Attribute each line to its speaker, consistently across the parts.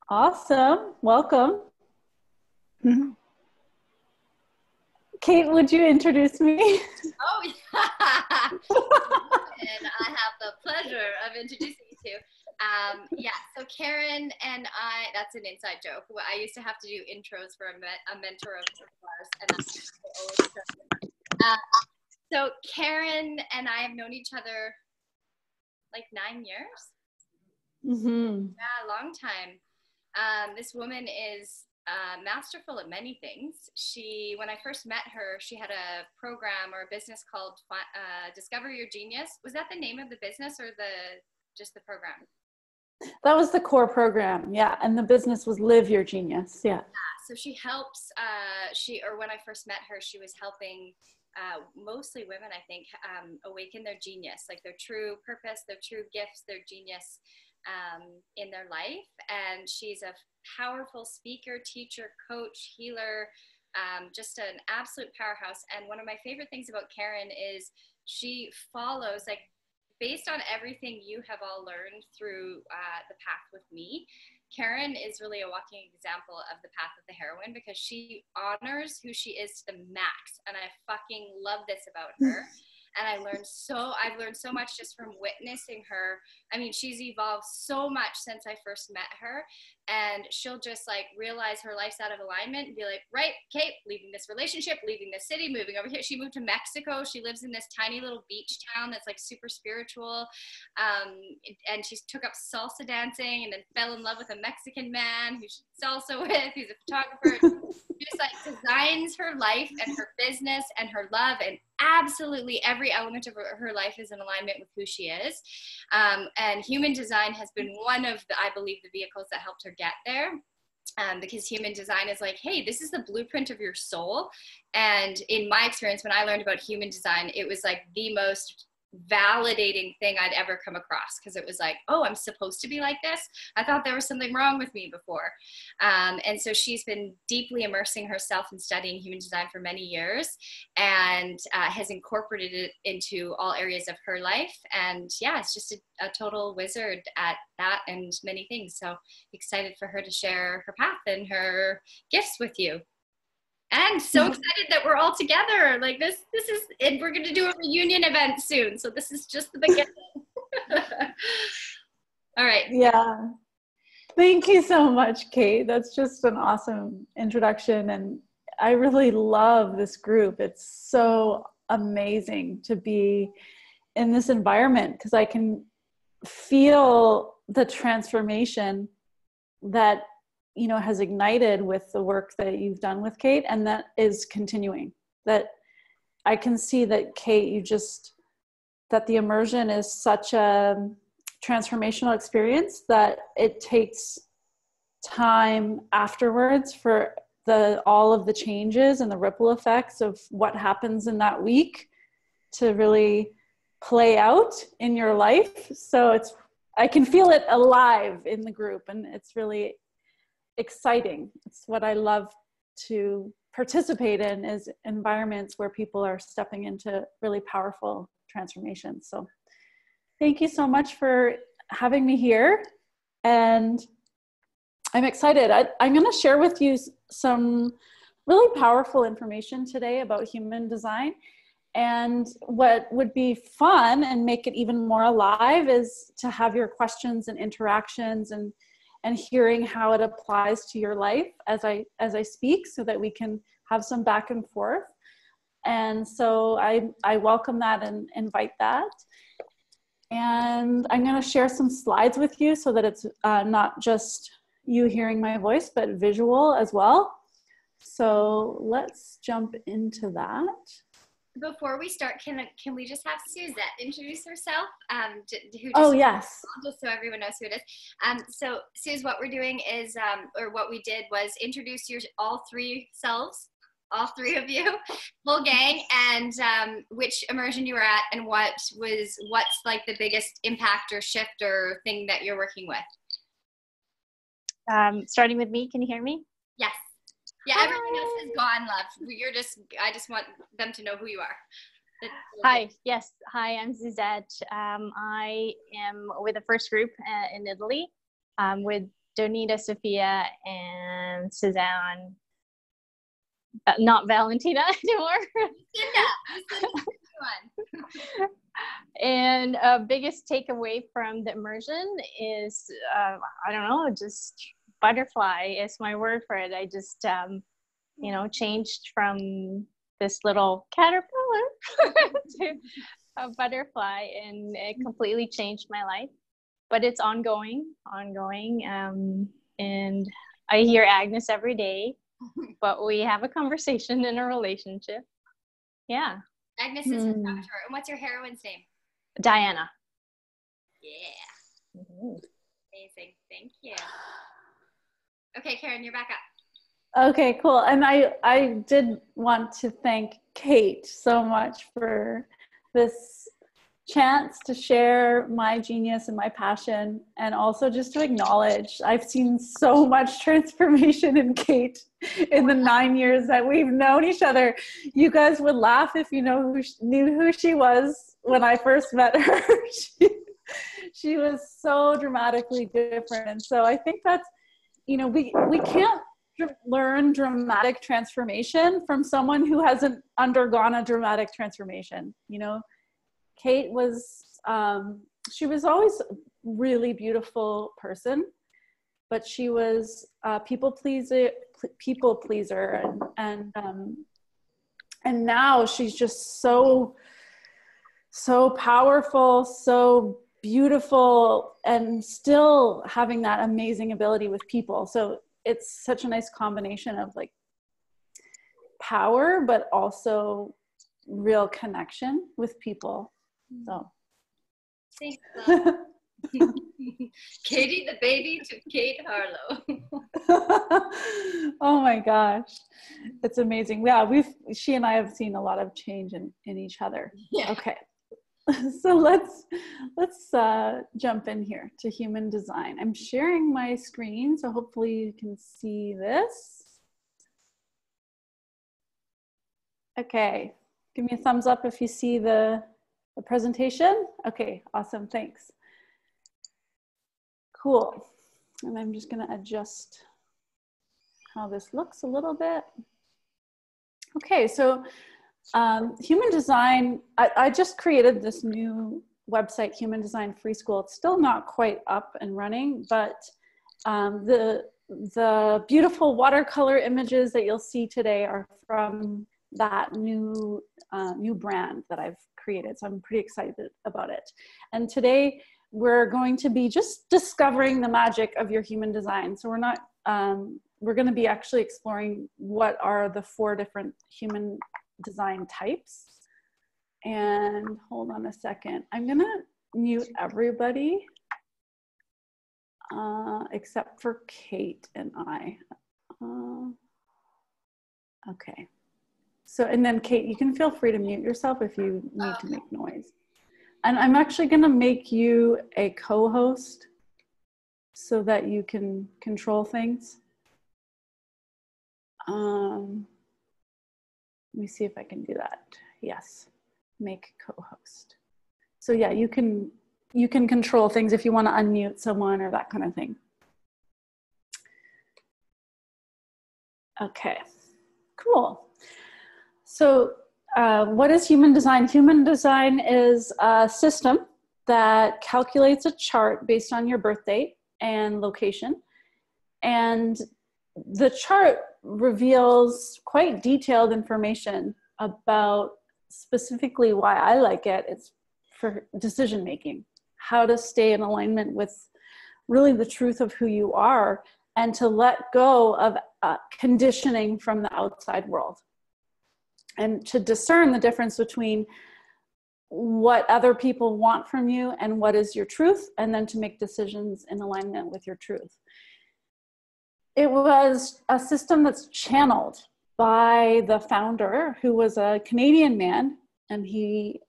Speaker 1: Awesome. Welcome.
Speaker 2: Mhm.
Speaker 1: Kate, would you introduce me?
Speaker 3: Oh, yeah. And I have the pleasure of introducing you to. Yeah, so Karen and I, that's an inside joke. Well, I used to have to do intros for a mentor of ours, and that's always so Karen and I have known each other like 9 years.
Speaker 1: Mm-hmm.
Speaker 3: Yeah, a long time. This woman is masterful at many things. When I first met her, she had a program or a business called Discover Your Genius. Was that the name of the business or just the program?
Speaker 1: That was the core program, yeah. And the business was Live Your Genius, yeah.
Speaker 3: So she helps, when I first met her, she was helping mostly women, I think, awaken their genius, like their true purpose, their true gifts, their genius in their life. And she's a powerful speaker, teacher, coach, healer, just an absolute powerhouse. And one of my favorite things about Karen is she follows, like, based on everything you have all learned through the path with me, Karen is really a walking example of the path of the heroine, because she honors who she is to the max. And I fucking love this about her. And I've learned so much just from witnessing her. I mean, she's evolved so much since I first met her, and she'll just like realize her life's out of alignment and be like, right, Kate, leaving this relationship, leaving this city, moving over here. She moved to Mexico. She lives in this tiny little beach town that's like super spiritual. And she took up salsa dancing and then fell in love with a Mexican man who she's salsa with, who's a photographer. She just like designs her life and her business and her love, and absolutely every element of her life is in alignment with who she is. And human design has been one of I believe, the vehicles that helped her get there. Because human design is like, hey, this is the blueprint of your soul. And in my experience, when I learned about human design, it was like the most validating thing I'd ever come across, because it was like, oh, I'm supposed to be like this. I thought there was something wrong with me before. And so she's been deeply immersing herself in studying human design for many years, and has incorporated it into all areas of her life. And yeah, it's just a total wizard at that and many things. So excited for her to share her path and her gifts with you. And so excited that we're all together. Like this is, and we're going to do a reunion event soon. So this is just the beginning. All right.
Speaker 1: Yeah. Thank you so much, Kate. That's just an awesome introduction. And I really love this group. It's so amazing to be in this environment, because I can feel the transformation that has ignited with the work that you've done with Kate, and that is continuing. That I can see that, Kate, that the immersion is such a transformational experience that it takes time afterwards for all of the changes and the ripple effects of what happens in that week to really play out in your life. So I can feel it alive in the group, and it's really exciting. It's what I love to participate in, is environments where people are stepping into really powerful transformations. So thank you so much for having me here. And I'm excited. I'm going to share with you some really powerful information today about human design. And what would be fun and make it even more alive is to have your questions and interactions and hearing how it applies to your life as I speak, so that we can have some back and forth. And so I welcome that and invite that. And I'm going to share some slides with you so that it's not just you hearing my voice, but visual as well. So let's jump into that.
Speaker 3: Before we start, can we just have Suzette introduce herself?
Speaker 1: Yes.
Speaker 3: Just so everyone knows who it is. So Suze, what we're doing is, or what we did was introduce all three selves, all three of you, full gang, and which immersion you were at, and what's like the biggest impact or shift or thing that you're working with.
Speaker 2: Starting with me, can you hear me?
Speaker 3: Yes. Yeah, hi. Everything else is gone, love. I just want them to know who you are.
Speaker 2: Hi, yes. Hi, I'm Suzette. I am with the first group in Italy with Donita, Sophia, and Suzanne. Not Valentina anymore. And biggest takeaway from the immersion is, I don't know, just butterfly is my word for it. I just, you know, changed from this little caterpillar to a butterfly, and it completely changed my life. But it's ongoing. And I hear Agnes every day, but we have a conversation in a relationship. Yeah.
Speaker 3: Agnes is her doctor. And what's your heroine's name?
Speaker 2: Diana.
Speaker 3: Yeah. Amazing. Thank you. Okay, Karen, you're back up.
Speaker 1: Okay, cool. And I did want to thank Kate so much for this chance to share my genius and my passion, and also just to acknowledge I've seen so much transformation in Kate in the 9 years that we've known each other. You guys would laugh if you knew who she was when I first met her. She was so dramatically different. And so I think that's, you know, we can't learn dramatic transformation from someone who hasn't undergone a dramatic transformation. You know, Kate was, she was always a really beautiful person, but she was a people pleaser, and now she's just so powerful, so beautiful, and still having that amazing ability with people. So it's such a nice combination of like power, but also real connection with people. So
Speaker 3: thanks. Katie the baby to Kate Harlow.
Speaker 1: Oh my gosh, it's amazing. Yeah, she and I have seen a lot of change in each other. Yeah. Okay. So let's jump in here to human design. I'm sharing my screen, so hopefully you can see this. Okay, give me a thumbs up if you see the presentation. Okay, awesome, thanks. Cool. And I'm just gonna adjust how this looks a little bit. Okay, so human design, I just created this new website, Human Design Free School. It's still not quite up and running, but the beautiful watercolor images that you'll see today are from that new brand that I've created. So I'm pretty excited about it. And today we're going to be just discovering the magic of your human design. So we're going to be actually exploring what are the 4 different human design types. And hold on a second, I'm going to mute everybody except for Kate and I. Okay. So, and then Kate, you can feel free to mute yourself if you need to make noise. And I'm actually going to make you a co-host so that you can control things. Let me see if I can do that. Yes, make co-host. So yeah, you can control things if you want to unmute someone or that kind of thing. Okay, cool. So what is human design? Human design is a system that calculates a chart based on your birth date and location. And the chart reveals quite detailed information about specifically why I like it. It's for decision making, how to stay in alignment with really the truth of who you are, and to let go of conditioning from the outside world, and to discern the difference between what other people want from you and what is your truth, and then to make decisions in alignment with your truth. It was a system that's channeled by the founder, who was a Canadian man, and he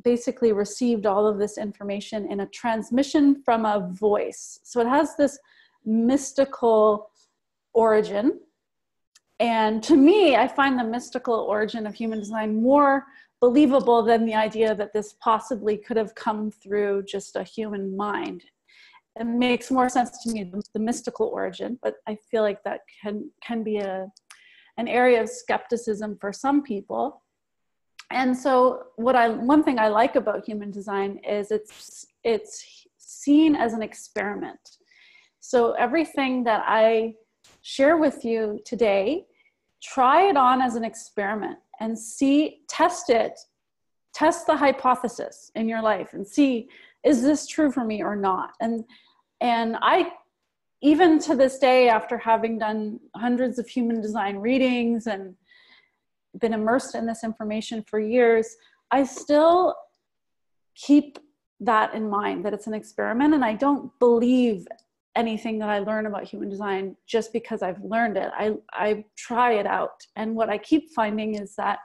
Speaker 1: basically received all of this information in a transmission from a voice. So it has this mystical origin. And to me, I find the mystical origin of human design more believable than the idea that this possibly could have come through just a human mind. it makes more sense to me, the mystical origin, but I feel like that can be an area of skepticism for some people. And so one thing I like about human design is it's seen as an experiment. So everything that I share with you today, try it on as an experiment and test the hypothesis in your life and see, is this true for me or not? And I, even to this day, after having done hundreds of human design readings and been immersed in this information for years, I still keep that in mind, that it's an experiment, and I don't believe anything that I learn about human design just because I've learned it. I try it out, and what I keep finding is that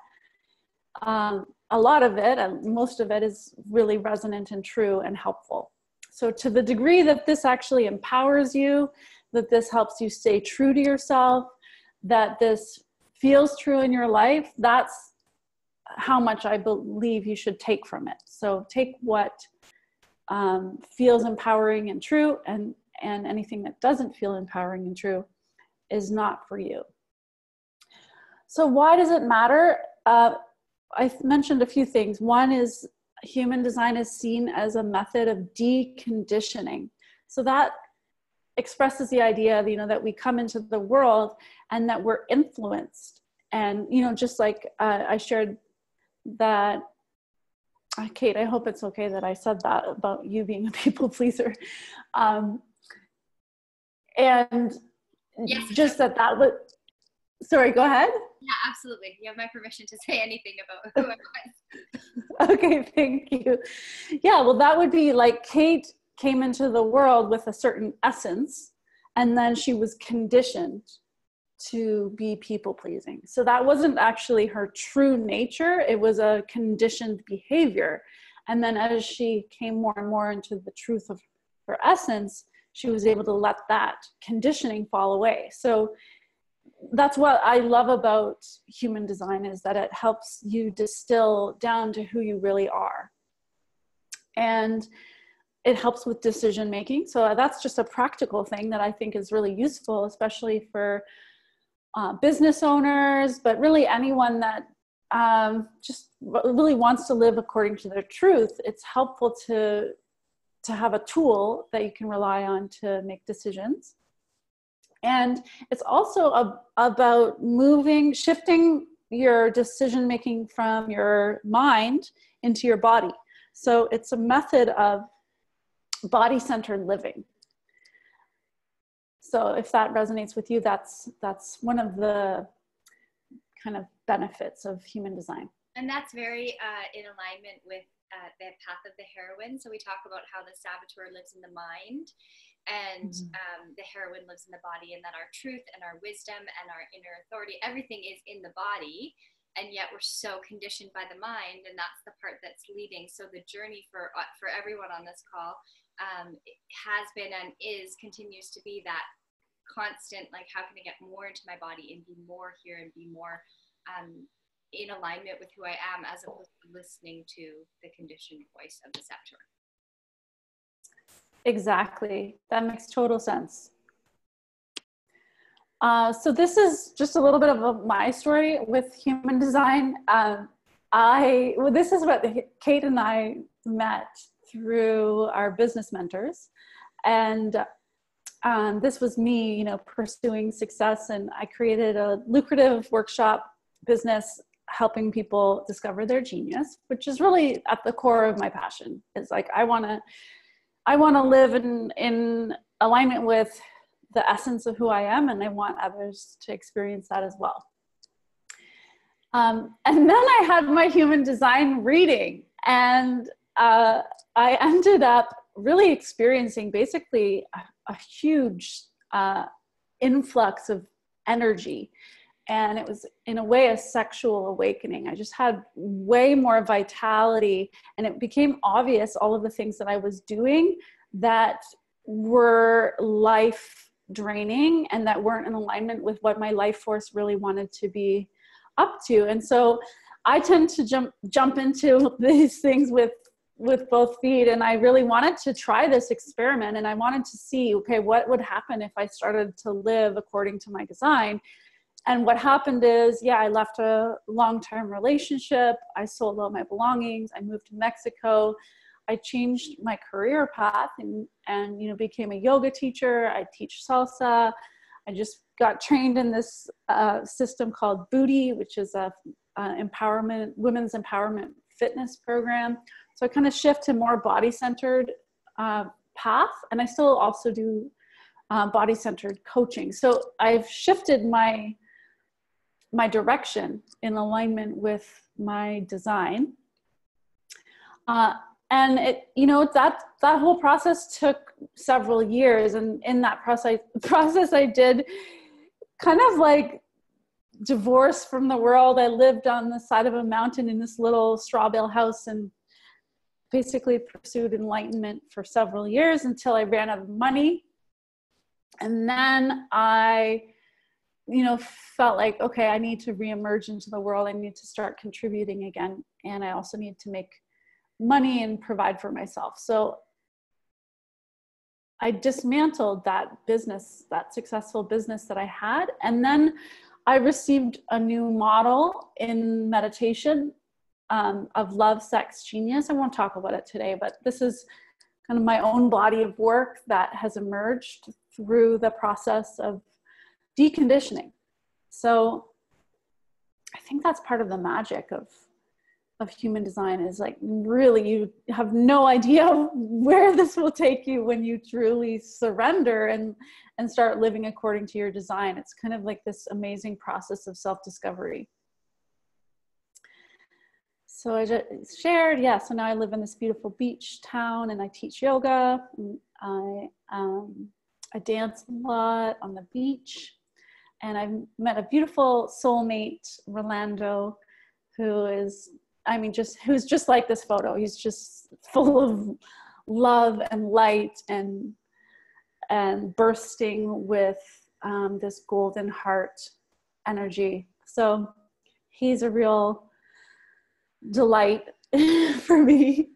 Speaker 1: a lot of it, most of it, is really resonant and true and helpful. So to the degree that this actually empowers you, that this helps you stay true to yourself, that this feels true in your life, that's how much I believe you should take from it. So take what feels empowering and true, and anything that doesn't feel empowering and true is not for you. So why does it matter? I mentioned a few things. One is human design is seen as a method of deconditioning. So that expresses the idea, that we come into the world and that we're influenced. And, just like I shared that, Kate, I hope it's okay that I said that about you being a people pleaser. And
Speaker 3: yes,
Speaker 1: just that would, sorry, go ahead.
Speaker 3: Yeah, absolutely. You have my permission to say anything about who I was.
Speaker 1: Okay, thank you. Yeah, well, that would be like Kate came into the world with a certain essence, and then she was conditioned to be people pleasing. So that wasn't actually her true nature. It was a conditioned behavior. And then as she came more and more into the truth of her essence, she was able to let that conditioning fall away. So that's what I love about human design, is that it helps you distill down to who you really are. And it helps with decision making. So that's just a practical thing that I think is really useful, especially for business owners, but really anyone that just really wants to live according to their truth. It's helpful to have a tool that you can rely on to make decisions. And it's also about shifting your decision making from your mind into your body. So it's a method of body-centered living. So if that resonates with you, that's one of the kind of benefits of human design.
Speaker 3: And that's very in alignment with the path of the heroine. So we talk about how the saboteur lives in the mind, and the heroine lives in the body, and that our truth and our wisdom and our inner authority, everything is in the body, and yet we're so conditioned by the mind, and that's the part that's leading. So the journey for everyone on this call has been and continues to be that constant, like, how can I get more into my body and be more here and be more in alignment with who I am, as opposed to listening to the conditioned voice of the saboteur.
Speaker 1: Exactly. That makes total sense. So this is just a little bit of my story with human design. This is what Kate and I met through our business mentors. And this was me, pursuing success. And I created a lucrative workshop business helping people discover their genius, which is really at the core of my passion. It's like, I want to live in alignment with the essence of who I am, and I want others to experience that as well. And then I had my human design reading, and I ended up really experiencing basically a huge influx of energy. And it was, in a way, a sexual awakening. I just had way more vitality, and it became obvious all of the things that I was doing that were life draining and that weren't in alignment with what my life force really wanted to be up to. And so I tend to jump into these things with with both feet. And I really wanted to try this experiment, and I wanted to see, okay, what would happen if I started to live according to my design. And what happened is, yeah, I left a long-term relationship. I sold all my belongings. I moved to Mexico. I changed my career path and you know, became a yoga teacher. I teach salsa. I just got trained in this system called Booty, which is a women's empowerment fitness program. So I kind of shift to more body-centered path, and I still also do body-centered coaching. So I've shifted my direction in alignment with my design. And it, you know, that whole process took several years. And in that process, I did kind of like divorce from the world. I lived on the side of a mountain in this little straw bale house and basically pursued enlightenment for several years until I ran out of money. And then I, you know, felt like, okay, I need to reemerge into the world. I need to start contributing again. And I also need to make money and provide for myself. So I dismantled that business, that successful business that I had. And then I received a new model in meditation of love, sex, genius. I won't talk about it today, but this is kind of my own body of work that has emerged through the process of deconditioning. So I think that's part of the magic of human design, is like, really, you have no idea where this will take you when you truly surrender and start living according to your design. It's kind of like this amazing process of self-discovery. So I just shared, yeah, so now I live in this beautiful beach town and I teach yoga. I dance a lot on the beach, and I've met a beautiful soulmate, Rolando, who is, I mean, who's just like this photo. He's just full of love and light and bursting with this golden heart energy. So he's a real delight for me.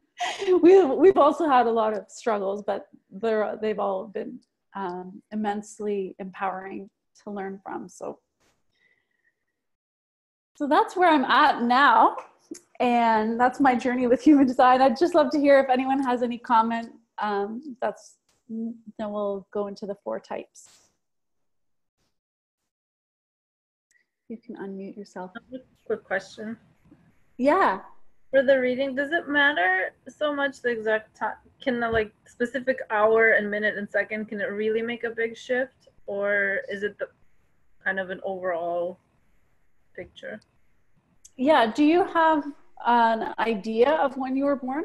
Speaker 1: We've also had a lot of struggles, but they've all been immensely empowering to learn from. So that's where I'm at now. And that's my journey with human design. I'd just love to hear if anyone has any comment. Then we'll go into the 4 types. You can unmute yourself.
Speaker 4: Quick question.
Speaker 1: Yeah.
Speaker 4: For the reading, does it matter so much the exact time? Can the like specific hour and minute and second, can it really make a big shift? Or is it the kind of an overall picture?
Speaker 1: Yeah, do you have an idea of when you were born?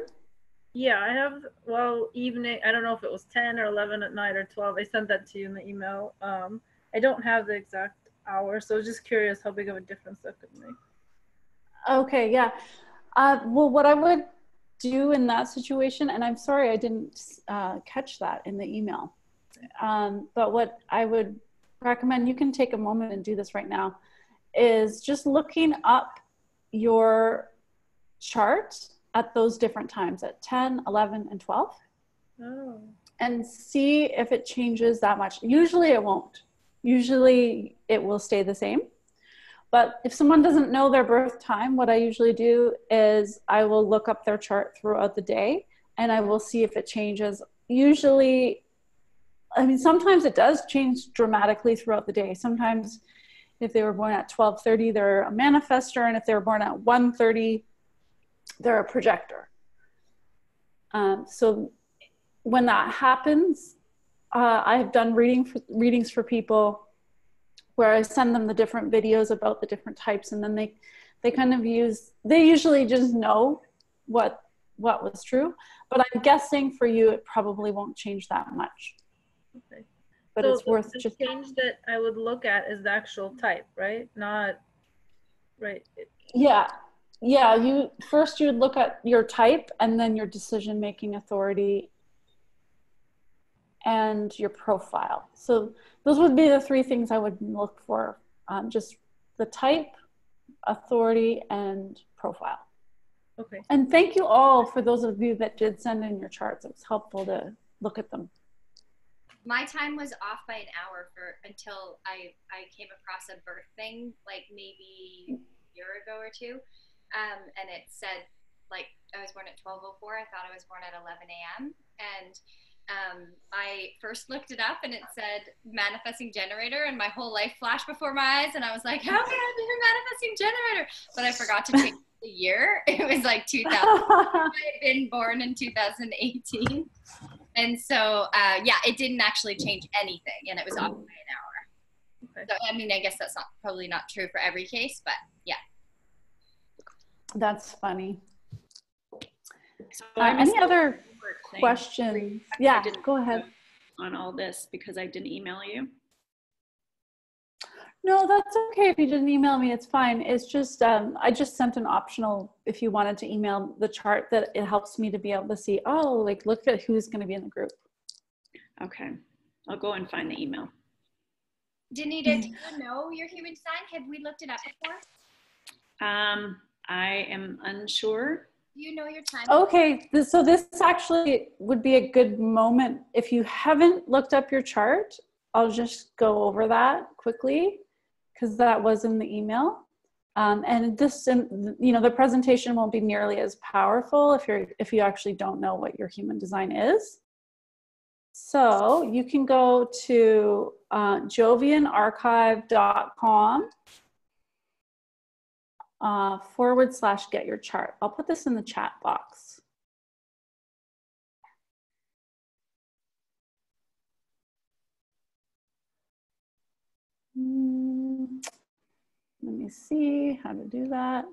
Speaker 4: Yeah, I have, well, evening, I don't know if it was 10 or 11 at night or 12. I sent that to you in the email. I don't have the exact hour, so I was just curious how big of a difference that could make.
Speaker 1: Okay, yeah. Well, what I would do in that situation, and I'm sorry I didn't catch that in the email, but what I would recommend, you can take a moment and do this right now, is just looking up your chart at those different times, at 10, 11, and 12.
Speaker 4: Oh.
Speaker 1: And see if it changes that much. Usually it won't. Usually it will stay the same. But if someone doesn't know their birth time, what I usually do is I will look up their chart throughout the day and I will see if it changes. Usually, I mean, sometimes it does change dramatically throughout the day. Sometimes if they were born at 12:30, they're a manifestor. And if they were born at 1:30, they're a projector. So when that happens, I have done readings for people where I send them the different videos about the different types, and then they kind of they usually just know what was true. But I'm guessing for you, it probably won't change that much.
Speaker 4: Okay.
Speaker 1: But
Speaker 4: so
Speaker 1: it's worth
Speaker 4: the
Speaker 1: just
Speaker 4: change that I would look at is the actual type, right? Not right.
Speaker 1: Yeah. You would look at your type and then your decision-making authority and your profile. So those would be the 3 things I would look for. Just the type, authority, and profile.
Speaker 4: Okay.
Speaker 1: And thank you all for those of you that did send in your charts. It was helpful to look at them.
Speaker 3: My time was off by an hour until I came across a birth thing, like maybe a year ago or two. And it said, like, I was born at 12:04. I thought I was born at 11 a.m. And I first looked it up and it said manifesting generator, and my whole life flashed before my eyes. And I was like, how can I be a manifesting generator? But I forgot to change the year. It was like 2000. I had been born in 2018. And so, yeah, it didn't actually change anything, and it was off by an hour. Okay. So, I mean, I guess that's probably not true for every case, but yeah.
Speaker 1: That's funny.
Speaker 5: So
Speaker 1: any other questions? Yeah, go ahead.
Speaker 5: On all this because I didn't email you.
Speaker 1: No, that's okay. If you didn't email me, it's fine. It's just, I just sent an optional, if you wanted to email the chart, that it helps me to be able to see, oh, like, look at who's going to be in the group.
Speaker 5: Okay. I'll go and find the email.
Speaker 3: Danita, do you know your human design? Have we looked it up before?
Speaker 5: I am unsure.
Speaker 3: Do you know your time?
Speaker 1: Okay. So this actually would be a good moment. If you haven't looked up your chart, I'll just go over that quickly, because that was in the email. And this, you know, the presentation won't be nearly as powerful if you actually don't know what your human design is. So you can go to jovianarchive.com / get your chart. I'll put this in the chat box. Let me see how to do that.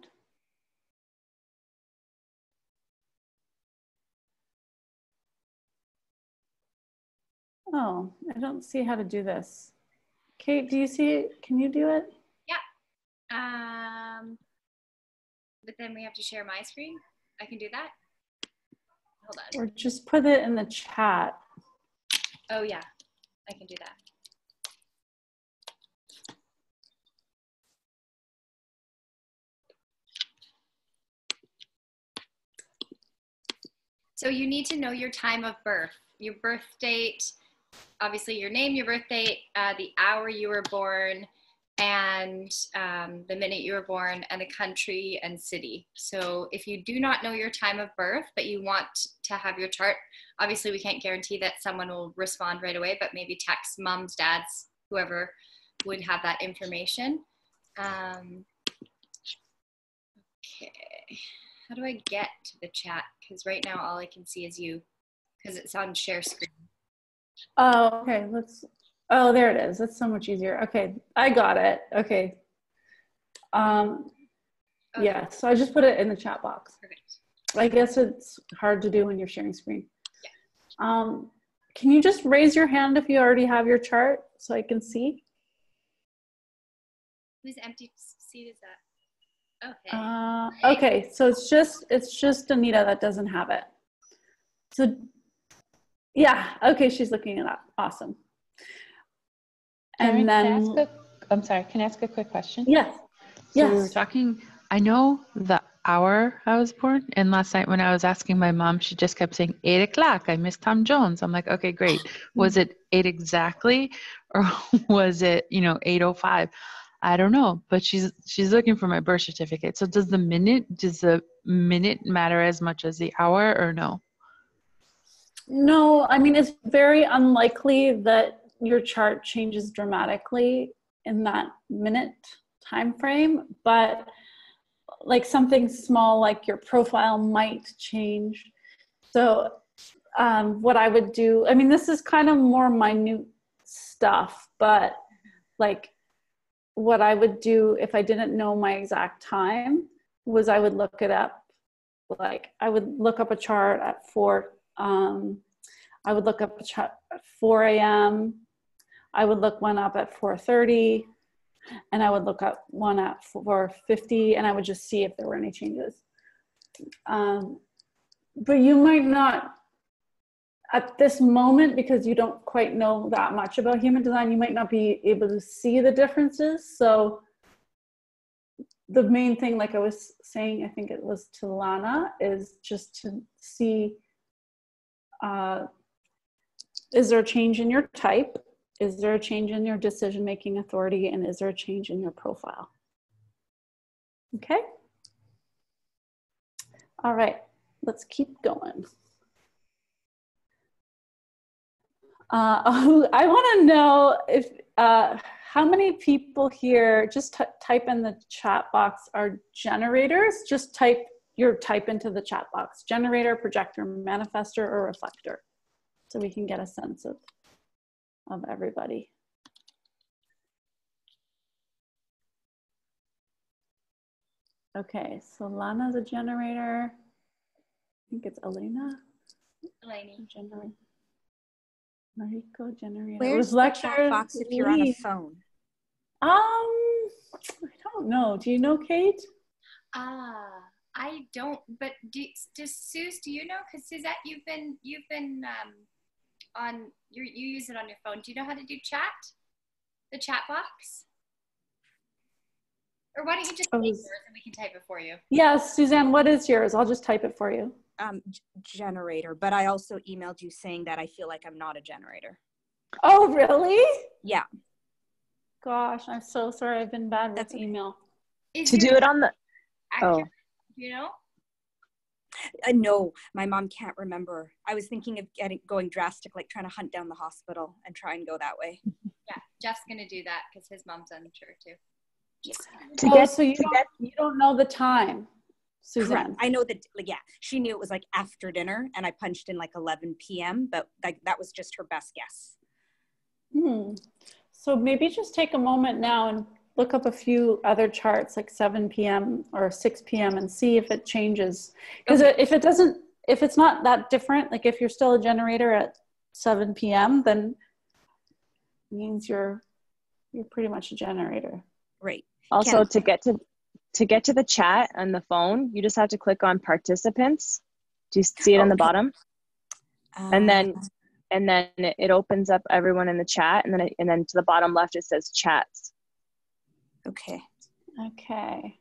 Speaker 1: Oh, I don't see how to do this. Kate, do you see it? Can you do it?
Speaker 3: Yeah. But then we have to share my screen. I can do that. Hold on.
Speaker 1: Or just put it in the chat.
Speaker 3: Oh yeah, I can do that. So you need to know your time of birth, your birth date, obviously your name, your birth date, the hour you were born, and the minute you were born, and the country and city. So if you do not know your time of birth, but you want to have your chart, obviously we can't guarantee that someone will respond right away, but maybe text moms, dads, whoever would have that information. Okay. How do I get to the chat? Because right now all I can see is you, because it's on share screen.
Speaker 1: Oh, okay. Oh, there it is. That's so much easier. Okay, I got it. Okay. Yeah, so I just put it in the chat box.
Speaker 3: Perfect.
Speaker 1: I guess it's hard to do when you're sharing screen. Yeah. Can you just raise your hand if you already have your chart so I can see?
Speaker 3: Whose empty seat is that? Okay.
Speaker 1: Okay, so it's just Anita that doesn't have it. So yeah, okay, she's looking it up. Awesome.
Speaker 6: Karen,
Speaker 1: And then
Speaker 6: I'm sorry, can I ask a quick question?
Speaker 1: Yes.
Speaker 6: So
Speaker 1: Yes.
Speaker 6: we were talking, I know the hour I was born, and last night when I was asking my mom, she just kept saying 8 o'clock. I missed Tom Jones. I'm like, okay, great. Was it 8 exactly, or was it 8:05? I don't know, but she's looking for my birth certificate. So does the minute matter as much as the hour, or no?
Speaker 1: No, I mean, it's very unlikely that your chart changes dramatically in that minute time frame, but like something small like your profile might change. So what I would do, I mean, this is kind of more minute stuff, but like what I would do if I didn't know my exact time was I would look it up. Like I would look up a chart at 4, I would look up a chart at 4 a.m. I would look one up at 4:30, and I would look up one at 4:50, and I would just see if there were any changes. But you might not, at this moment, because you don't quite know that much about human design, you might not be able to see the differences. So the main thing, like I was saying, I think it was to Lana, is just to see, is there a change in your type? Is there a change in your decision-making authority? And is there a change in your profile? Okay. All right, let's keep going. I want to know if, how many people here, just type in the chat box, are generators? Just type into the chat box, generator, projector, manifestor, or reflector, so we can get a sense of everybody. Okay, so Lana's a generator. I think it's Elena.
Speaker 3: Eleni.
Speaker 1: Generator. Mariko, generator.
Speaker 7: Where's the chat box if you're on a phone?
Speaker 1: I don't know. Do you know, Kate?
Speaker 3: I don't. But does Suze? Do you know? Because Suzette, you've been on. You use it on your phone. Do you know how to do chat? The chat box. Or why don't you just take yours and we can type it for you?
Speaker 1: Yes, Suzanne. What is yours? I'll just type it for you.
Speaker 7: Generator, but I also emailed you saying that I feel like I'm not a generator.
Speaker 1: Oh, really?
Speaker 7: Yeah.
Speaker 1: Gosh, I'm so sorry. I've been bad with email.
Speaker 8: To do it on the,
Speaker 3: accurate, you know?
Speaker 7: No, my mom can't remember. I was thinking of going drastic, like trying to hunt down the hospital and try and go that way.
Speaker 3: Yeah, Jeff's gonna do that because his mom's unsure too.
Speaker 1: So you don't know the time, Suzanne.
Speaker 7: Correct. I know that, like, yeah, she knew it was like after dinner, and I punched in like 11 p.m., but like that was just her best guess.
Speaker 1: So maybe just take a moment now and look up a few other charts, like 7 p.m. or 6 p.m. and see if it changes. Because if it's not that different, like if you're still a generator at 7 p.m., then it means you're pretty much a generator.
Speaker 7: Right.
Speaker 8: Also, to get to the chat on the phone, you just have to click on participants. Do you see it on the bottom? And then it opens up everyone in the chat, and then to the bottom left it says chats.
Speaker 7: Okay.
Speaker 1: Okay.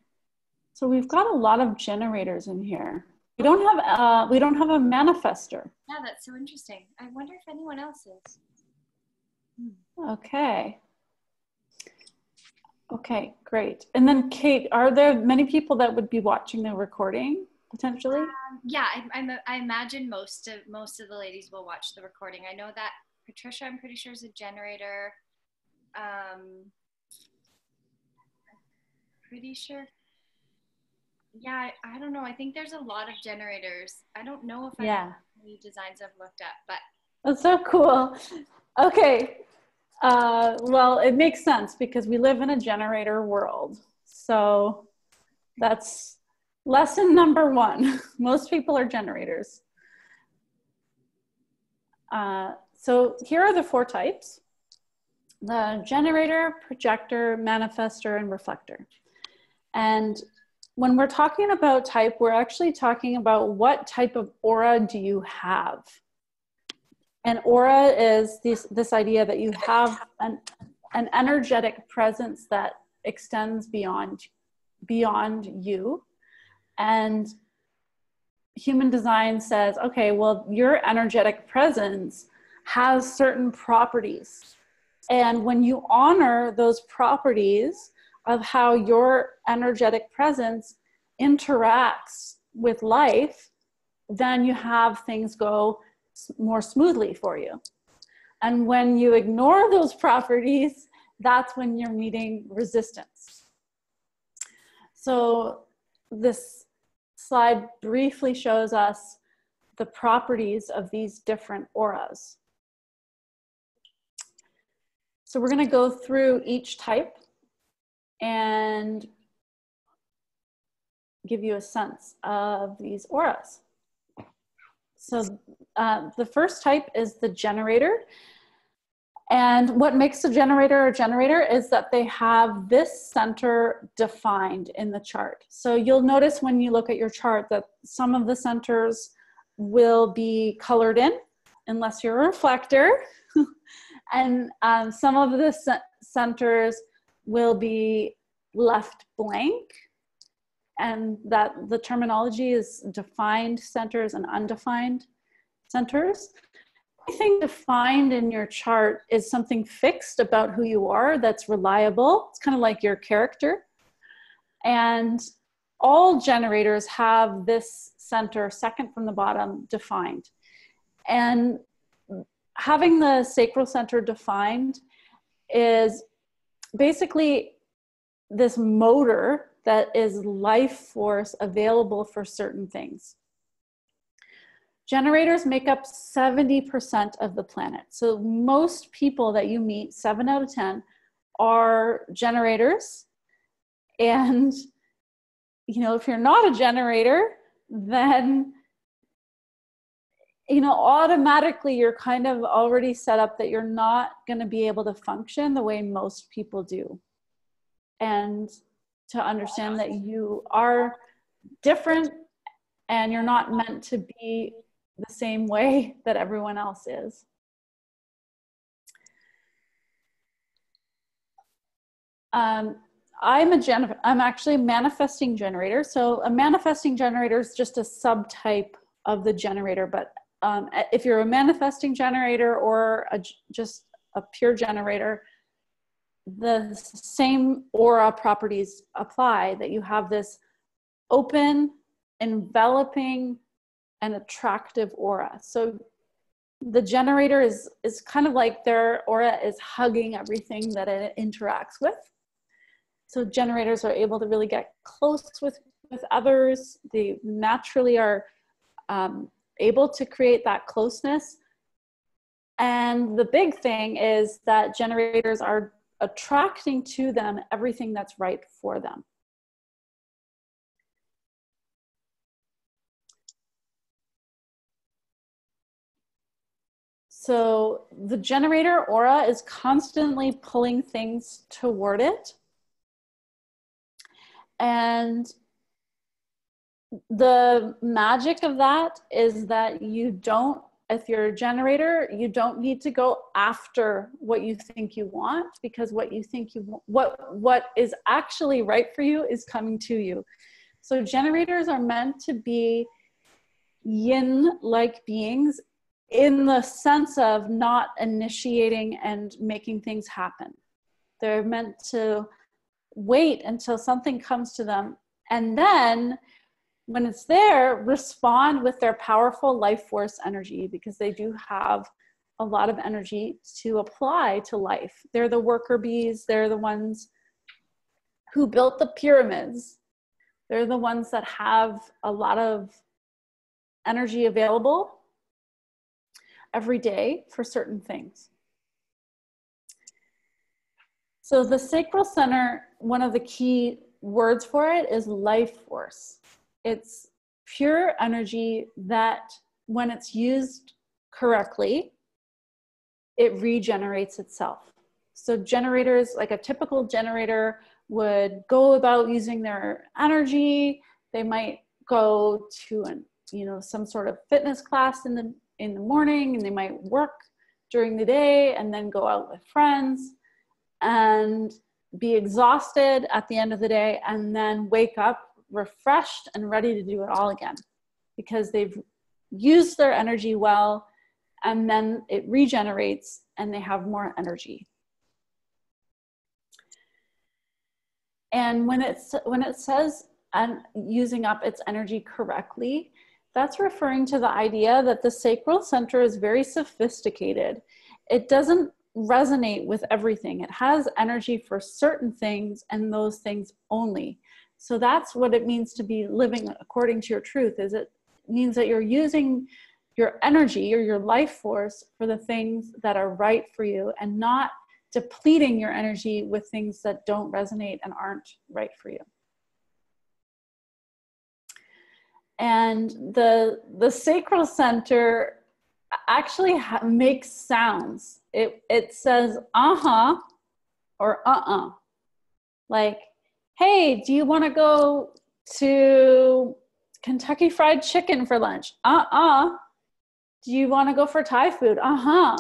Speaker 1: So we've got a lot of generators in here. We don't have a manifestor.
Speaker 3: Yeah, that's so interesting. I wonder if anyone else is.
Speaker 1: Okay. Okay, great. And then Kate, are there many people that would be watching the recording potentially?
Speaker 3: Yeah, I imagine most of the ladies will watch the recording. I know that Patricia, I'm pretty sure, is a generator. Pretty sure. Yeah, I don't know. I think there's a lot of generators. I don't know if I have any designs I've looked at, but
Speaker 1: that's so cool. Okay. Well, it makes sense because we live in a generator world. So that's lesson number one. Most people are generators. So here are the 4 types: the generator, projector, manifestor, and reflector. And when we're talking about type, we're actually talking about what type of aura do you have. And aura is this idea that you have an energetic presence that extends beyond you. And human design says, okay, well, your energetic presence has certain properties. And when you honor those properties of how your energetic presence interacts with life, then you have things go more smoothly for you. And when you ignore those properties, that's when you're meeting resistance. So this slide briefly shows us the properties of these different auras. So we're going to go through each type and give you a sense of these auras. So the first type is the generator. And what makes a generator is that they have this center defined in the chart. So you'll notice when you look at your chart that some of the centers will be colored in, unless you're a reflector. And some of the centers will be left blank and that the terminology is defined centers and undefined centers. Anything defined in your chart is something fixed about who you are that's reliable. It's kind of like your character. And all generators have this center, second from the bottom, defined. And having the sacral center defined is basically this motor that is life force available for certain things. Generators make up 70% of the planet. So most people that you meet, 7 out of 10, are generators. And, you know, if you're not a generator, then, you know, automatically you're kind of already set up that you're not going to be able to function the way most people do. And to understand that you are different and you're not meant to be the same way that everyone else is. I'm actually a manifesting generator. So a manifesting generator is just a subtype of the generator. But if you're a manifesting generator or just a pure generator, the same aura properties apply, that you have this open, enveloping, and attractive aura. So the generator is kind of like their aura is hugging everything that it interacts with. So generators are able to really get close with others. They naturally are able to create that closeness. And the big thing is that generators are attracting to them everything that's right for them. So the generator aura is constantly pulling things toward it. And the magic of that is that you don't, if you're a generator, you don't need to go after what you think you want, because what you think you want, what is actually right for you is coming to you. So generators are meant to be yin-like beings in the sense of not initiating and making things happen. They're meant to wait until something comes to them, and then when it's there, respond with their powerful life force energy, because they do have a lot of energy to apply to life. They're the worker bees. They're the ones who built the pyramids. They're the ones that have a lot of energy available every day for certain things. So the sacral center, one of the key words for it is life force. It's pure energy that, when it's used correctly, it regenerates itself. So generators, like a typical generator, would go about using their energy. They might go to some sort of fitness class in the morning, and they might work during the day and then go out with friends and be exhausted at the end of the day, and then wake up refreshed and ready to do it all again, because they've used their energy well, and then it regenerates and they have more energy. And when it says and using up its energy correctly, that's referring to the idea that the sacral center is very sophisticated. It doesn't resonate with everything. It has energy for certain things and those things only. So that's what it means to be living according to your truth. Is it means that you're using your energy or your life force for the things that are right for you, and not depleting your energy with things that don't resonate and aren't right for you. And the sacral center actually makes sounds. It says uh-huh or uh-uh. Like, hey, do you want to go to Kentucky Fried Chicken for lunch? Uh-uh. Do you want to go for Thai food? Uh-huh.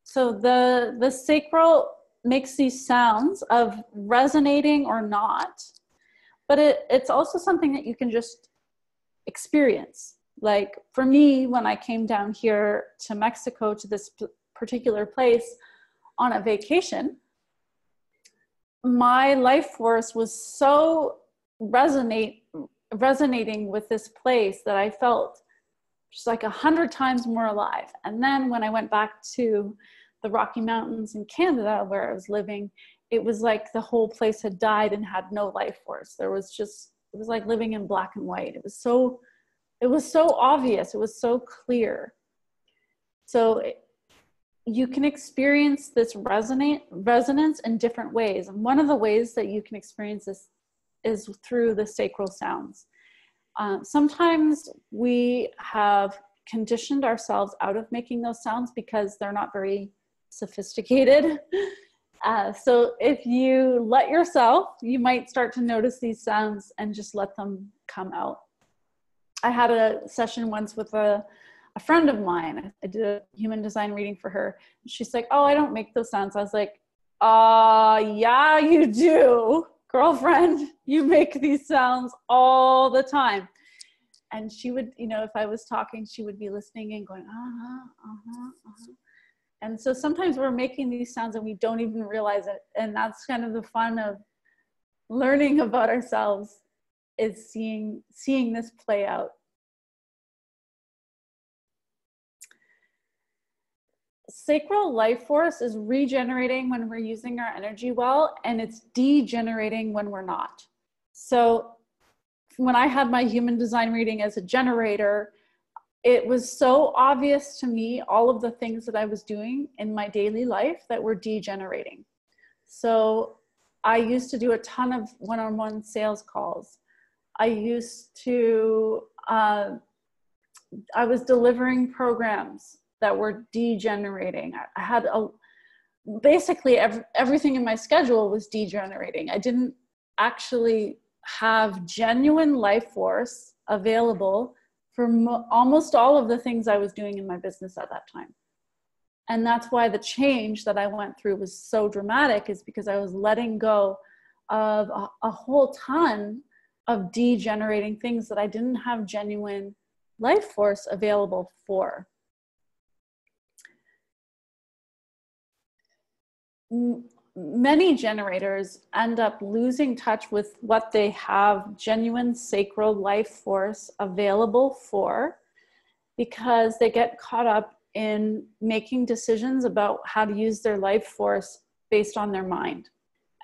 Speaker 1: So the sacral makes these sounds of resonating or not, but it's also something that you can just experience. Like for me, when I came down here to Mexico, to this particular place on a vacation, my life force was so resonating with this place that I felt just like 100 times more alive. And then when I went back to the Rocky Mountains in Canada where I was living, it was like the whole place had died and had no life force. There was just, it was like living in black and white. It was so obvious. It was so clear. So you can experience this resonance in different ways. And one of the ways that you can experience this is through the sacral sounds. Sometimes we have conditioned ourselves out of making those sounds because they're not very sophisticated. So if you let yourself, you might start to notice these sounds and just let them come out. I had a session once with a friend of mine. I did a human design reading for her. She's like, oh, I don't make those sounds. I was like, yeah, you do. Girlfriend, you make these sounds all the time. And she would, you know, if I was talking, she would be listening and going, And so sometimes we're making these sounds and we don't even realize it. And that's kind of the fun of learning about ourselves, is seeing this play out. Sacral life force is regenerating when we're using our energy well, and it's degenerating when we're not. So when I had my human design reading as a generator, it was so obvious to me, all of the things that I was doing in my daily life that were degenerating. So I used to do a ton of one-on-one sales calls. I used to, I was delivering programs that were degenerating. I had basically everything in my schedule was degenerating. I didn't actually have genuine life force available for almost all of the things I was doing in my business at that time. And that's why the change that I went through was so dramatic, is because I was letting go of a whole ton of degenerating things that I didn't have genuine life force available for. Many generators end up losing touch with what they have genuine sacral life force available for, because they get caught up in making decisions about how to use their life force based on their mind.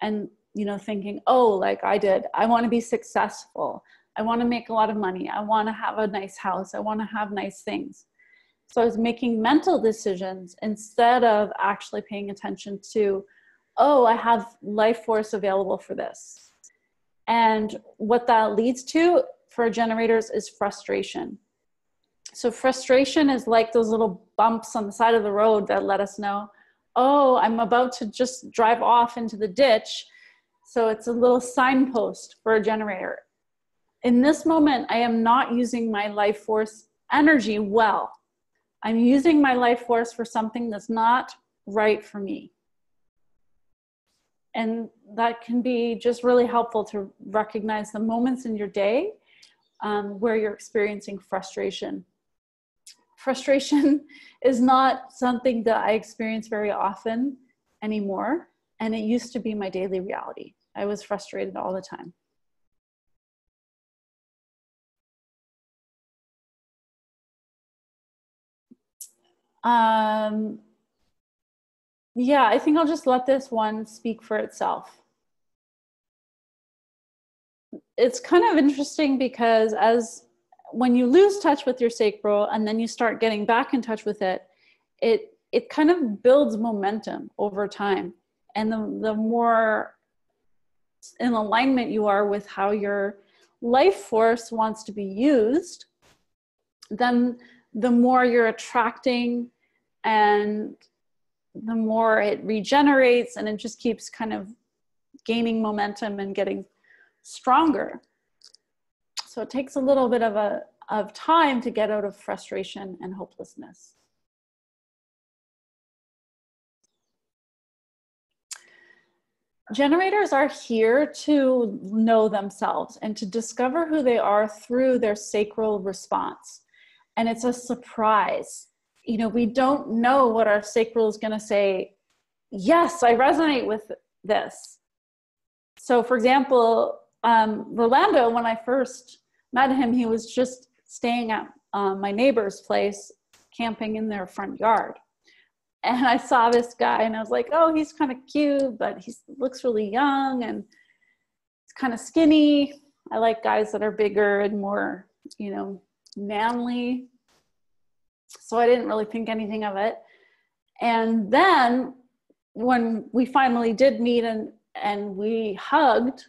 Speaker 1: And, you know, thinking, oh, like I did, I want to be successful. I want to make a lot of money. I want to have a nice house. I want to have nice things. So I was making mental decisions instead of actually paying attention to, oh, I have life force available for this. And what that leads to for generators is frustration. So frustration is like those little bumps on the side of the road that let us know, oh, I'm about to just drive off into the ditch. So it's a little signpost for a generator. In this moment, I am not using my life force energy well. I'm using my life force for something that's not right for me. And that can be just really helpful to recognize the moments in your day where you're experiencing frustration. Frustration is not something that I experience very often anymore. And it used to be my daily reality. I was frustrated all the time. Yeah, I think I'll just let this one speak for itself. It's kind of interesting because when you lose touch with your sacral and then you start getting back in touch with it, it kind of builds momentum over time. And the more in alignment you are with how your life force wants to be used, then the more you're attracting and the more it regenerates, and it just keeps kind of gaining momentum and getting stronger. So it takes a little bit of time to get out of frustration and hopelessness. generators are here to know themselves and to discover who they are through their sacral response. And it's a surprise. You know, we don't know what our sacral is going to say. Yes, I resonate with this. So for example, Rolando, when I first met him, he was just staying at my neighbor's place, camping in their front yard. And I saw this guy and I was like, oh, he's kind of cute, but he looks really young and he's kind of skinny. I like guys that are bigger and more, you know, manly. So I didn't really think anything of it. And then when we finally did meet and we hugged,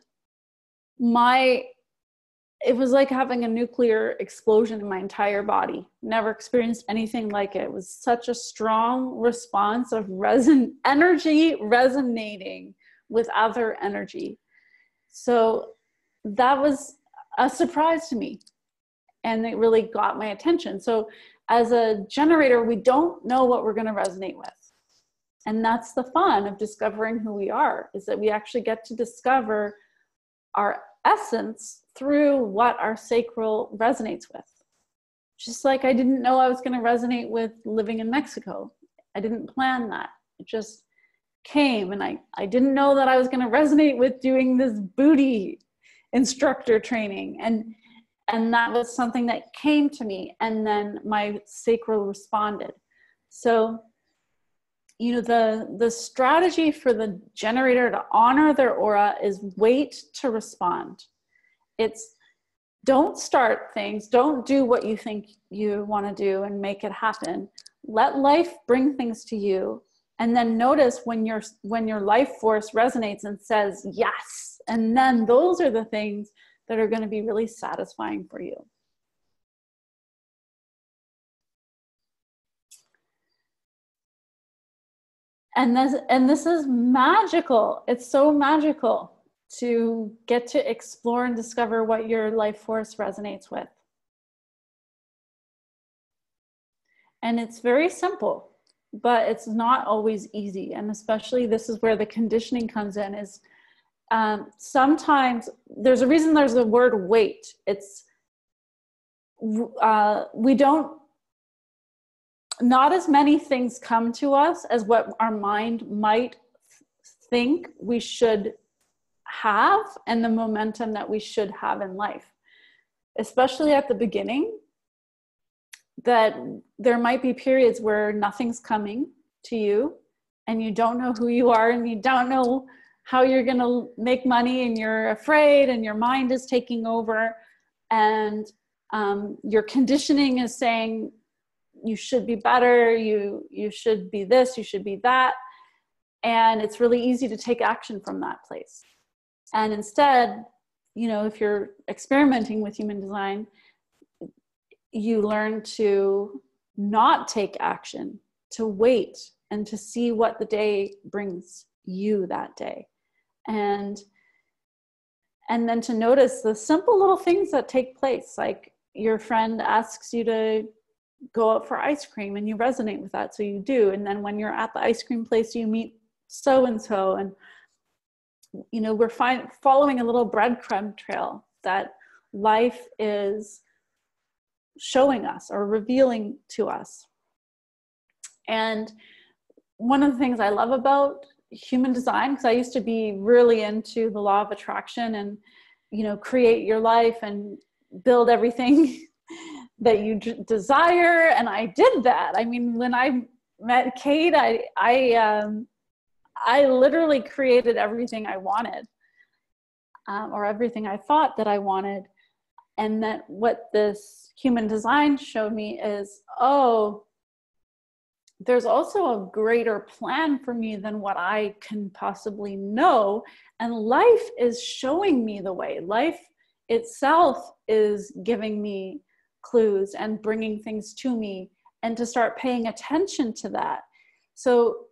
Speaker 1: it was like having a nuclear explosion in my entire body. Never experienced anything like it. It was such a strong response of energy resonating with other energy. So that was a surprise to me. And it really got my attention. So as a generator, we don't know what we're going to resonate with. And that's the fun of discovering who we are, is that we actually get to discover our essence through what our sacral resonates with. Just like I didn't know I was going to resonate with living in Mexico. I didn't plan that. It just came. And I didn't know that I was going to resonate with doing this booty instructor training. And that was something that came to me. And then my sacral responded. So, you know, the strategy for the generator to honor their aura is wait to respond. It's don't start things, don't do what you think you want to do and make it happen. Let life bring things to you, and then notice when your life force resonates and says yes. And then those are the things that are going to be really satisfying for you. And this is magical. It's so magical to get to explore and discover what your life force resonates with. And it's very simple, but it's not always easy. And especially this is where the conditioning comes in, is sometimes there's a reason there's the word wait. It's, not as many things come to us as what our mind might think we should have and the momentum that we should have in life, especially at the beginning, that there might be periods where nothing's coming to you and you don't know who you are and you don't know how you're going to make money and you're afraid and your mind is taking over and your conditioning is saying you should be better, you should be this, you should be that. And it's really easy to take action from that place. And instead, you know, if you're experimenting with human design, you learn to not take action, to wait and to see what the day brings you that day. And then to notice the simple little things that take place, like your friend asks you to go out for ice cream and you resonate with that, so you do. And then when you're at the ice cream place, you meet so-and-so, and you know, we're following a little breadcrumb trail that life is showing us or revealing to us. And one of the things I love about human design, because I used to be really into the law of attraction and, you know, create your life and build everything that you desire. And I did that. I mean, when I met Kate, I literally created everything I wanted, or everything I thought that I wanted. And that what this human design showed me is, oh, there's also a greater plan for me than what I can possibly know. And life is showing me the way. Life itself is giving me clues and bringing things to me, and to start paying attention to that. So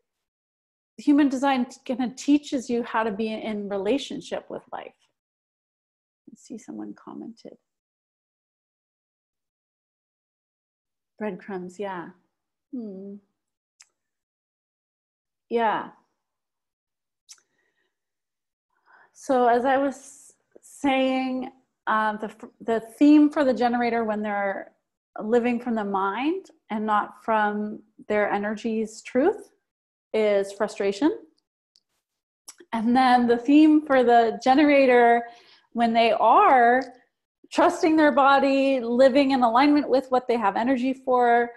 Speaker 1: human design kind of teaches you how to be in relationship with life. I see someone commented. Breadcrumbs, yeah. Yeah. So as I was saying, the theme for the generator when they're living from the mind and not from their energy's truth is frustration. And then the theme for the generator when they are trusting their body, living in alignment with what they have energy for,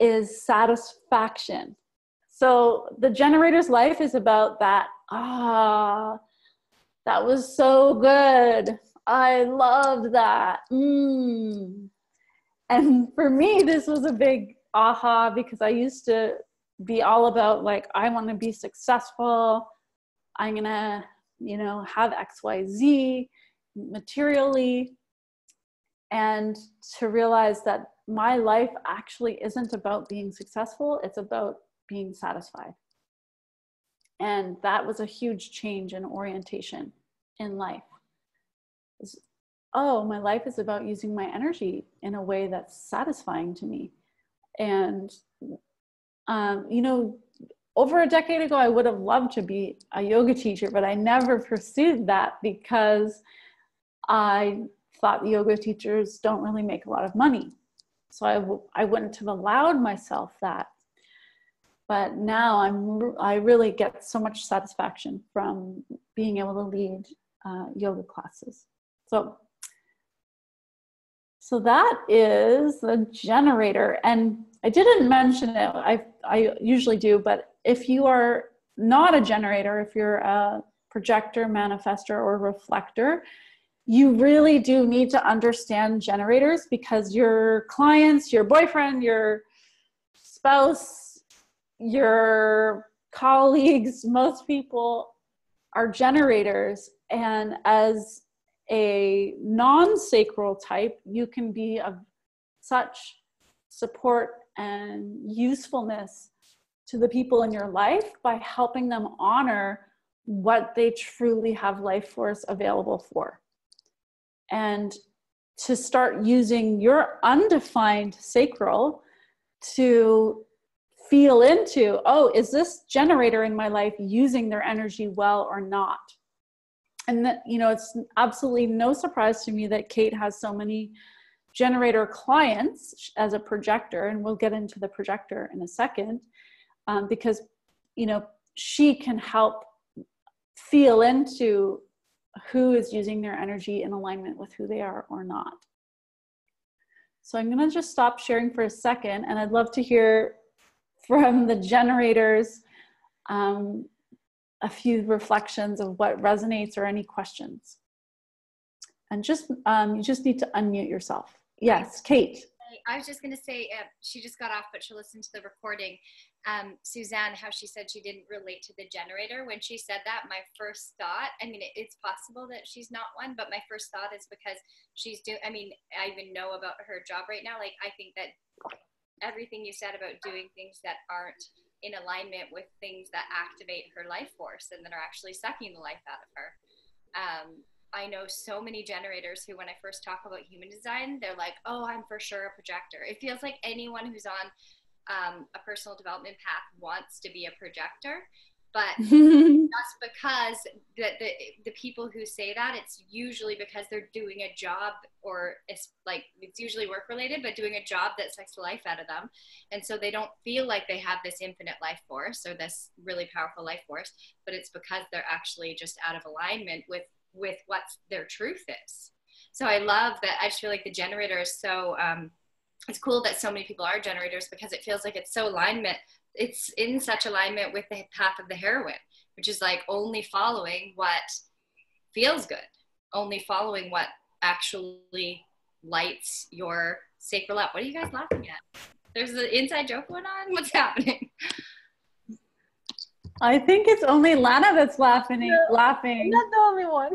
Speaker 1: is satisfaction. So the generator's life is about that. That was so good. I loved that. And for me, this was a big aha, because I used to be all about like, I want to be successful. I'm going to, have X, Y, Z materially. And to realize that my life actually isn't about being successful. It's about being satisfied. And that was a huge change in orientation in life. My life is about using my energy in a way that's satisfying to me. And, over a decade ago, I would have loved to be a yoga teacher, but I never pursued that because I thought yoga teachers don't really make a lot of money. So I wouldn't have allowed myself that. But now I really get so much satisfaction from being able to lead yoga classes. So that is the generator. And I didn't mention it, I usually do, but if you are not a generator, if you're a projector, manifestor, or reflector, you really do need to understand generators, because your clients, your boyfriend, your spouse, your colleagues, most people are generators. And as a non-sacral type, you can be of such support and usefulness to the people in your life by helping them honor what they truly have life force available for. And to start using your undefined sacral to feel into, is this generator in my life using their energy well or not? And that, it's absolutely no surprise to me that Kate has so many generator clients as a projector, and we'll get into the projector in a second, because, she can help feel into who is using their energy in alignment with who they are or not. So I'm going to just stop sharing for a second, and I'd love to hear from the generators a few reflections of what resonates or any questions. And just you just need to unmute yourself. Yes, Kate.
Speaker 3: I was just going to say, she just got off, but she'll listen to the recording. Suzanne, how she said she didn't relate to the generator. When she said that, my first thought, it's possible that she's not one, but my first thought is because I even know about her job right now. Like, I think that everything you said about doing things that aren't in alignment with things that activate her life force and that are actually sucking the life out of her. I know so many generators who, when I first talk about human design, they're like, I'm for sure a projector. It feels like anyone who's on a personal development path wants to be a projector, but that's because the people who say that, it's usually because they're doing a job, or it's usually work related, but doing a job that sucks the life out of them. And so they don't feel like they have this infinite life force or this really powerful life force, but it's because they're actually just out of alignment with what their truth is. So I love that. I just feel like the generator is so, it's cool that so many people are generators, because it feels like it's so alignment. It's in such alignment with the path of the heroine, which is like only following what feels good, only following what actually lights your sacral up. What are you guys laughing at? There's an inside joke going on? What's happening?
Speaker 1: I think it's only Lana that's laughing.
Speaker 4: I'm not the only one.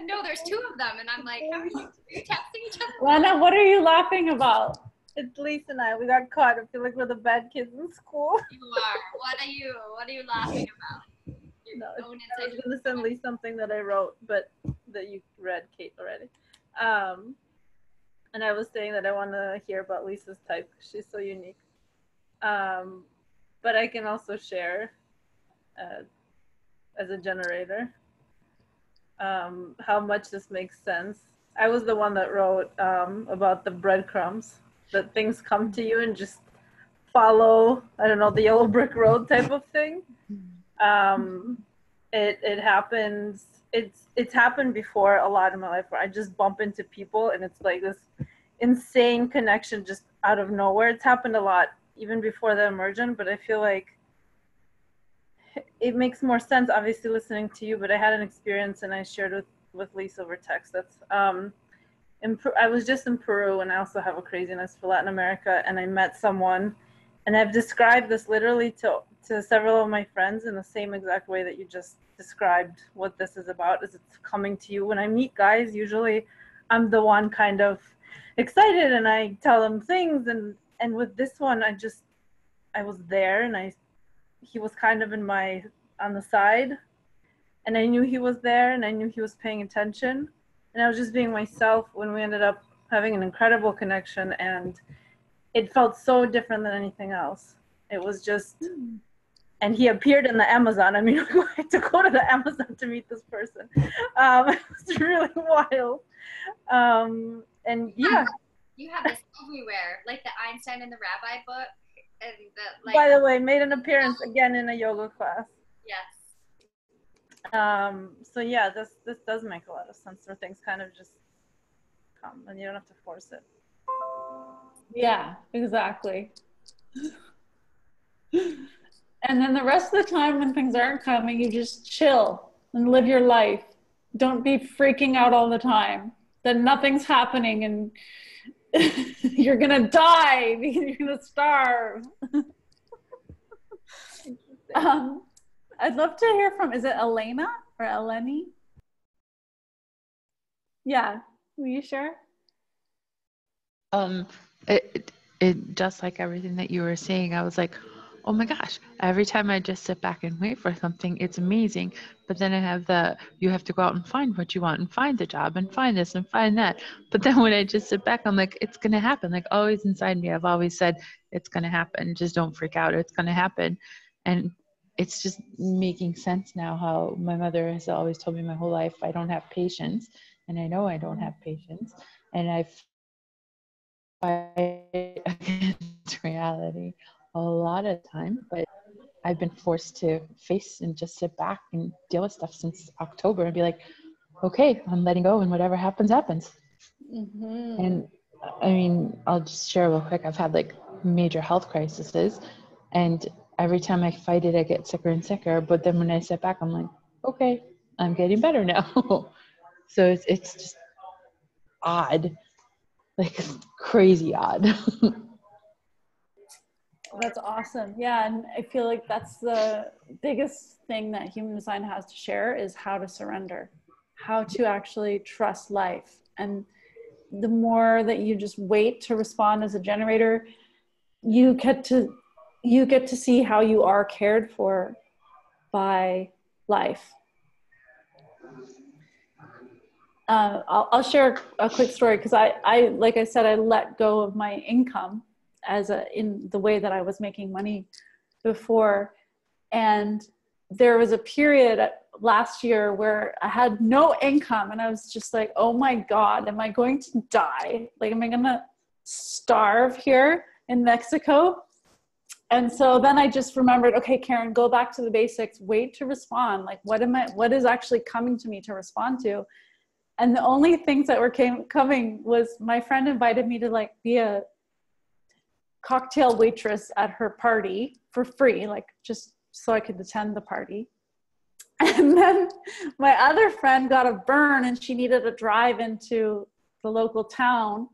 Speaker 3: No, there's two of them, and I'm like, how are you texting each other?
Speaker 1: Lana, what are you laughing about?
Speaker 4: It's Lisa and I. We got caught. I feel like we're the bad kids in school.
Speaker 3: You are. What are you laughing about?
Speaker 4: I was going to send Lisa something that I wrote, but that you read, Kate, already. And I was saying that I want to hear about Lisa's type, because she's so unique. But I can also share as a generator. how much this makes sense. I was the one that wrote about the breadcrumbs, that things come to you and just follow, I don't know, the yellow brick road type of thing. It happens. It's happened before a lot in my life where I just bump into people and it's like this insane connection just out of nowhere. It's happened a lot even before the emergent, but I feel like it makes more sense obviously listening to you, but I had an experience and I shared with Lisa over text. That's I was just in Peru, and I also have a craziness for Latin America, and I met someone, and I've described this literally to several of my friends in the same exact way that you just described what this is about, is it's coming to you. When I meet guys, usually I'm the one kind of excited and I tell them things, and with this one I was there, and he was kind of on the side, and I knew he was there, and I knew he was paying attention, and I was just being myself when we ended up having an incredible connection, and it felt so different than anything else. It was just, and he appeared in the Amazon. I mean, I had to go to the Amazon to meet this person. It was really wild. And yeah.
Speaker 3: You have this everywhere, like the Einstein and the Rabbi book. And
Speaker 4: by the way, made an appearance again in a yoga class.
Speaker 3: Yes.
Speaker 4: So yeah, this does make a lot of sense, where things kind of just come and you don't have to force it.
Speaker 1: Yeah, exactly. And then the rest of the time when things aren't coming, you just chill and live your life. Don't be freaking out all the time that nothing's happening and you're gonna die because you're gonna starve. I'd love to hear from, is it Elena or Eleni? Yeah, will you share?
Speaker 6: It just like everything that you were saying, I was like, oh my gosh, every time I just sit back and wait for something, it's amazing. But then I have you have to go out and find what you want and find the job and find this and find that. But then when I just sit back, I'm like, it's going to happen. Like always inside me, I've always said, it's going to happen. Just don't freak out. It's going to happen. And it's just making sense now how my mother has always told me my whole life, I don't have patience. And I know I don't have patience. And I fight against reality a lot of time, but I've been forced to face and just sit back and deal with stuff since October and be like, okay, I'm letting go, and whatever happens, happens. Mm-hmm. And I mean, I'll just share real quick. I've had like major health crises, and every time I fight it, I get sicker and sicker. But then when I sit back, I'm like, okay, I'm getting better now. So it's just odd, like crazy odd.
Speaker 1: That's awesome. Yeah, and I feel like that's the biggest thing that human design has to share, is how to surrender, how to actually trust life. And the more that you just wait to respond as a generator, you get to see how you are cared for by life. I'll share a quick story, because I like I said, I let go of my income in the way that I was making money before. And there was a period last year where I had no income, and I was just like, oh my God, am I going to die? Like, am I gonna starve here in Mexico? And so then I just remembered, okay, Karen, go back to the basics, wait to respond. Like, what is actually coming to me to respond to? And the only things that were coming was my friend invited me to like be a cocktail waitress at her party for free, like just so I could attend the party. And then my other friend got a burn, and she needed to drive into the local town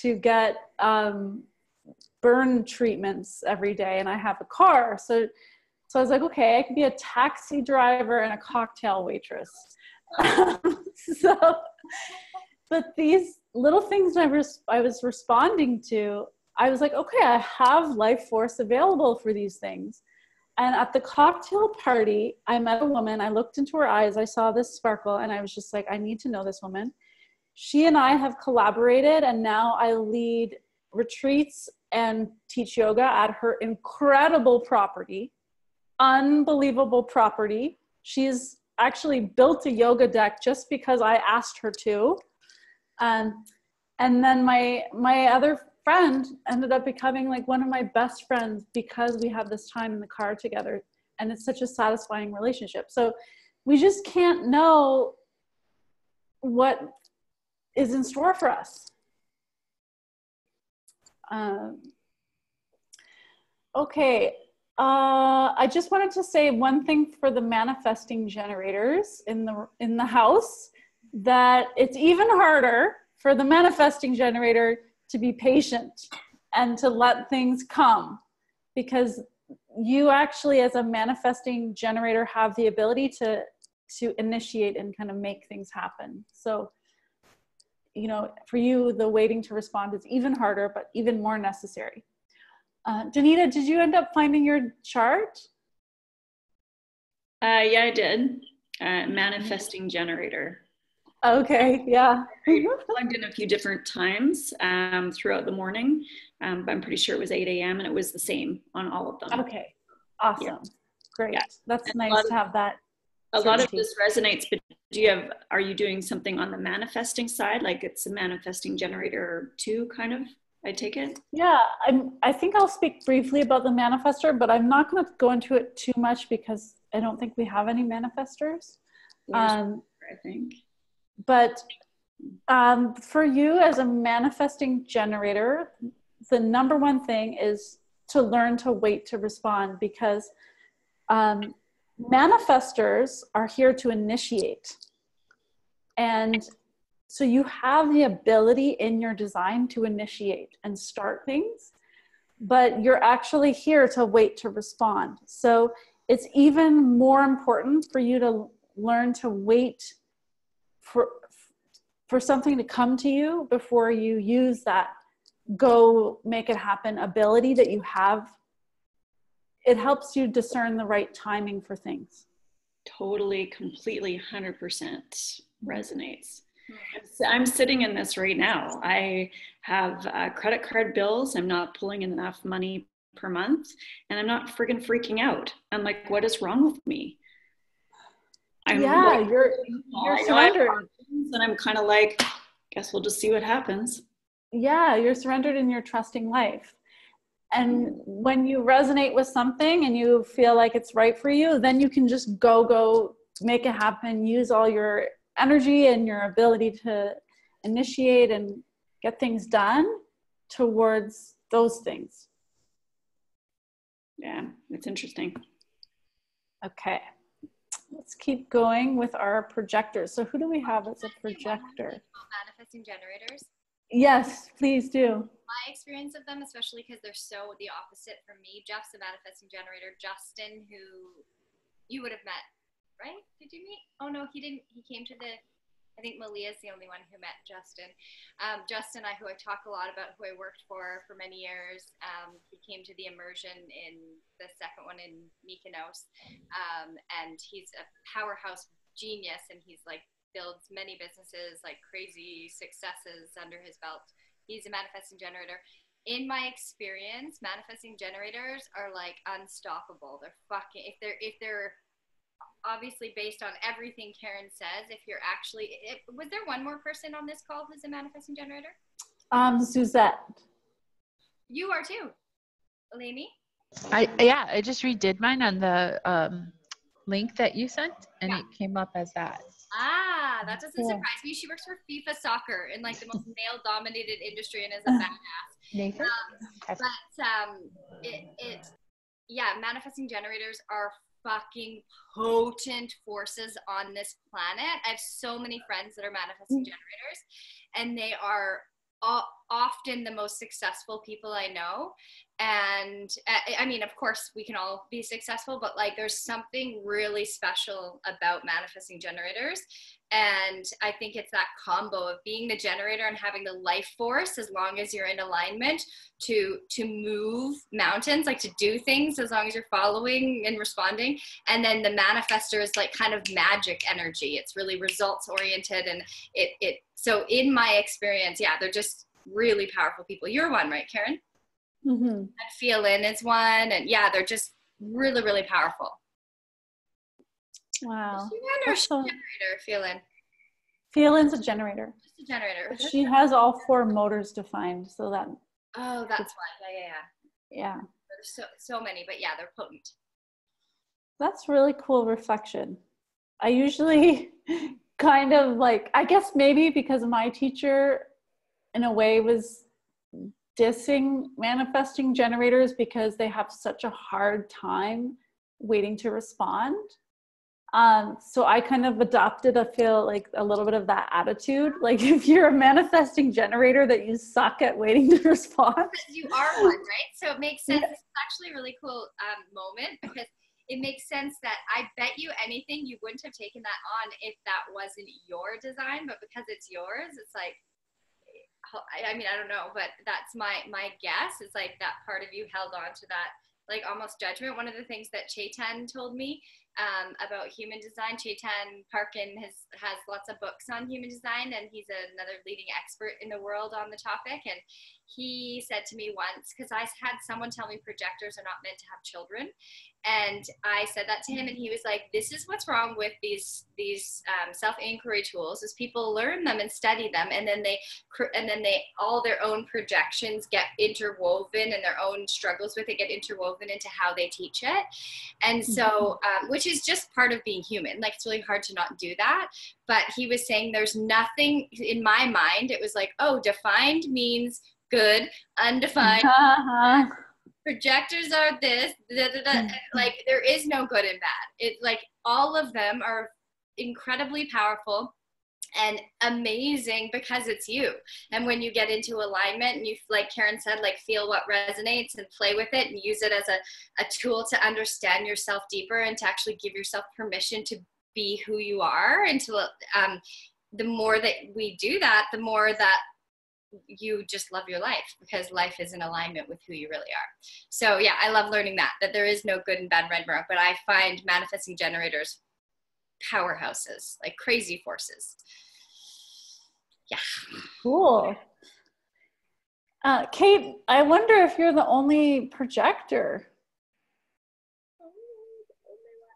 Speaker 1: to get burn treatments every day, and I have a car. So I was like, okay, I can be a taxi driver and a cocktail waitress. But these little things I was responding to, I was like, okay, I have life force available for these things. And at the cocktail party, I met a woman. I looked into her eyes. I saw this sparkle, and I was just like, I need to know this woman. She and I have collaborated, and now I lead retreats and teach yoga at her incredible property, unbelievable property. She's actually built a yoga deck just because I asked her to. And then my other friend ended up becoming like one of my best friends because we have this time in the car together, and it's such a satisfying relationship. So we just can't know what is in store for us. Okay. I just wanted to say one thing for the manifesting generators in the house, that it's even harder for the manifesting generator to be patient and to let things come, because you actually, as a manifesting generator, have the ability to initiate and kind of make things happen. So, you know, for you, the waiting to respond is even harder, but even more necessary. Danita, did you end up finding your chart?
Speaker 5: Yeah, I did. Manifesting generator.
Speaker 1: Okay, yeah.
Speaker 5: I plugged in a few different times throughout the morning. But I'm pretty sure it was 8 a.m. and it was the same on all of them.
Speaker 1: Okay, awesome. Yeah. Great. Yeah. That's
Speaker 5: and
Speaker 1: nice to have that.
Speaker 5: A lot of this resonates, but are you doing something on the manifesting side? Like it's a manifesting generator too, kind of, I take it?
Speaker 1: Yeah, I think I'll speak briefly about the manifestor, but I'm not going to go into it too much because I don't think we have any manifestors.
Speaker 5: I think.
Speaker 1: But for you as a manifesting generator, the number one thing is to learn to wait to respond, because manifestors are here to initiate. And so you have the ability in your design to initiate and start things, but you're actually here to wait to respond. So it's even more important for you to learn to wait for something to come to you before you use that go make it happen ability that you have. It helps you discern the right timing for things.
Speaker 5: Totally, completely, 100% resonates. I'm sitting in this right now. I have credit card bills. I'm not pulling in enough money per month, and I'm not friggin' freaking out. I'm like, what is wrong with me?
Speaker 1: You're surrendered.
Speaker 5: And I'm kind of like, guess we'll just see what happens.
Speaker 1: Yeah, you're surrendered in your trusting life. And when you resonate with something and you feel like it's right for you, then you can just go make it happen, use all your energy and your ability to initiate and get things done towards those things.
Speaker 5: Yeah, it's interesting.
Speaker 1: Okay, let's keep going with our projectors. So who do we have as a projector?
Speaker 3: Manifesting generators.
Speaker 1: Yes, please do.
Speaker 3: My experience of them, especially because they're so the opposite from me. Jeff's a manifesting generator. Justin, who you would have met, right? Did you meet? Oh no, he didn't. He came to I think Malia's the only one who met Justin. Justin, who I talk a lot about, who I worked for many years, he came to the immersion in the second one in Mykonos, and he's a powerhouse genius, and he's like builds many businesses, like crazy successes under his belt. He's a manifesting generator. In my experience, manifesting generators are like unstoppable. They're fucking, if they're obviously based on everything Karen says, if you're actually, was there one more person on this call who's a manifesting generator?
Speaker 1: Suzette.
Speaker 3: You are too, Eleni?
Speaker 6: I just redid mine on the link that you sent, and it came up as that.
Speaker 3: Ah, that doesn't surprise me. She works for FIFA soccer in like the most male-dominated industry and is a badass.
Speaker 6: Nathan?
Speaker 3: Manifesting generators are fucking potent forces on this planet. I have so many friends that are manifesting generators, and they are often the most successful people I know. And I mean, of course we can all be successful, but like there's something really special about manifesting generators. And I think it's that combo of being the generator and having the life force, as long as you're in alignment, to move mountains, like to do things as long as you're following and responding. And then the manifestor is like kind of magic energy. It's really results oriented, and so in my experience, they're just really powerful people. You're one, right, Karen?
Speaker 1: Mm-hmm.
Speaker 3: And Feel In is one, and they're just really, really powerful.
Speaker 1: Wow.
Speaker 3: Or generator, Phelan?
Speaker 1: Phelan's a generator.
Speaker 3: Just a generator.
Speaker 1: She has all 4 motors defined, so that.
Speaker 3: Oh, that's why. Yeah. There's so many, but yeah, they're potent.
Speaker 1: That's really cool reflection. I usually kind of like, I guess maybe because my teacher in a way was dissing manifesting generators because they have such a hard time waiting to respond. So I kind of adopted, I feel like, a little bit of that attitude. Like, if you're a manifesting generator, that you suck at waiting to respond.
Speaker 3: Because you are one, right? So it makes sense. Yeah. It's actually a really cool moment, because it makes sense that I bet you anything you wouldn't have taken that on if that wasn't your design, but because it's yours, it's like, I mean, I don't know, but that's my guess. It's like that part of you held on to that, like, almost judgment. One of the things that Chetan told me about human design, Chetan Parkin has lots of books on human design, and he's another leading expert in the world on the topic. And he said to me once, because I had someone tell me projectors are not meant to have children, and I said that to him, and he was like, this is what's wrong with these self-inquiry tools, is people learn them and study them, and then they all their own projections get interwoven, and their own struggles with it get interwoven into how they teach it. And so which is just part of being human. Like, it's really hard to not do that. But he was saying there's nothing in my mind. It was like, oh, defined means good, undefined. Projectors are this, like, there is no good and bad. It's like all of them are incredibly powerful and amazing because it's you. And when you get into alignment and you, like Karen said, like, feel what resonates and play with it and use it as a tool to understand yourself deeper and to actually give yourself permission to be who you are. And to the more that we do that, the more that you just love your life, because life is in alignment with who you really are. So yeah, I love learning that there is no good and bad red mirror, but I find manifesting generators powerhouses, like crazy forces. Yeah. Cool.
Speaker 1: Kate, I wonder if you're the only projector.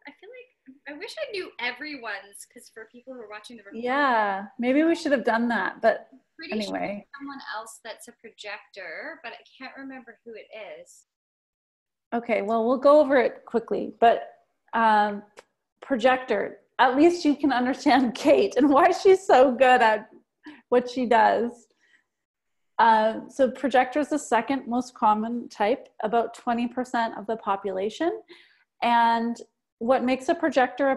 Speaker 3: I feel like I wish I knew everyone's, because for people who are watching the recording.
Speaker 1: Yeah, maybe we should have done that, but anyway.
Speaker 3: Sure someone else that's a projector, but I can't remember who it is.
Speaker 1: Okay, well, we'll go over it quickly, but projector, at least you can understand Kate and why she's so good at what she does. So projector is the second most common type, about 20% of the population. And what makes a projector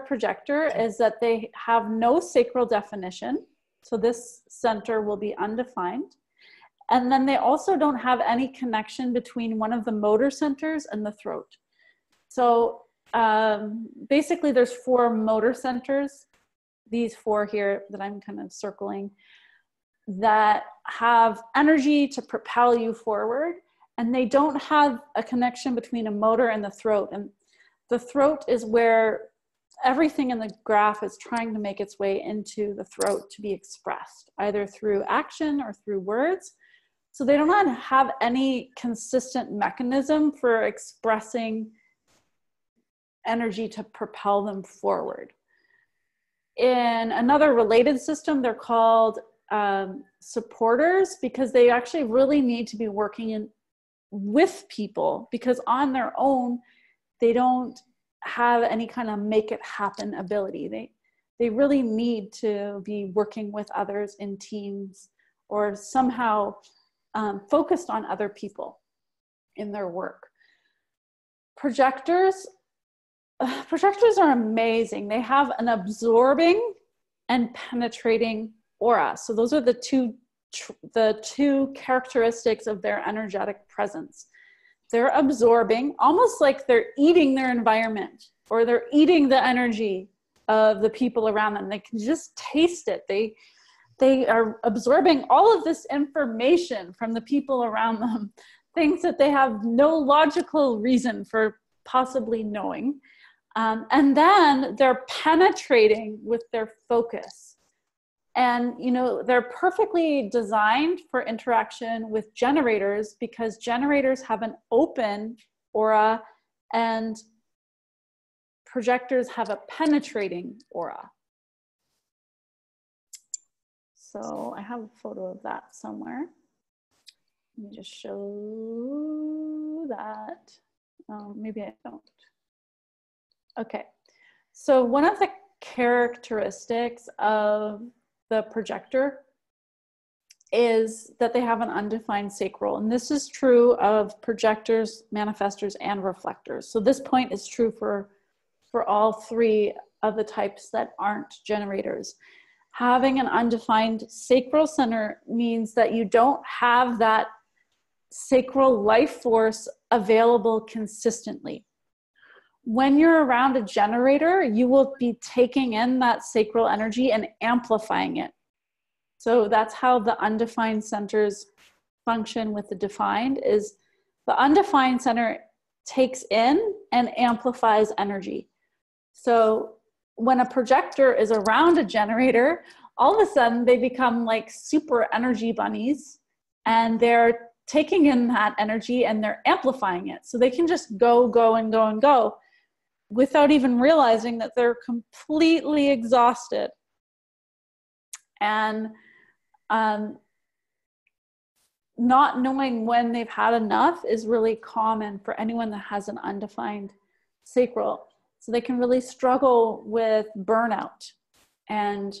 Speaker 1: is that they have no sacral definition. So this center will be undefined. And then they also don't have any connection between one of the motor centers and the throat. So basically there's 4 motor centers, these 4 here that I'm kind of circling, that have energy to propel you forward. And they don't have a connection between a motor and the throat. And the throat is where everything in the graph is trying to make its way into the throat to be expressed, either through action or through words. So they do not have any consistent mechanism for expressing energy to propel them forward. In another related system, they're called supporters, because they actually really need to be working with people, because on their own, they don't have any kind of make it happen ability. They really need to be working with others in teams, or somehow focused on other people in their work. Projectors are amazing. They have an absorbing and penetrating aura. So those are the two characteristics of their energetic presence. They're absorbing, almost like they're eating their environment, or they're eating the energy of the people around them. They can just taste it. They are absorbing all of this information from the people around them, things that they have no logical reason for possibly knowing. And then they're penetrating with their focus. And, you know, they're perfectly designed for interaction with generators, because generators have an open aura and projectors have a penetrating aura. So I have a photo of that somewhere. Let me just show that. Maybe I don't. Okay. So one of the characteristics of the projector is that they have an undefined sacral. And this is true of projectors, manifestors, and reflectors. So this point is true for all three of the types that aren't generators. Having an undefined sacral center means that you don't have that sacral life force available consistently. When you're around a generator, you will be taking in that sacral energy and amplifying it. So that's how the undefined centers function with the defined, is the undefined center takes in and amplifies energy. So when a projector is around a generator, all of a sudden they become like super energy bunnies, and they're taking in that energy and they're amplifying it. So they can just go, and go without even realizing that they're completely exhausted. And not knowing when they've had enough is really common for anyone that has an undefined sacral. So they can really struggle with burnout and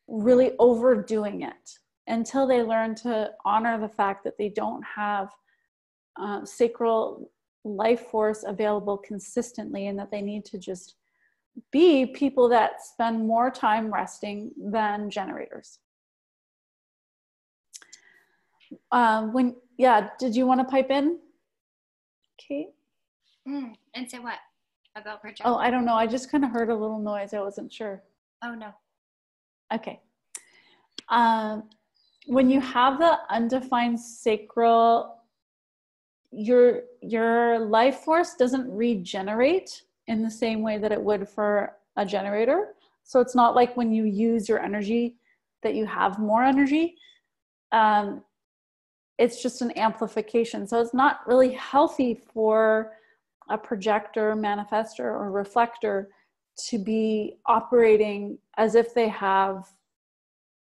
Speaker 1: really overdoing it until they learn to honor the fact that they don't have sacral life force available consistently, and that they need to just be people that spend more time resting than generators. Did you want to pipe in, Kate?
Speaker 3: And say what about projector?
Speaker 1: Oh, I don't know. I just kind of heard a little noise. I wasn't sure.
Speaker 3: Oh, no.
Speaker 1: Okay. When you have the undefined sacral, your life force doesn't regenerate in the same way that it would for a generator. So it's not like when you use your energy that you have more energy. It's just an amplification. So it's not really healthy for a projector, manifestor, or reflector to be operating as if they have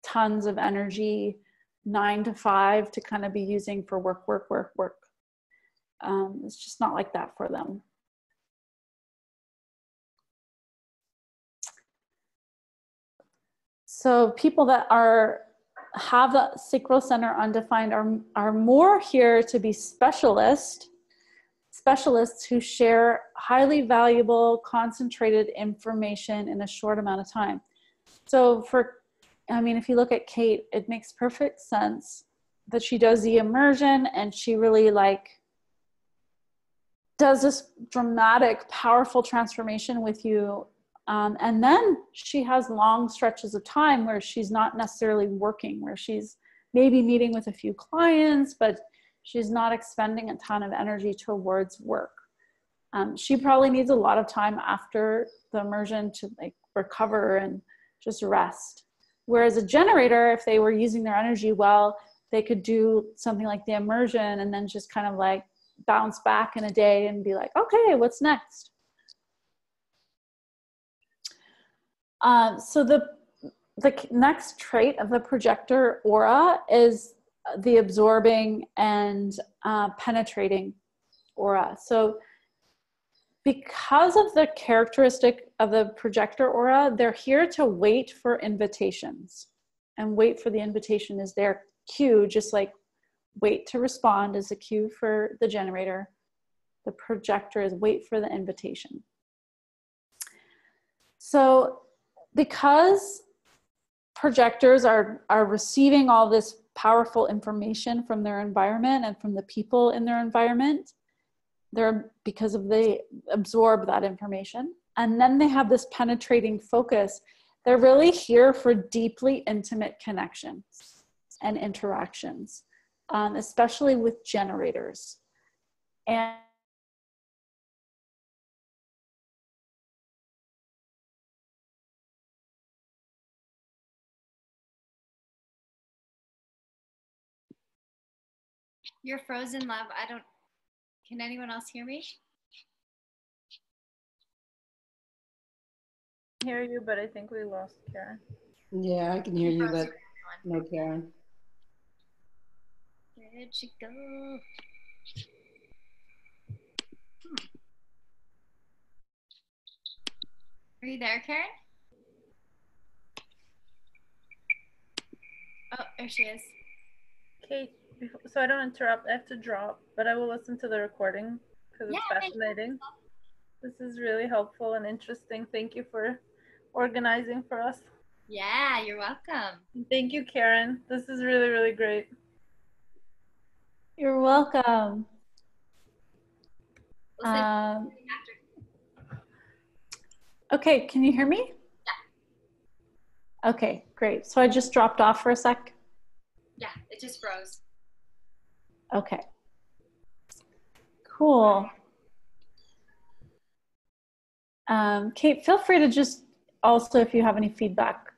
Speaker 1: tons of energy, 9 to 5, to kind of be using for work. It's just not like that for them. So people that have the sacral center undefined are more here to be specialists who share highly valuable, concentrated information in a short amount of time. So if you look at Kate, it makes perfect sense that she does the immersion and she really does this dramatic, powerful transformation with you. And then she has long stretches of time where she's not necessarily working, where she's maybe meeting with a few clients, but she's not expending a ton of energy towards work. She probably needs a lot of time after the immersion to recover and just rest. Whereas a generator, if they were using their energy well, they could do something like the immersion and then just kind of bounce back in a day and be like, okay, what's next? So the next trait of the projector aura is the absorbing and penetrating aura. So because of the characteristic of the projector aura, they're here to wait for invitations. And wait for the invitation is their cue, just like wait to respond is a cue for the generator. The projector is wait for the invitation. So because projectors are receiving all this powerful information from their environment and from the people in their environment, they absorb that information. And then they have this penetrating focus. They're really here for deeply intimate connections and interactions, especially with generators. And
Speaker 3: You're frozen, love. Can anyone else hear me?
Speaker 4: hear you, but I think we lost Karen.
Speaker 9: Yeah, I can hear you, but no Karen.
Speaker 3: Where'd she go? Are you there, Karen? Oh, there she is.
Speaker 4: Kate, so I don't interrupt, I have to drop, but I will listen to the recording because it's
Speaker 3: Yeah,
Speaker 4: fascinating. This is really helpful and interesting. Thank you for organizing for us.
Speaker 3: Yeah, you're welcome.
Speaker 4: Thank you, Karen. This is really, really great.
Speaker 1: You're welcome.
Speaker 3: We'll send you after.
Speaker 1: Okay, can you hear me?
Speaker 3: Yeah.
Speaker 1: Okay, great. So I just dropped off for a sec.
Speaker 3: Yeah, it just froze.
Speaker 1: Okay. Cool. Kate, feel free to just also, if you have any feedback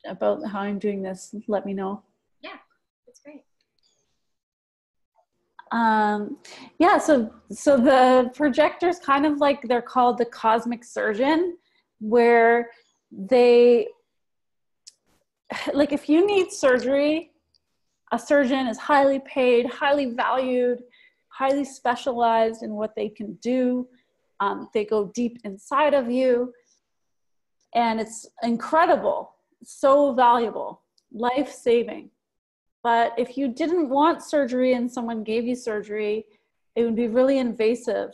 Speaker 1: about how I'm doing this, let me know.
Speaker 3: Yeah, that's great.
Speaker 1: Yeah, so the projectors kind of like, they're called the cosmic surgeon, where they, like if you need surgery, a surgeon is highly paid, highly valued, highly specialized in what they can do. They go deep inside of you, and it's incredible, so valuable, life-saving. But if you didn't want surgery and someone gave you surgery, it would be really invasive,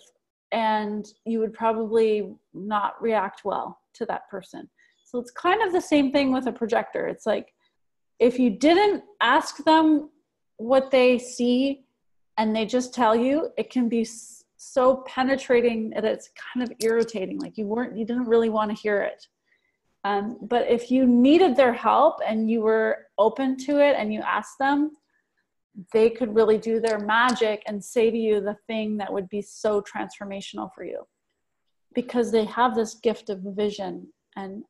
Speaker 1: and you would probably not react well to that person. So it's kind of the same thing with a projector. It's like, if you didn't ask them what they see and they just tell you, it can be so penetrating that it's kind of irritating. Like you didn't really want to hear it. But if you needed their help and you were open to it and you asked them, they could really do their magic and say to you the thing that would be so transformational for you, because they have this gift of vision and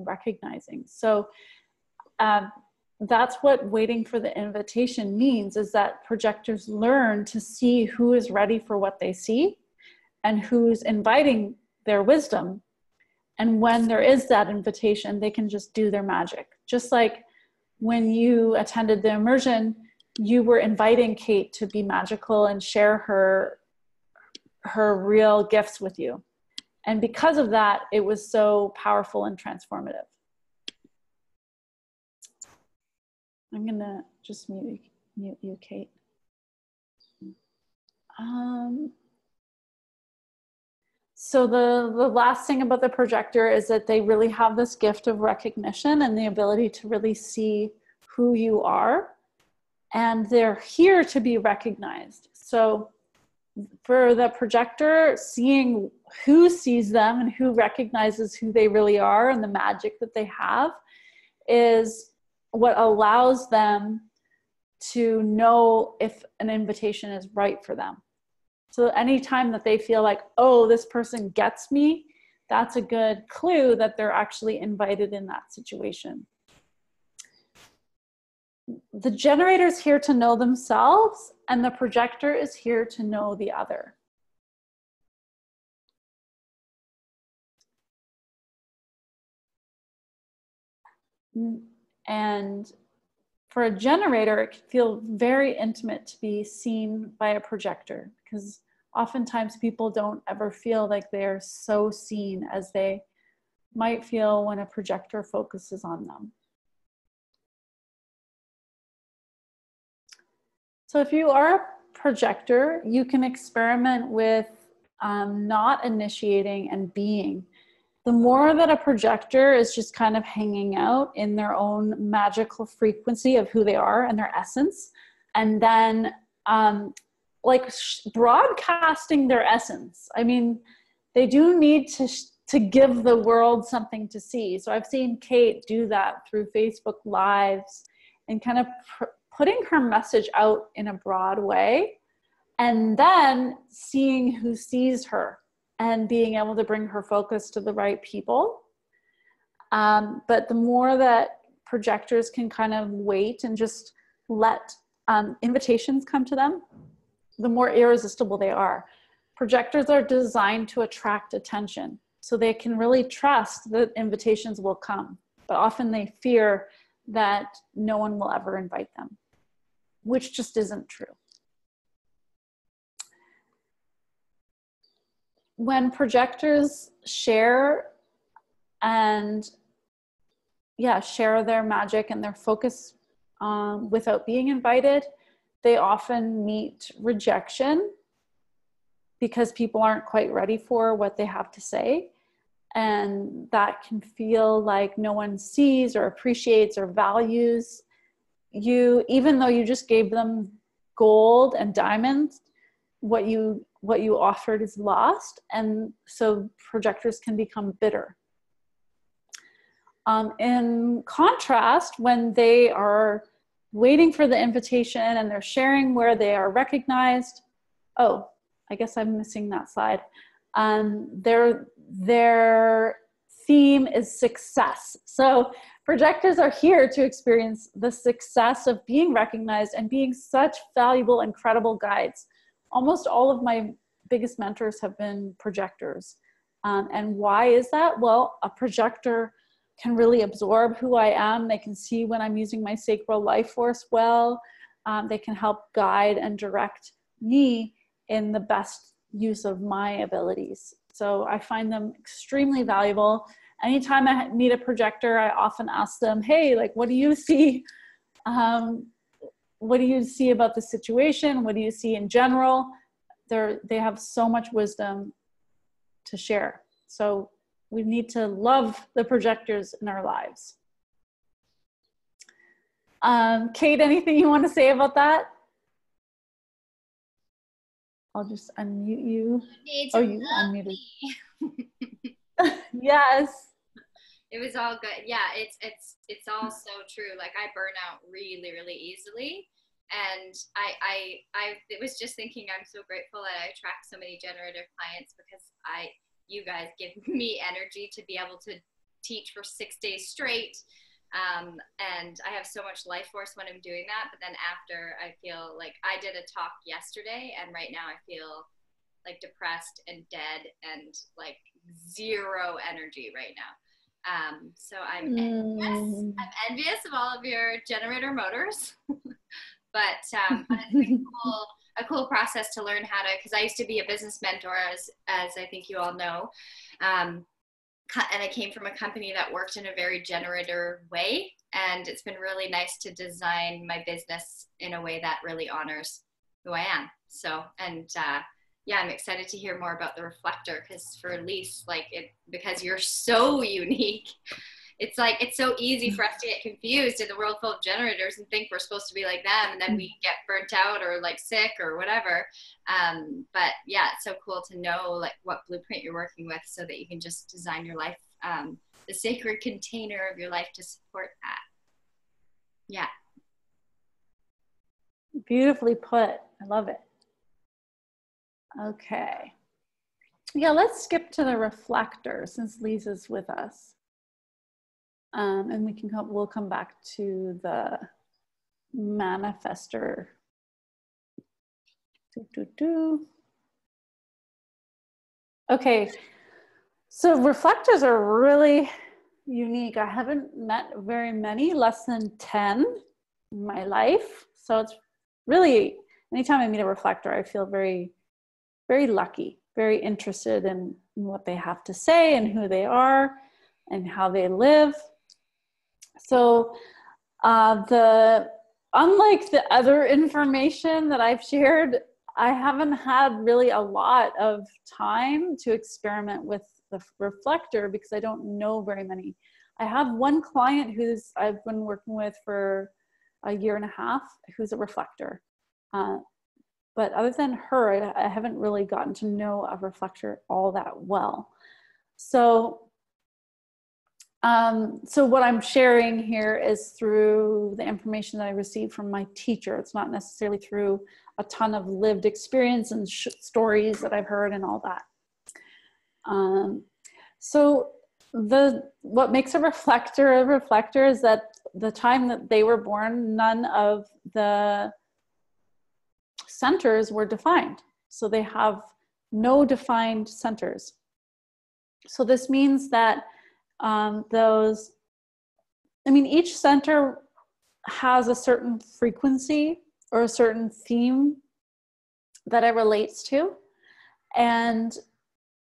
Speaker 1: recognizing. So that's what waiting for the invitation means, is that projectors learn to see who is ready for what they see and who's inviting their wisdom. And when there is that invitation, they can just do their magic. Just like when you attended the immersion, you were inviting Kate to be magical and share her real gifts with you. And because of that, it was so powerful and transformative. I'm gonna just mute you, Kate. So the last thing about the projector is that they really have this gift of recognition and the ability to really see who you are, and they're here to be recognized. So for the projector, seeing who sees them and who recognizes who they really are and the magic that they have is what allows them to know if an invitation is right for them. So anytime that they feel like, oh, this person gets me, that's a good clue that they're actually invited in that situation. The generator is here to know themselves, and the projector is here to know the other. And for a generator, it can feel very intimate to be seen by a projector, because oftentimes people don't ever feel like they're so seen as they might feel when a projector focuses on them. So if you are a projector, you can experiment with not initiating and being. The more that a projector is just kind of hanging out in their own magical frequency of who they are and their essence, and then like broadcasting their essence. I mean, they do need to give the world something to see. So I've seen Kate do that through Facebook Lives and kind of putting her message out in a broad way, and then seeing who sees her and being able to bring her focus to the right people. But the more that projectors can kind of wait and just let invitations come to them, the more irresistible they are. Projectors are designed to attract attention. So they can really trust that invitations will come, but often they fear that no one will ever invite them, which just isn't true. When projectors share and share their magic and their focus without being invited, they often meet rejection because people aren't quite ready for what they have to say. And that can feel like no one sees or appreciates or values you, even though you just gave them gold and diamonds. What you offered is lost, and so projectors can become bitter. In contrast, when they are waiting for the invitation and they're sharing where they are recognized, oh, I guess I'm missing that slide. Their theme is success. So projectors are here to experience the success of being recognized and being such valuable, incredible guides. Almost all of my biggest mentors have been projectors. And why is that? Well, a projector can really absorb who I am. They can see when I'm using my sacral life force well. They can help guide and direct me in the best use of my abilities. So I find them extremely valuable. Anytime I meet a projector, I often ask them, hey, like, what do you see? What do you see about the situation? What do you see in general? They have so much wisdom to share. So we need to love the projectors in our lives. Kate, anything you want to say about that? I'll just unmute you. Oh, you unmuted. Yes.
Speaker 3: It was all good. Yeah, it's all so true. Like, I burn out really, really easily. And I was just thinking, I'm so grateful that I attract so many generative clients, because you guys give me energy to be able to teach for 6 days straight. And I have so much life force when I'm doing that. But then after, I feel like I did a talk yesterday, and right now I feel like depressed and dead and like zero energy right now. So I'm envious of all of your generator motors. But it's a cool process to learn how to, because I used to be a business mentor, as I think you all know. And I came from a company that worked in a very generator way. And it's been really nice to design my business in a way that really honors who I am. So, and yeah, I'm excited to hear more about the Reflector, because for Lise, because you're so unique, it's so easy for us to get confused in the world full of generators and think we're supposed to be like them, and then we get burnt out or like sick or whatever. But yeah, it's so cool to know like what blueprint you're working with, so that you can just design your life, the sacred container of your life to support that. Yeah.
Speaker 1: Beautifully put. I love it. Okay. Yeah, let's skip to the Reflector since Lisa's with us. And we'll come back to the Manifestor. Okay, so reflectors are really unique. I haven't met very many, less than 10 in my life. So it's really, anytime I meet a reflector, I feel very, very lucky, very interested in what they have to say and who they are and how they live. So unlike the other information that I've shared, I haven't had really a lot of time to experiment with the Reflector because I don't know very many. I have one client I've been working with for a year and a half who's a Reflector. But other than her, I haven't really gotten to know a Reflector all that well. So what I'm sharing here is through the information that I received from my teacher. It's not necessarily through a ton of lived experience and stories that I've heard and all that. So what makes a reflector is that the time that they were born, none of the centers were defined. So they have no defined centers. So this means that each center has a certain frequency or a certain theme that it relates to. And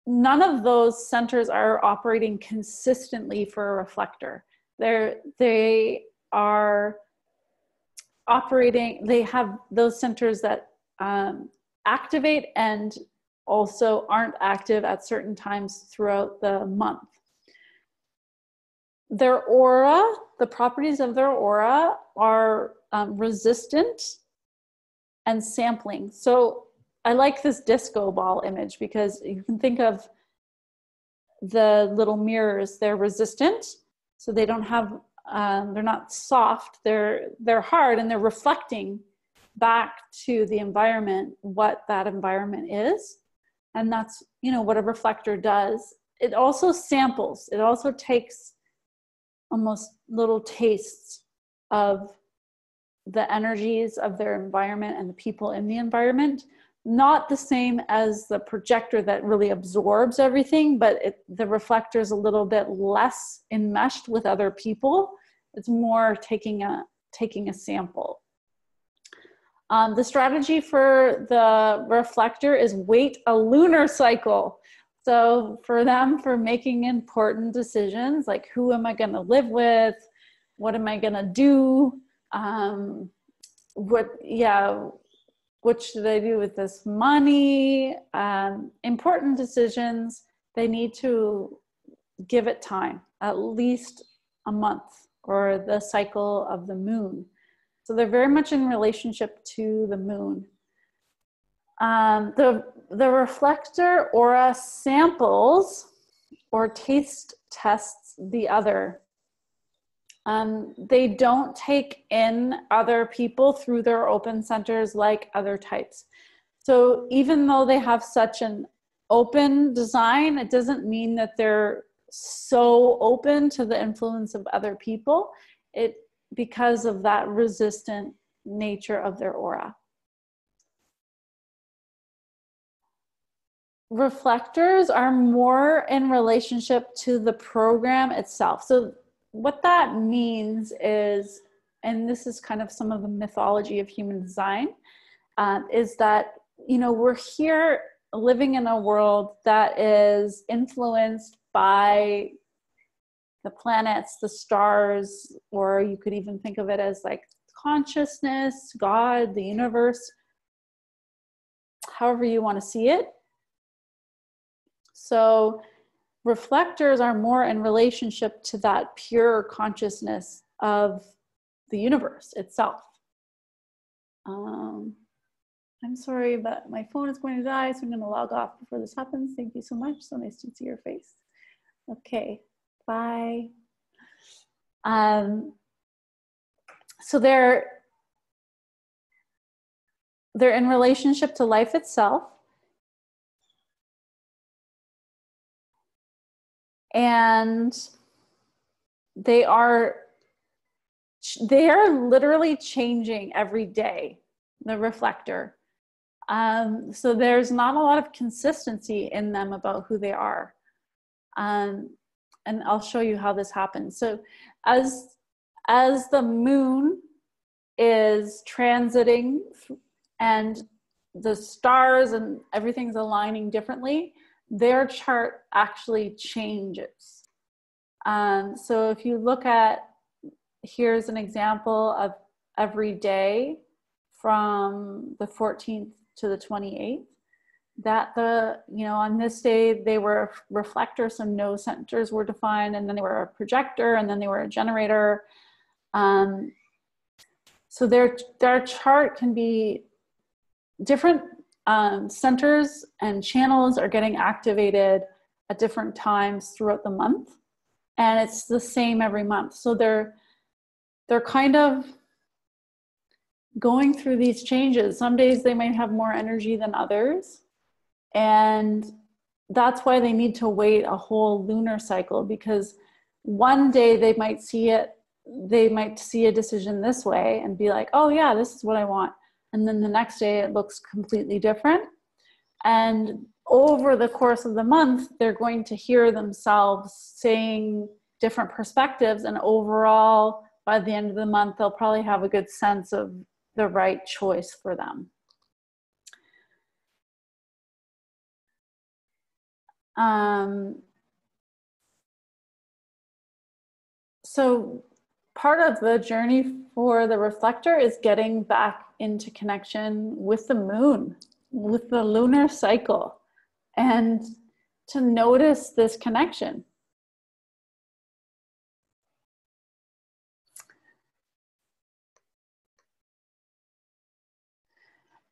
Speaker 1: none of those centers are operating consistently for a reflector. They are operating, they have those centers that activate and also aren't active at certain times throughout the month. Their aura, the properties of their aura are resistant and sampling. So I like this disco ball image because you can think of the little mirrors. They're resistant, so they don't have, they're not soft, they're hard, and they're reflecting back to the environment what that environment is. And that's, what a reflector does. It also samples. It also takes almost little tastes of the energies of their environment and the people in the environment. Not the same as the projector that really absorbs everything, but the reflector is a little bit less enmeshed with other people. It's more taking a sample. The strategy for the reflector is wait a lunar cycle. So for them, for making important decisions, like who am I going to live with? What am I going to do? What should I do with this money? Important decisions, they need to give it time, at least a month, or the cycle of the moon. So they're very much in relationship to the moon. The reflector aura samples or taste tests the other. They don't take in other people through their open centers like other types. So even though they have such an open design, it doesn't mean that they're so open to the influence of other people, because of that resistant nature of their aura. Reflectors are more in relationship to the program itself. So what that means is, and this is kind of some of the mythology of human design, is that, we're here living in a world that is influenced by the planets, the stars, or you could even think of it as like consciousness, God, the universe, however you want to see it. So reflectors are more in relationship to that pure consciousness of the universe itself. I'm sorry, but my phone is going to die, so I'm going to log off before this happens. Thank you so much. So nice to see your face. Okay, bye. So they're in relationship to life itself. And they are literally changing every day, the reflector. So there's not a lot of consistency in them about who they are. And I'll show you how this happens. So as the moon is transiting and the stars and everything's aligning differently, their chart actually changes. So if you look at, here's an example of every day from the 14th to the 28th, that on this day they were a reflector, so no centers were defined, and then they were a projector, and then they were a generator. So their chart can be different. Centers and channels are getting activated at different times throughout the month, and it's the same every month. So they're kind of going through these changes. Some days they might have more energy than others, and that's why they need to wait a whole lunar cycle, because one day they might see a decision this way and be like, oh yeah, this is what I want. And then the next day it looks completely different. And over the course of the month, they're going to hear themselves saying different perspectives, and overall, by the end of the month, they'll probably have a good sense of the right choice for them. So part of the journey for the reflector is getting back into connection with the moon, with the lunar cycle, and to notice this connection.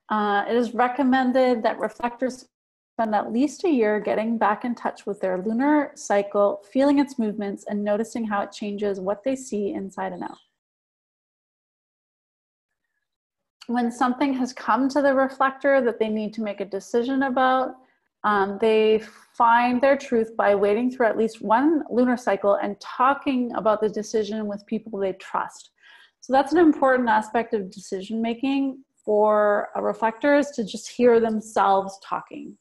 Speaker 1: It is recommended that reflectors spend at least a year getting back in touch with their lunar cycle, feeling its movements, and noticing how it changes what they see inside and out. When something has come to the reflector that they need to make a decision about, they find their truth by wading through at least one lunar cycle and talking about the decision with people they trust. So that's an important aspect of decision making for a reflector, is to just hear themselves talking.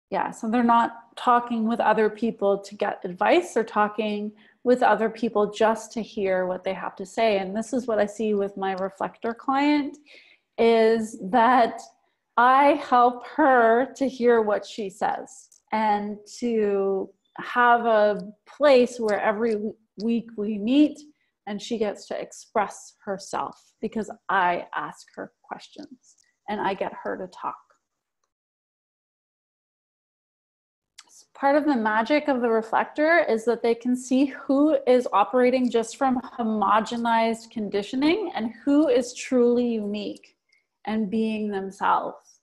Speaker 1: Yeah, so they're not talking with other people to get advice, they're talking with other people just to hear what they have to say. And this is what I see with my reflector client, is that I help her to hear what she says and to have a place where every week we meet and she gets to express herself, because I ask her questions and I get her to talk. Part of the magic of the reflector is that they can see who is operating just from homogenized conditioning and who is truly unique and being themselves.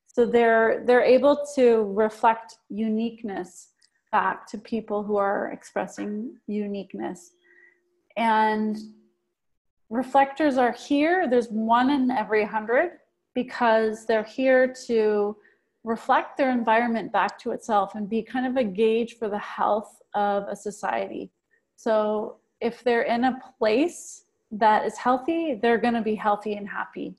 Speaker 1: So they're able to reflect uniqueness back to people who are expressing uniqueness. And reflectors are here, there's 1 in every 100, because they're here to reflect their environment back to itself and be kind of a gauge for the health of a society. So if they're in a place that is healthy, they're going to be healthy and happy.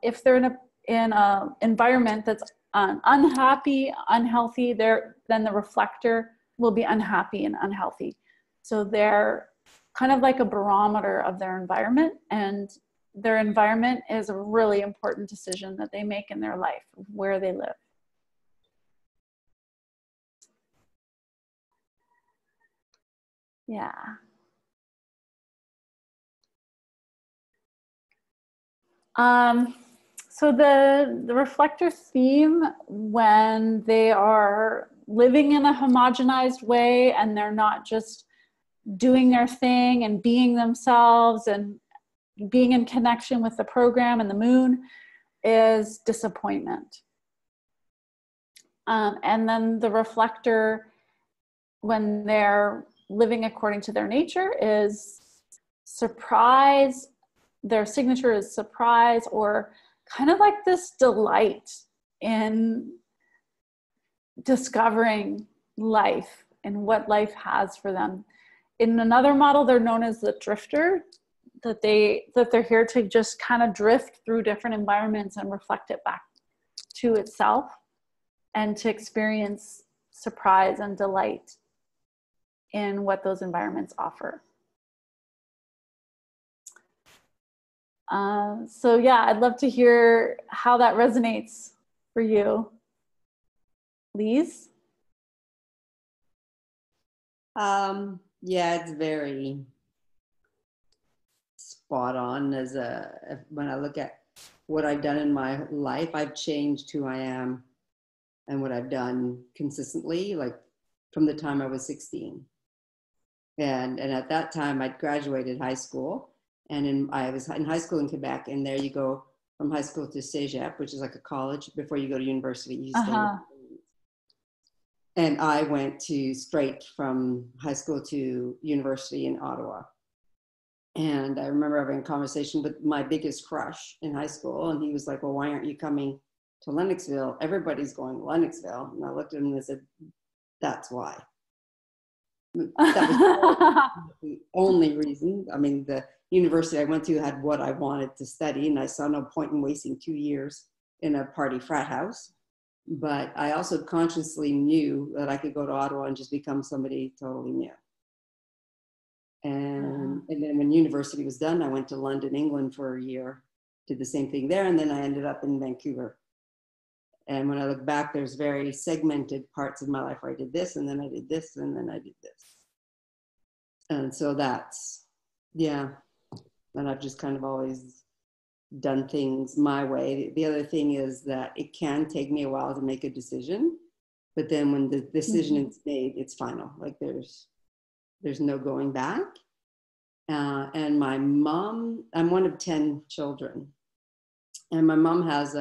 Speaker 1: If they're in a environment that's unhappy, unhealthy, then the reflector will be unhappy and unhealthy. So they're kind of like a barometer of their environment, and their environment is a really important decision that they make in their life, where they live. Yeah. So the reflector theme, when they are living in a homogenized way and they're not just doing their thing and being themselves and being in connection with the program and the moon, is disappointment. And then the reflector, when they're living according to their nature, is surprise. Their signature is surprise, or kind of like this delight in discovering life and what life has for them. In another model, they're known as the drifter, that they're here to just kind of drift through different environments and reflect it back to itself, and to experience surprise and delight in what those environments offer. So yeah, I'd love to hear how that resonates for you. Lise?
Speaker 9: Yeah, it's very spot on. When I look at what I've done in my life, I've changed who I am and what I've done consistently, like from the time I was 16. And at that time, I'd graduated high school, and I was in high school in Quebec, and there you go from high school to Cégep, which is like a college before you go to university. You stay. And I went straight from high school to university in Ottawa. And I remember having a conversation with my biggest crush in high school, and he was like, well, why aren't you coming to Lennoxville? Everybody's going to Lennoxville. And I looked at him and I said, that's why. That was the only reason. I mean, the university I went to had what I wanted to study, and I saw no point in wasting 2 years in a party frat house. But I also consciously knew that I could go to Ottawa and just become somebody totally new. And then when university was done, I went to London, England for a year, did the same thing there, and then I ended up in Vancouver. And when I look back, there's very segmented parts of my life where I did this, and then I did this, and then I did this. And so that's, yeah. And I've just kind of always done things my way. The other thing is that it can take me a while to make a decision, but then when the decision is made, it's final. Like there's no going back. And my mom, I'm one of 10 children, and my mom has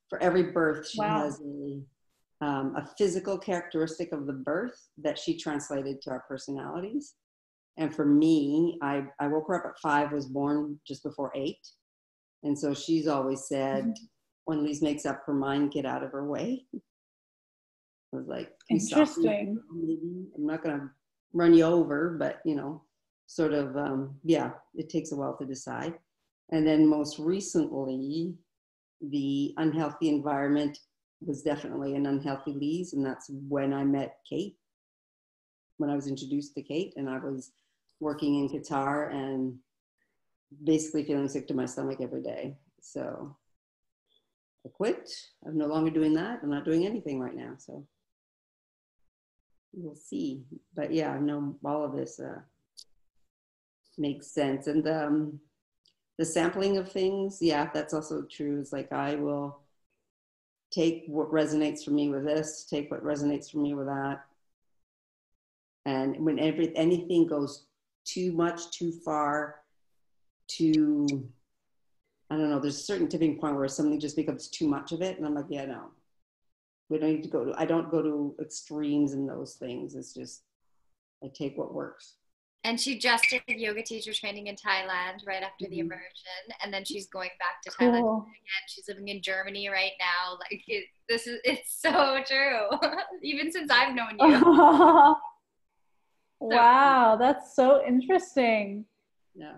Speaker 9: for every birth, she has a physical characteristic of the birth that she translated to our personalities. And for me, I woke her up at 5, was born just before 8. And so she's always said, when Lise makes up her mind, get out of her way. I was like,
Speaker 1: interesting.
Speaker 9: I'm not going to run you over, but, you know, sort of, yeah, it takes a while to decide. And then most recently, the unhealthy environment was definitely an unhealthy Lise. And that's when I met Kate, when I was introduced to Kate, and I was working in Qatar and basically feeling sick to my stomach every day. So I quit. I'm no longer doing that. I'm not doing anything right now. So we'll see. But yeah, I know all of this makes sense. And the sampling of things, yeah, that's also true. It's like I will take what resonates for me with this, take what resonates for me with that. And when anything goes too much, too far, too, I don't know, there's a certain tipping point where something just becomes too much of it. And I'm like, yeah, no, we don't need to go to, I don't go to extremes in those things. It's just, I take what works.
Speaker 3: And she just did yoga teacher training in Thailand right after the immersion. And then she's going back to Thailand again. She's living in Germany right now. Like it's so true. Even since I've known you.
Speaker 1: Wow, that's so interesting.
Speaker 9: Yeah.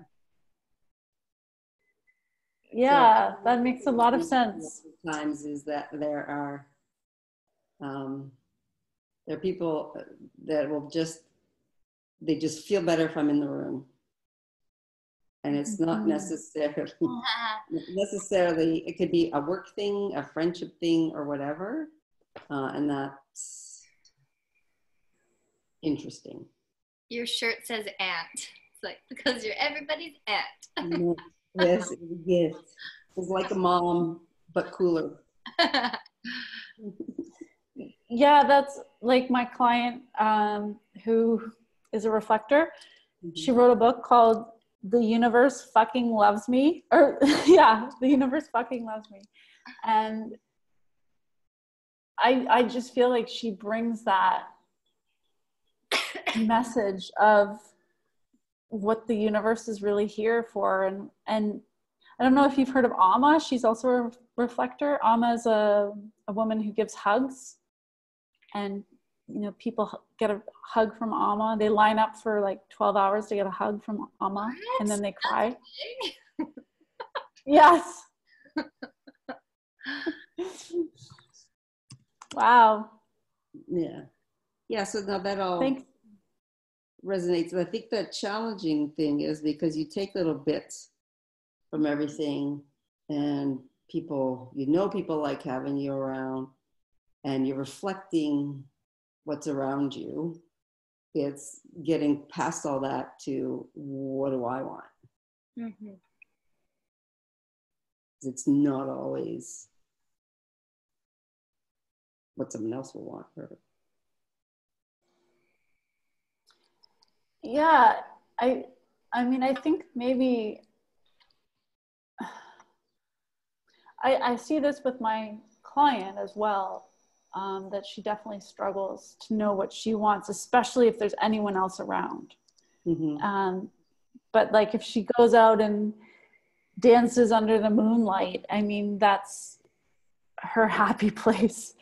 Speaker 1: Yeah,
Speaker 9: so,
Speaker 1: that makes a lot of sense.
Speaker 9: Times is that there are people that will just, they just feel better if I'm in the room. And it's not necessarily, it could be a work thing, a friendship thing, or whatever. And that's interesting.
Speaker 3: Your shirt says aunt. It's like, because you're everybody's aunt.
Speaker 9: Yes, yes. It's like a mom, but cooler.
Speaker 1: Yeah, that's like my client who is a reflector. She wrote a book called The Universe Fucking Loves Me. Or yeah, The Universe Fucking Loves Me. And I just feel like she brings that message of what the universe is really here for. And I don't know if you've heard of Ajna. She's also a reflector. Ajna is a woman who gives hugs, and you know, people get a hug from Ajna. They line up for like 12 hours to get a hug from Ajna, and then they cry. Yes. Wow.
Speaker 9: Yeah. Yeah, so now that all resonates. I think the challenging thing is because you take little bits from everything, and people, you know, people like having you around, and you're reflecting what's around you. It's getting past all that to what do I want? It's not always what someone else will want.
Speaker 1: Yeah, I mean, I think maybe I see this with my client as well, that she definitely struggles to know what she wants, especially if there's anyone else around. But like if she goes out and dances under the moonlight, I mean, that's her happy place,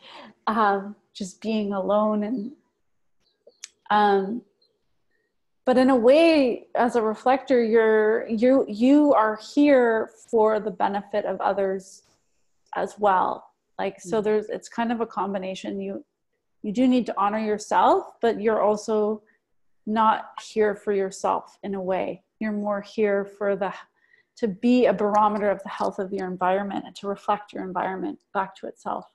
Speaker 1: just being alone. And But in a way, as a reflector, you are here for the benefit of others as well. Like, so it's kind of a combination. You do need to honor yourself, but you're also not here for yourself in a way. You're more here to be a barometer of the health of your environment and to reflect your environment back to itself.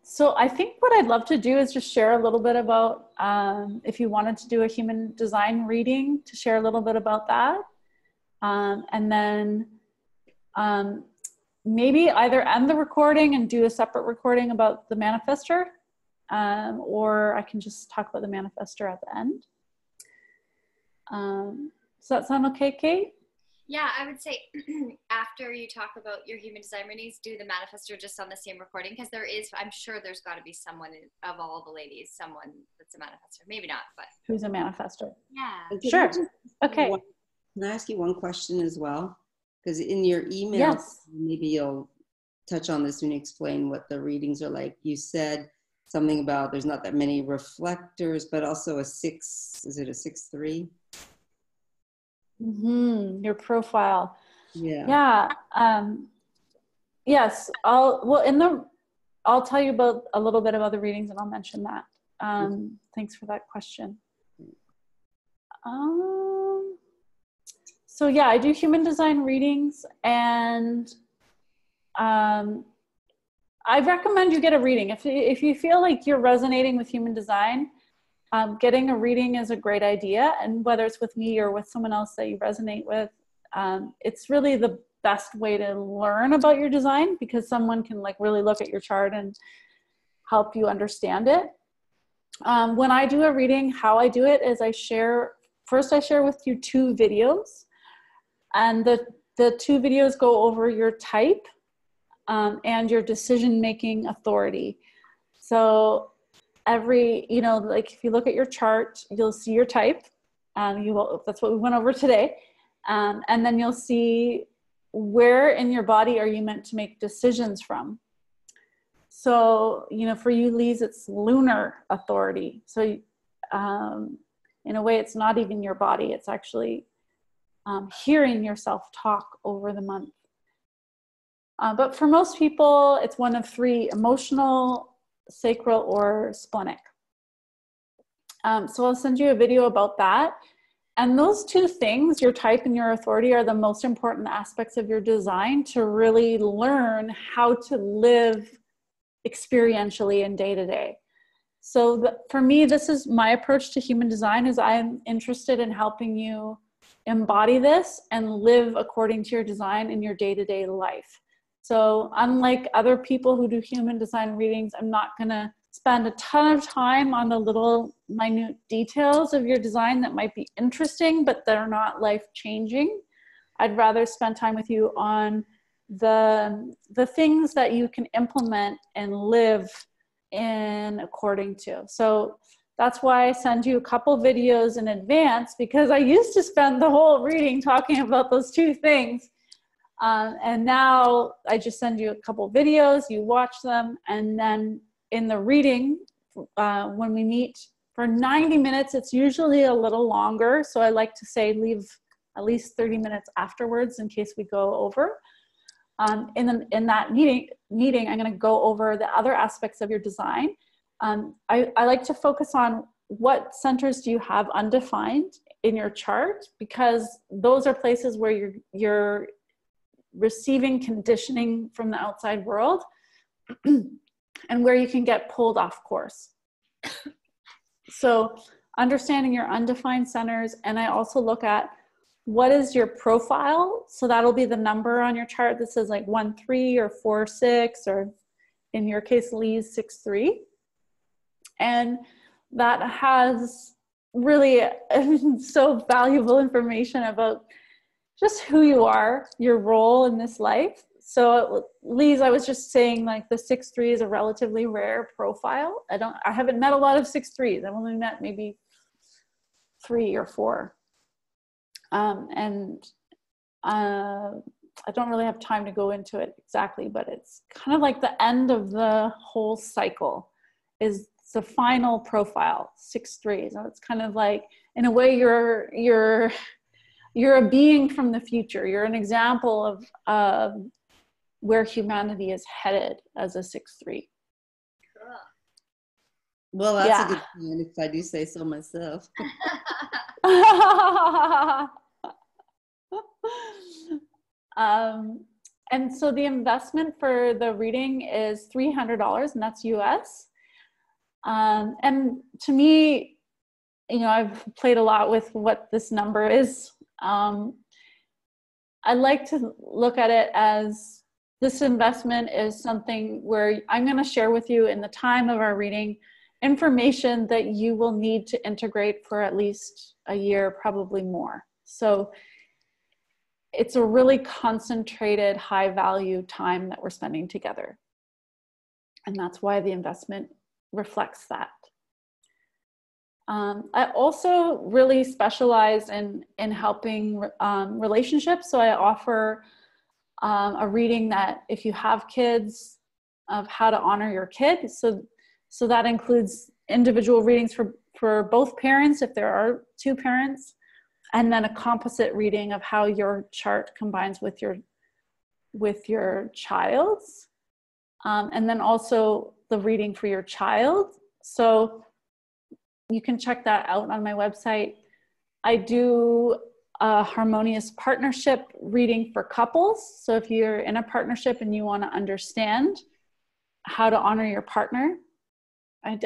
Speaker 1: So I think what I'd love to do is just share a little bit about, if you wanted to do a human design reading, to share a little bit about that. And then maybe either end the recording and do a separate recording about the Manifestor, or I can just talk about the Manifestor at the end. Does that sound okay, Kate?
Speaker 3: Yeah, I would say after you talk about your human design readings, do the Manifestor just on the same recording, because I'm sure there's got to be someone of all the ladies, someone that's a Manifestor. Maybe not, but.
Speaker 1: Who's a Manifestor?
Speaker 3: Yeah.
Speaker 1: Sure. Okay.
Speaker 9: Can I ask you one question as well? Because in your email,
Speaker 1: yes,
Speaker 9: maybe you'll touch on this when you explain what the readings are like. You said something about there's not that many reflectors, but also is it a 6-3?
Speaker 1: Your profile.
Speaker 9: Yeah.
Speaker 1: Yes. I'll tell you about a little bit about the readings, and I'll mention that. Thanks for that question. So yeah, I do human design readings, and I recommend you get a reading. If you feel like you're resonating with human design, getting a reading is a great idea. And whether it's with me or with someone else that you resonate with, it's really the best way to learn about your design, because someone can like really look at your chart and help you understand it. When I do a reading, how I do it is I share with you 2 videos. And the 2 videos go over your type and your decision-making authority. So like if you look at your chart, you'll see your type. That's what we went over today. And then you'll see where in your body are you meant to make decisions from. So, for you, Lise, it's lunar authority. So in a way, it's not even your body. It's actually hearing yourself talk over the month. But for most people, it's one of 3: emotional, sacral, or splenic. So I'll send you a video about that. And those 2 things, your type and your authority, are the most important aspects of your design to really learn how to live experientially and day to day. So for me, this is my approach to human design, is I'm interested in helping you embody this and live according to your design in your day-to-day life. So unlike other people who do human design readings, I'm not going to spend a ton of time on the little minute details of your design that might be interesting, but they're not life-changing. I'd rather spend time with you on the things that you can implement and live in according to. So that's why I send you a couple videos in advance, because I used to spend the whole reading talking about those 2 things. And now I just send you a couple videos, you watch them, and then in the reading, when we meet for 90 minutes, it's usually a little longer. So I like to say leave at least 30 minutes afterwards in case we go over. In that meeting, I'm going to go over the other aspects of your design. I like to focus on what centers do you have undefined in your chart, because those are places where you're receiving conditioning from the outside world and where you can get pulled off course. So understanding your undefined centers, and I also look at what is your profile. So that'll be the number on your chart that says like 1-3 or 4-6, or in your case, Lee's 6-3. And that has really so valuable information about just who you are, your role in this life. So Lise, I was just saying, like, the 6-3 is a relatively rare profile. I haven't met a lot of 6-3s. I've only met maybe 3 or 4. I don't really have time to go into it exactly, but it's kind of like the end of the whole cycle is the final profile, 6-3. So it's kind of like, in a way, you're a being from the future. You're an example of where humanity is headed as a 6-3.
Speaker 9: Well, that's a good point if I do say so myself.
Speaker 1: And so the investment for the reading is $300, and that's US. And to me, you know, I've played a lot with what this number is. I like to look at it as this investment is something where I'm going to share with you in the time of our reading information that you will need to integrate for at least a year, probably more. So it's a really concentrated, high value time that we're spending together. And that's why the investment reflects that. I also really specialize in helping relationships. So I offer a reading that if you have kids, of how to honor your kid. So that includes individual readings for both parents, if there are two parents, and then a composite reading of how your chart combines with your child's, and then also the reading for your child. So you can check that out on my website. I do a harmonious partnership reading for couples. So if you're in a partnership and you want to understand how to honor your partner, I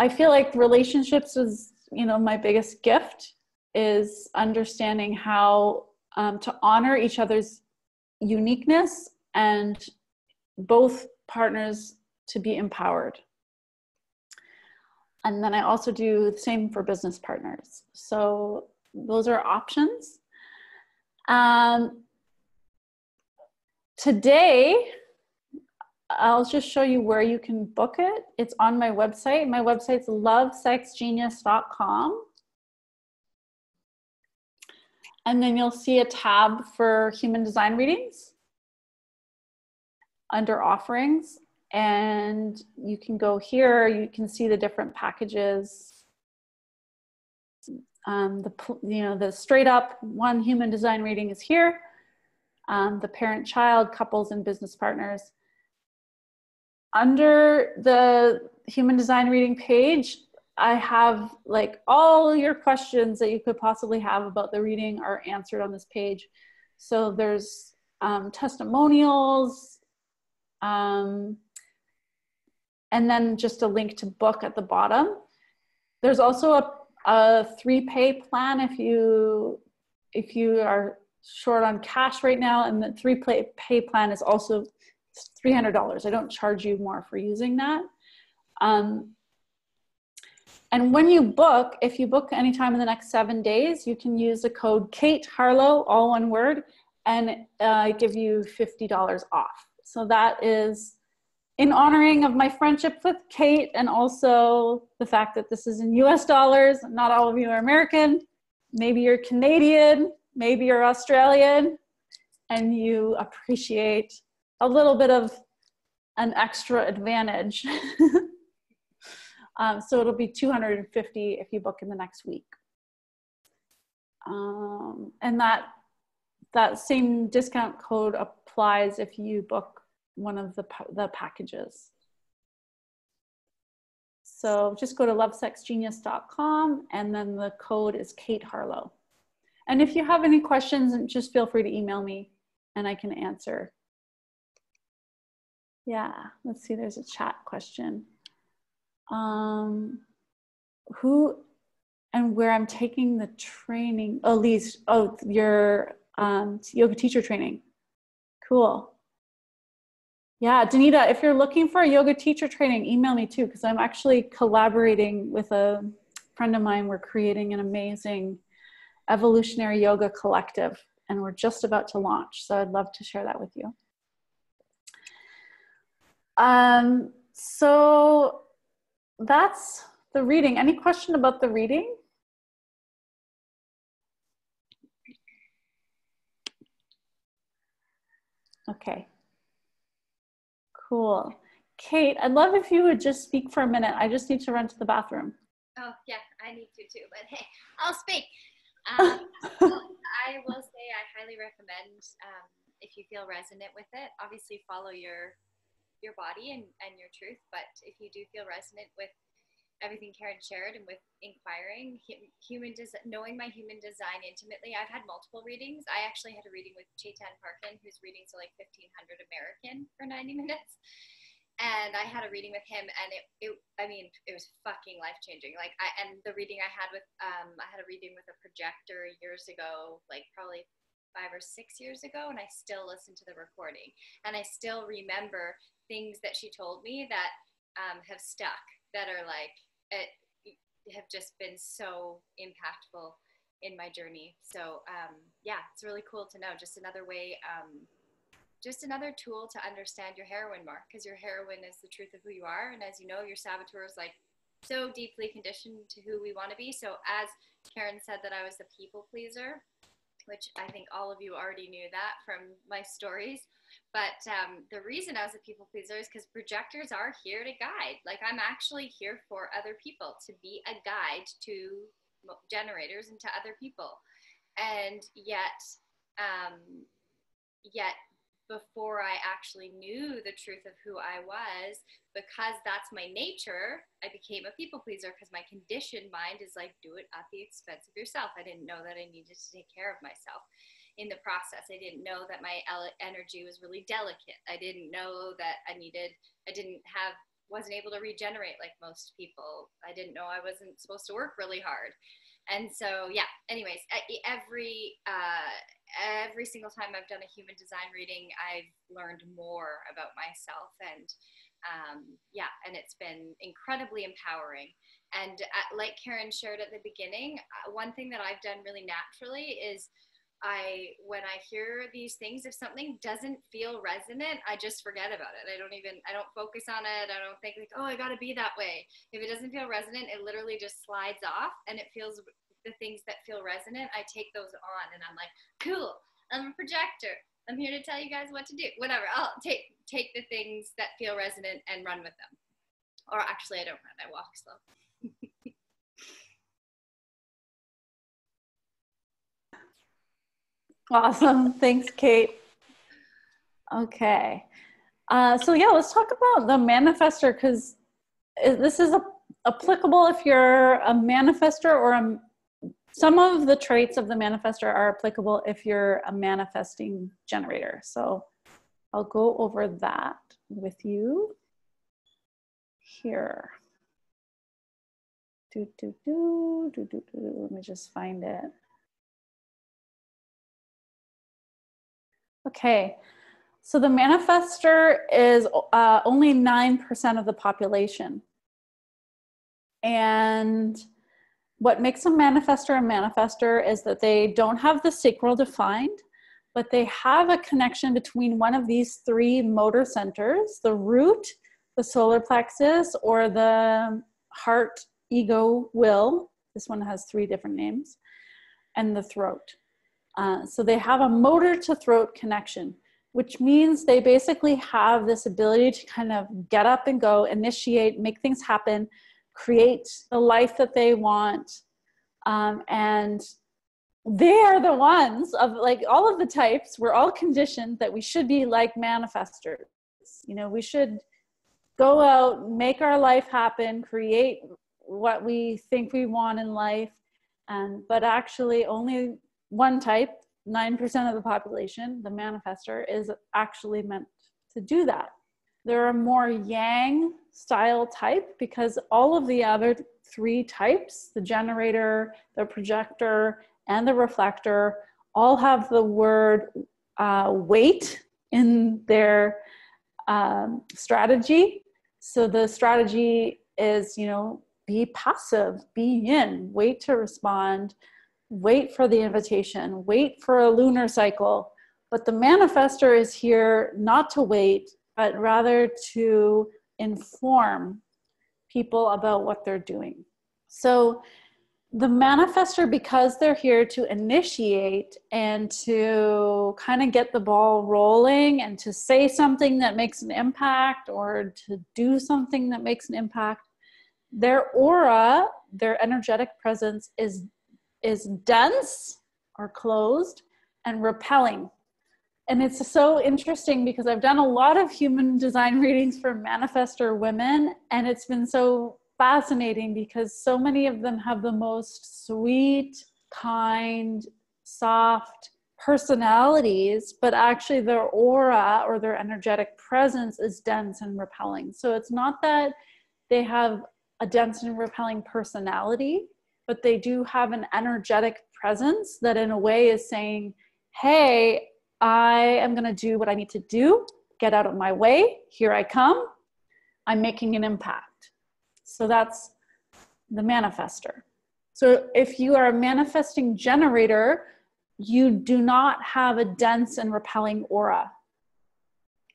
Speaker 1: feel like relationships is, you know, my biggest gift is understanding how to honor each other's uniqueness and both partners to be empowered. And then I also do the same for business partners. So those are options. Today, I'll just show you where you can book it. It's on my website. My website's lovesexgenius.com. And then you'll see a tab for human design readings under offerings. And you can go here, you can see the different packages. The straight up one human design reading is here. The parent child, couples, and business partners. Under the human design reading page, I have like all your questions that you could possibly have about the reading are answered on this page. So there's testimonials, and then just a link to book at the bottom. There's also a 3-pay plan if you are short on cash right now, and the 3-pay plan is also $300. I don't charge you more for using that. And when you book, if you book anytime in the next 7 days, you can use the code Kate Harlow, all one word, and give you $50 off. So that is in honoring of my friendship with Kate, and also the fact that this is in US dollars. Not all of you are American. Maybe you're Canadian, maybe you're Australian, and you appreciate a little bit of an extra advantage. So it'll be $250 if you book in the next week. And that same discount code applies if you book one of the packages. So just go to lovesexgenius.com, and then the code is Kate Harlow. And if you have any questions, just feel free to email me and I can answer. Yeah, let's see, there's a chat question. Who and where I'm taking the training? Oh, Lise, your yoga teacher training. Cool. Yeah, Danita, if you're looking for a yoga teacher training, email me too, because I'm actually collaborating with a friend of mine. We're creating an amazing evolutionary yoga collective, and we're just about to launch. So I'd love to share that with you. So that's the reading. Any question about the reading? Okay. Cool. Kate, I'd love if you would just speak for a minute. I just need to run to the bathroom.
Speaker 3: Oh, yeah, I need to too, but hey, I'll speak. I will say I highly recommend, if you feel resonant with it, obviously follow your body and your truth, but if you do feel resonant with everything Karen shared and with inquiring, knowing my human design intimately, I've had multiple readings. I actually had a reading with Chetan Parkin, whose readings are like 1,500 American for 90 minutes. And I had a reading with him, and it was fucking life-changing. Like, and the reading I had with, I had a reading with a projector years ago, like probably 5 or 6 years ago, and I still listen to the recording. And I still remember things that she told me that have stuck, that are like, have just been so impactful in my journey. So yeah, it's really cool to know. Just another way, just another tool to understand your heroine more, because your heroine is the truth of who you are. And as you know, your saboteur is like so deeply conditioned to who we want to be. So as Karen said that I was the people pleaser, which I think all of you already knew that from my stories. But the reason I was a people pleaser is because projectors are here to guide. Like, I'm actually here for other people, to be a guide to generators and to other people. And yet before I actually knew the truth of who I was, because that's my nature, I became a people pleaser, because my conditioned mind is like, do it at the expense of yourself. I didn't know that I needed to take care of myself in the process. I didn't know that my energy was really delicate. I didn't know that wasn't able to regenerate like most people. I didn't know I wasn't supposed to work really hard. And so, yeah, anyways, every single time I've done a human design reading, I've learned more about myself. And yeah, and it's been incredibly empowering. And like Karen shared at the beginning, one thing that I've done really naturally is when I hear these things, if something doesn't feel resonant, I just forget about it. I don't focus on it. I don't think like, oh, I got to be that way. If it doesn't feel resonant, it literally just slides off, and it feels the things that feel resonant, I take those on, and I'm like, cool, I'm a projector. I'm here to tell you guys what to do. Whatever. I'll take the things that feel resonant and run with them. Or actually, I don't run. I walk slow.
Speaker 1: Awesome. Thanks, Kate. Okay. So yeah, let's talk about the manifestor, because this is applicable if you're a manifestor, or some of the traits of the manifestor are applicable if you're a manifesting generator. So I'll go over that with you here. Let me just find it. Okay, so the manifestor is only 9% of the population. And what makes a manifestor is that they don't have the sacral defined, but they have a connection between one of these 3 motor centers: the root, the solar plexus, or the heart, ego, will. This one has 3 different names, and the throat. So they have a motor to throat connection, which means they basically have this ability to kind of get up and go, initiate, make things happen, create the life that they want. And they are the ones of, like, all of the types, we're all conditioned that we should be like manifestors. You know, we should go out, make our life happen, create what we think we want in life. But actually only one type, 9% of the population, the manifestor, is actually meant to do that. There are more yang style type, because all of the other 3 types, the generator, the projector, and the reflector, all have the word wait in their strategy. So the strategy is, you know, be passive, be yin, wait to respond, wait for the invitation, wait for a lunar cycle. But the manifestor is here not to wait, but rather to inform people about what they're doing. So The manifestor, because they're here to initiate and to kind of get the ball rolling and to say something that makes an impact or to do something that makes an impact, their aura, their energetic presence is dense or closed and repelling. And it's so interesting because I've done a lot of human design readings for manifestor women, and it's been so fascinating because so many of them have the most sweet, kind, soft personalities, but actually their aura or their energetic presence is dense and repelling. So it's not that they have a dense and repelling personality, but they do have an energetic presence that in a way is saying, hey, I am going to do what I need to do. Get out of my way. Here I come. I'm making an impact. So that's the manifestor. So if you are a manifesting generator, you do not have a dense and repelling aura.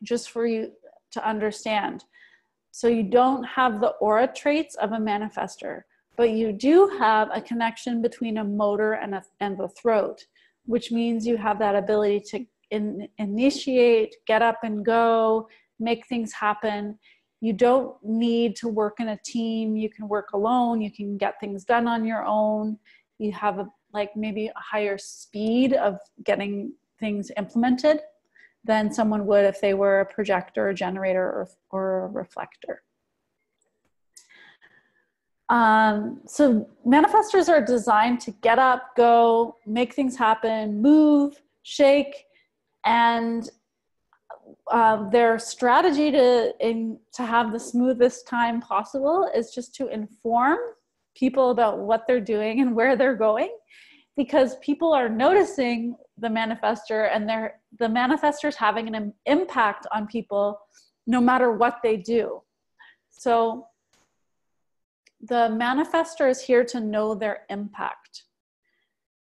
Speaker 1: Just for you to understand. So you don't have the aura traits of a manifestor, but you do have a connection between a motor and the throat, which means you have that ability to initiate, get up and go, make things happen. You don't need to work in a team. You can work alone. You can get things done on your own. You have maybe a higher speed of getting things implemented than someone would if they were a projector, a generator, or a reflector. So manifestors are designed to get up, go, make things happen, move, shake, and their strategy to have the smoothest time possible is just to inform people about what they're doing and where they're going, because people are noticing the manifestor, and the manifestor's having an impact on people no matter what they do. So the manifestor is here to know their impact.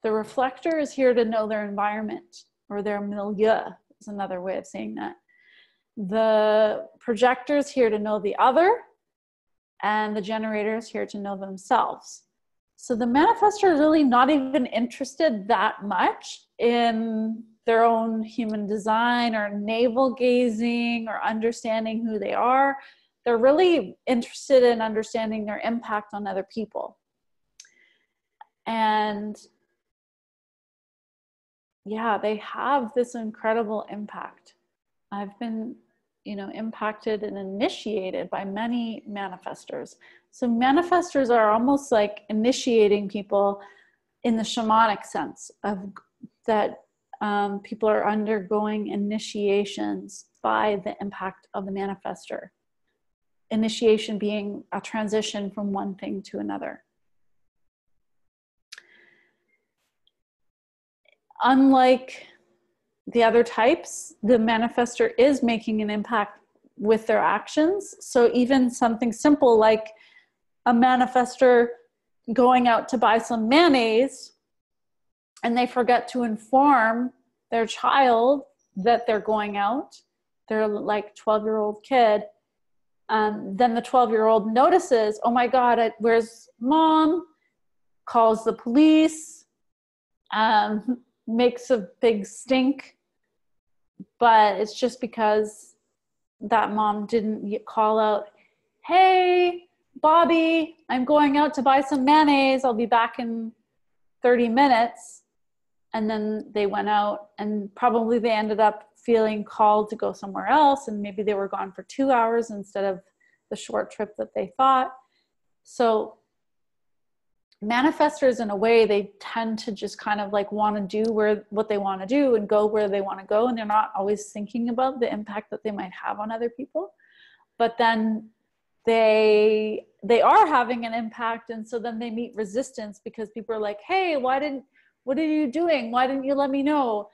Speaker 1: The reflector is here to know their environment, or their milieu is another way of saying that. The projector is here to know the other, and the generator is here to know themselves. So the manifestor is really not even interested that much in their own human design or navel gazing or understanding who they are. They're really interested in understanding their impact on other people. And yeah, they have this incredible impact. I've been, impacted and initiated by many manifestors. So manifestors are almost like initiating people in the shamanic sense of that people are undergoing initiations by the impact of the manifestor. Initiation being a transition from one thing to another. Unlike the other types, the manifestor is making an impact with their actions. So even something simple like a manifestor going out to buy some mayonnaise and they forget to inform their child that they're going out, they're like 12-year-old kid, then the 12-year-old notices, oh my God, where's mom? Calls the police, makes a big stink, but it's just because that mom didn't call out, hey, Bobby, I'm going out to buy some mayonnaise. I'll be back in 30 minutes. And then they went out, and probably they ended up feeling called to go somewhere else. And maybe they were gone for 2 hours instead of the short trip that they thought. So manifestors, in a way, they tend to just kind of want to do what they want to do and go where they want to go. And they're not always thinking about the impact that they might have on other people. But then they are having an impact. And so then they meet resistance because people are like, hey, what are you doing? Why didn't you let me know?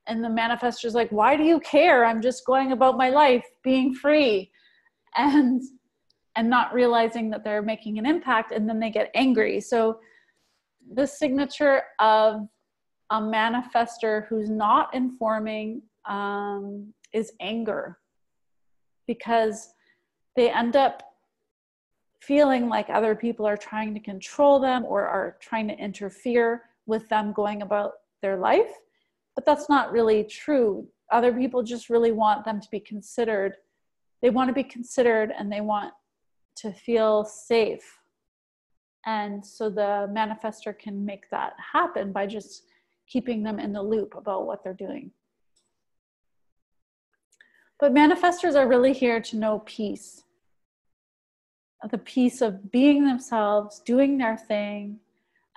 Speaker 1: And the manifestor's like, why do you care? I'm just going about my life, being free. And not realizing that they're making an impact, and then they get angry. So the signature of a manifestor who's not informing is anger, because they end up feeling like other people are trying to control them or are trying to interfere with them going about their life. But that's not really true. Other people just really want them to be considered. They want to be considered and they want to feel safe. And so the manifestor can make that happen by just keeping them in the loop about what they're doing. But manifestors are really here to know peace. The peace of being themselves, doing their thing,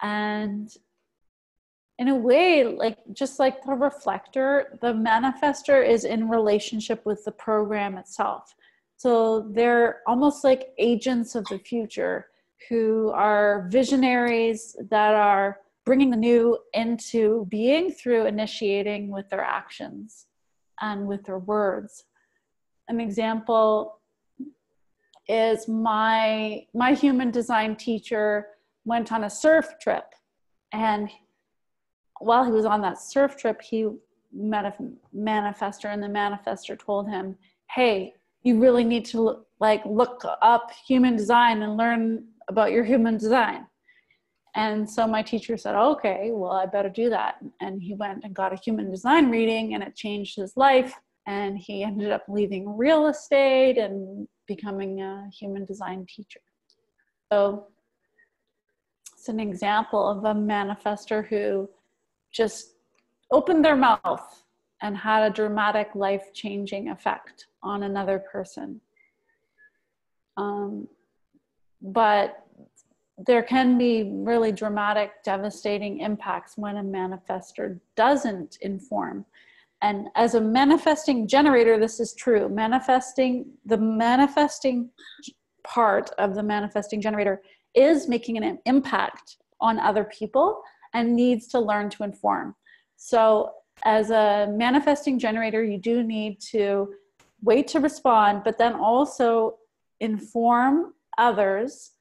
Speaker 1: and in a way, like just like the reflector, the manifestor is in relationship with the program itself. So they're almost like agents of the future who are visionaries that are bringing the new into being through initiating with their actions and with their words. An example is my human design teacher went on a surf trip, and while he was on that surf trip, he met a manifestor, and the manifestor told him, hey, you really need to look up human design and learn about your human design. And so my teacher said, okay, well, I better do that. And he went and got a human design reading, and it changed his life. And he ended up leaving real estate and becoming a human design teacher. So it's an example of a manifestor who just opened their mouth and had a dramatic life-changing effect on another person. But there can be really dramatic, devastating impacts when a manifestor doesn't inform. And as a manifesting generator, this is true. The manifesting part of the manifesting generator is making an impact on other people and needs to learn to inform. So as a manifesting generator, you do need to wait to respond, but then also inform others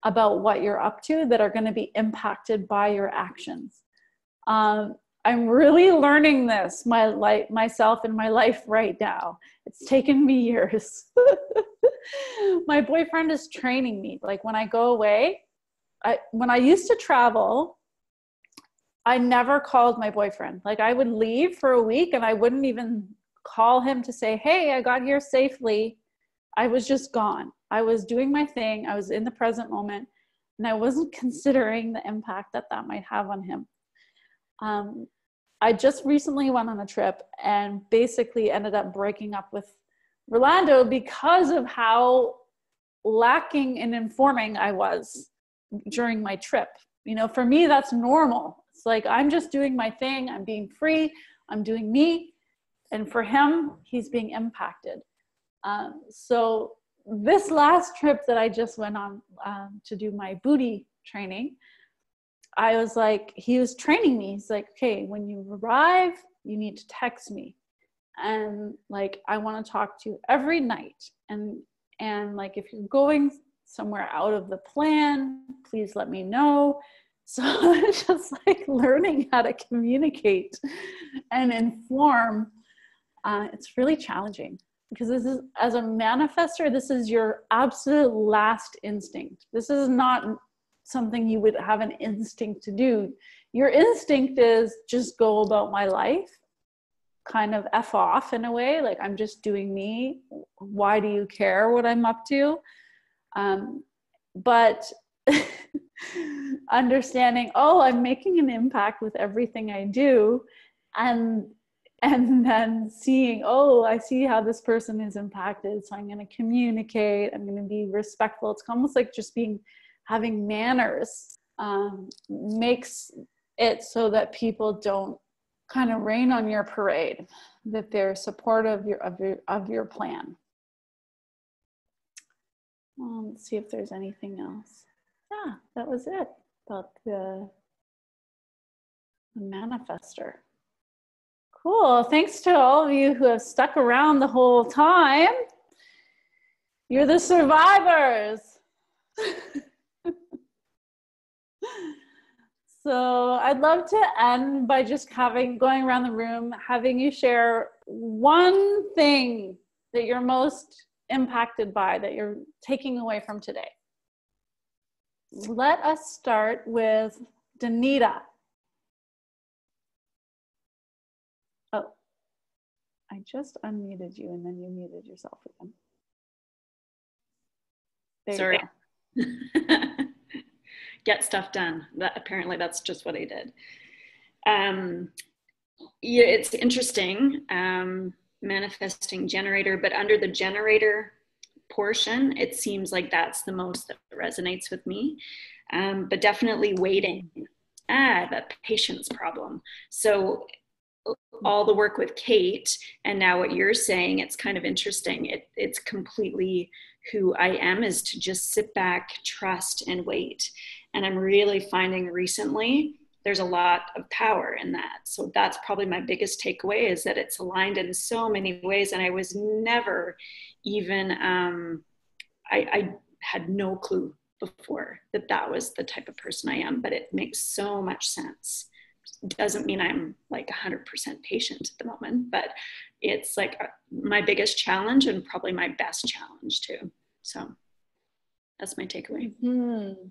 Speaker 1: about what you're up to that are going to be impacted by your actions. I'm really learning this myself in my life right now. It's taken me years. My boyfriend is training me. Like when I go away, when I used to travel, I never called my boyfriend. Like I would leave for a week and I wouldn't even call him to say, hey, I got here safely. I was just gone. I was doing my thing. I was in the present moment, and I wasn't considering the impact that might have on him. I just recently went on a trip and basically ended up breaking up with Rolando because of how lacking in informing I was during my trip. You know, for me, that's normal. It's like, I'm just doing my thing. I'm being free. I'm doing me. And for him, he's being impacted. So this last trip that I just went on to do my booty training, I was like, he was training me. He's like, okay, when you arrive, you need to text me. And like, I want to talk to you every night. And like, if you're going somewhere out of the plan, please let me know. So it's just like learning how to communicate and inform. It's really challenging because this is, as a manifestor, this is your absolute last instinct. This is not something you would have an instinct to do. Your instinct is just go about my life, kind of F off in a way, like I'm just doing me. Why do you care what I'm up to? But understanding, oh, I'm making an impact with everything I do, and then seeing, oh, I see how this person is impacted, so I'm going to communicate, I'm going to be respectful. It's almost like just having manners makes it so that people don't kind of rain on your parade, that they're supportive of your plan. Let's see if there's anything else. Yeah, that was it about the manifestor. Cool. Thanks to all of you who have stuck around the whole time. You're the survivors. So I'd love to end by just going around the room, having you share one thing that you're most impacted by, that you're taking away from today. let us start with Danita. Oh, I just unmuted you and then you muted yourself again. There
Speaker 5: Sorry.
Speaker 1: you go.
Speaker 5: Get stuff done. Apparently that's just what I did. Yeah, it's interesting, manifesting generator, but under the generator portion, it seems like that's the most that resonates with me. But definitely waiting. That patience problem. So all the work with Kate and now what you're saying, it's kind of interesting. It's completely who I am, is to just sit back, trust, and wait. And I'm really finding recently there's a lot of power in that. So that's probably my biggest takeaway, is that it's aligned in so many ways. And I was never even, I had no clue before that was the type of person I am, but it makes so much sense. Doesn't mean I'm like 100% patient at the moment, but it's like my biggest challenge and probably my best challenge too. So that's my takeaway.
Speaker 1: Mm-hmm.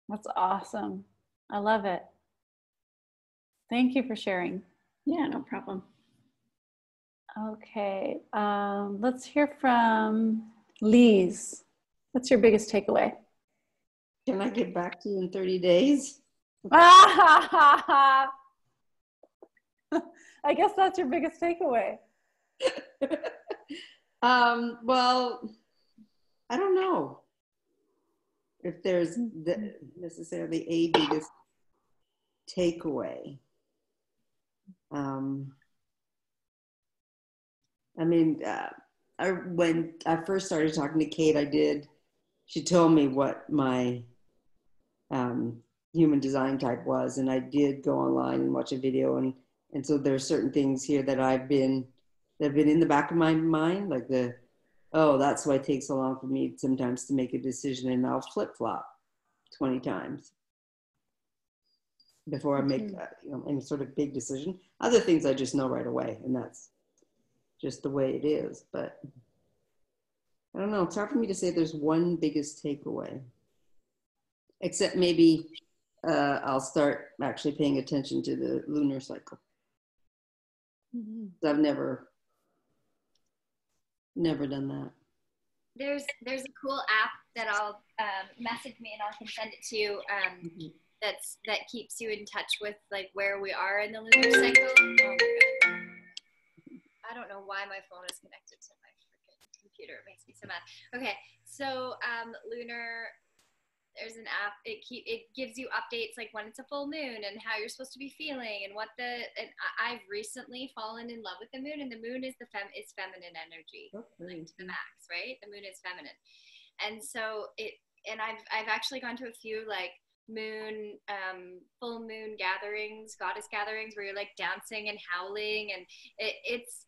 Speaker 1: That's awesome. I love it. Thank you for sharing.
Speaker 5: Yeah, no problem.
Speaker 1: Okay, let's hear from Lise. What's your biggest takeaway?
Speaker 9: Can I get back to you in 30 days?
Speaker 1: I guess that's your biggest takeaway.
Speaker 9: Well, I don't know if there's necessarily a biggest takeaway. I mean, when I first started talking to Kate, she told me what my human design type was, and I did go online and watch a video, and so there are certain things here that have been in the back of my mind, like that's why it takes so long for me sometimes to make a decision, and I'll flip-flop 20 times before I make any sort of big decision. Other things I just know right away, and that's just the way it is. But I don't know, it's hard for me to say there's one biggest takeaway, except maybe I'll start actually paying attention to the lunar cycle. I've never done that.
Speaker 3: There's a cool app that I'll message me and I can send it to you. That keeps you in touch with like where we are in the lunar cycle. Oh my God. I don't know why my phone is connected to my freaking computer. It makes me so mad. Okay, so lunar. There's an app. It gives you updates like when it's a full moon and how you're supposed to be feeling and I've recently fallen in love with the moon, and the moon is feminine energy, like to the max, right? The moon is feminine, and so I've actually gone to a few like moon full moon gatherings, goddess gatherings, where you're like dancing and howling, and it's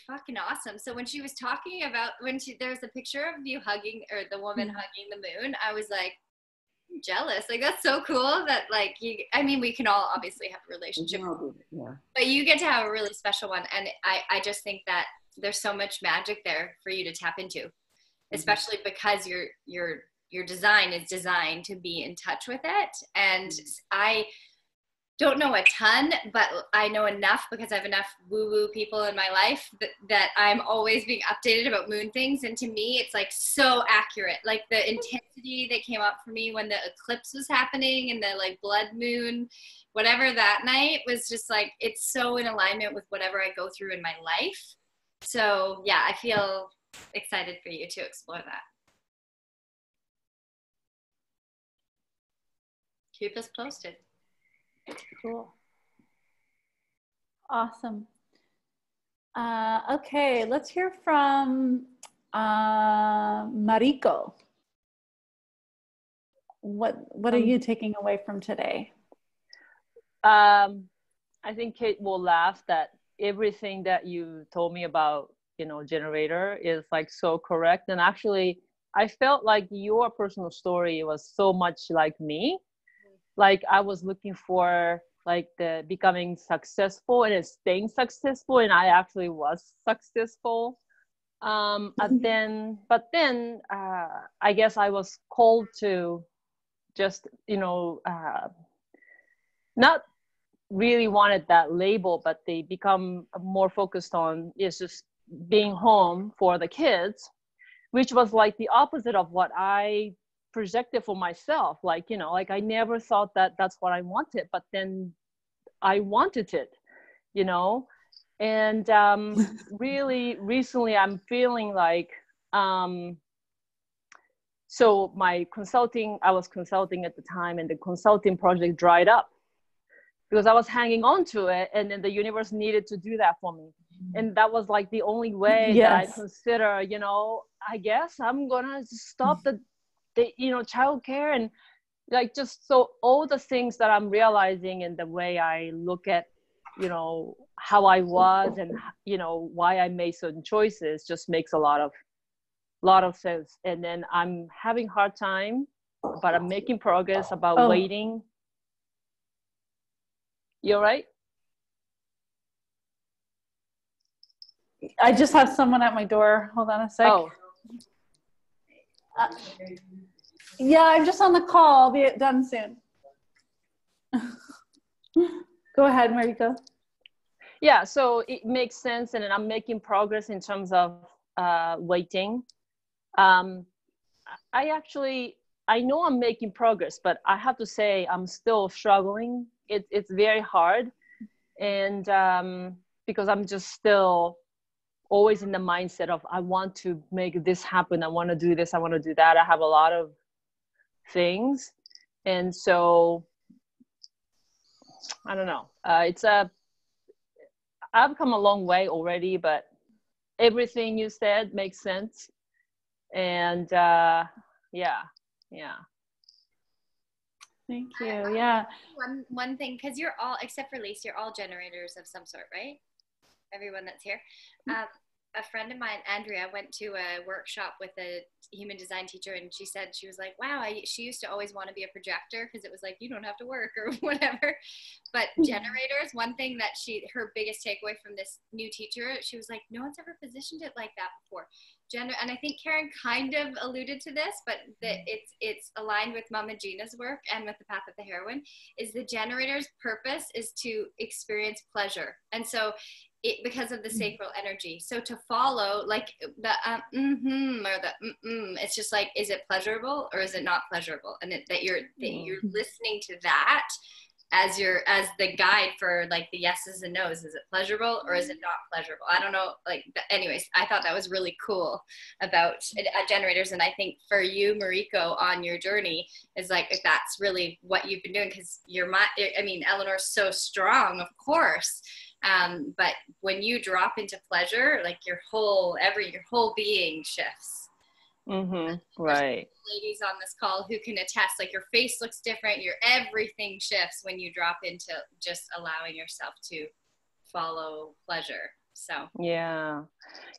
Speaker 3: fucking awesome. So when she was talking about there's a picture of you hugging, or the woman hugging the moon, I was like, jealous. Like, that's so cool that like we can all obviously have a relationship, but you get to have a really special one. And I just think that there's so much magic there for you to tap into, especially because your design is designed to be in touch with it. And I don't know a ton, but I know enough because I have enough woo-woo people in my life that I'm always being updated about moon things. And to me, it's like so accurate. Like the intensity that came up for me when the eclipse was happening and the like blood moon, whatever that night, was just like, it's so in alignment with whatever I go through in my life. So yeah, I feel excited for you to explore that. Keep us posted.
Speaker 1: Cool. Awesome. Okay, let's hear from Mariko. What are you taking away from today?
Speaker 10: I think Kate will laugh that everything that you told me about, generator is like so correct. And actually, I felt like your personal story was so much like me. Like I was looking for like the becoming successful and staying successful, and I actually was successful. But then I guess I was called to just, not really wanted that label, but they become more focused on is just being home for the kids, which was like the opposite of what I projected for myself. Like, like I never thought that that's what I wanted, but then I wanted it, and really recently I'm feeling like, so my I was consulting at the time, and the consulting project dried up because I was hanging on to it, and then the universe needed to do that for me. And that was like the only way that I consider, I guess I'm gonna stop the childcare, and like, just so all the things that I'm realizing, and the way I look at, how I was, and why I made certain choices, just makes a lot of sense. And then I'm having a hard time, but I'm making progress about waiting. You all right?
Speaker 1: I just have someone at my door. Hold on a sec. Yeah, I'm just on the call. I'll be done soon. Go ahead, Mariko.
Speaker 10: Yeah, so it makes sense, and then I'm making progress in terms of waiting. I know I'm making progress, but I have to say I'm still struggling. It's very hard, and because I'm just still always in the mindset of I want to make this happen. I want to do this. I want to do that. I have a lot of things, and so I don't know. I've come a long way already, but everything you said makes sense, and yeah.
Speaker 1: Thank you. Yeah.
Speaker 3: One thing, because you're all, except for Lise, you're all generators of some sort, right? Everyone that's here. A friend of mine, Andrea, went to a workshop with a human design teacher, and she said, she was like, wow, she used to always want to be a projector because it was like, you don't have to work or whatever. But generators, one thing that her biggest takeaway from this new teacher, she was like, no one's ever positioned it like that before. And I think Karen kind of alluded to this, but that it's aligned with Mama Gina's work and with the Path of the Heroine, is the generator's purpose is to experience pleasure. And so because of the sacral energy. So to follow like the or the it's just like, is it pleasurable or is it not pleasurable? And that you're listening to that as the guide for like the yeses and nos. Is it pleasurable or is it not pleasurable? I don't know. Like, anyways, I thought that was really cool about generators. And I think for you, Mariko, on your journey is like, if that's really what you've been doing, because Eleanor's so strong, of course. But when you drop into pleasure, like your whole being shifts.
Speaker 10: Right.
Speaker 3: Ladies on this call who can attest, like your face looks different, your everything shifts when you drop into just allowing yourself to follow pleasure. So
Speaker 10: yeah,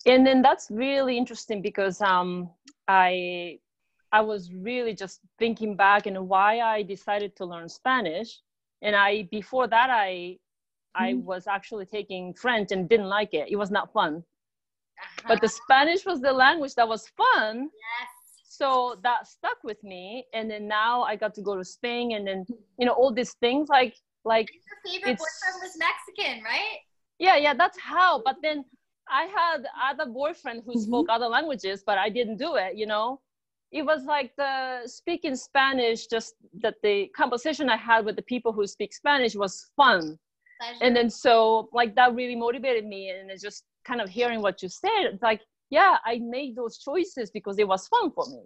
Speaker 10: and then that's really interesting because I was really just thinking back and why I decided to learn Spanish, and before that I was actually taking French and didn't like it. It was not fun. But the Spanish was the language that was fun.
Speaker 3: Yes.
Speaker 10: So that stuck with me. And then now I got to go to Spain, and then, all these things like
Speaker 3: your favorite boyfriend was Mexican, right?
Speaker 10: Yeah, that's how. But then I had other boyfriend who spoke other languages, but I didn't do it, It was like the speaking Spanish, just that the conversation I had with the people who speak Spanish was fun. Pleasure. And then so like that really motivated me, and it's just kind of hearing what you said. It's like, yeah, I made those choices because it was fun for me,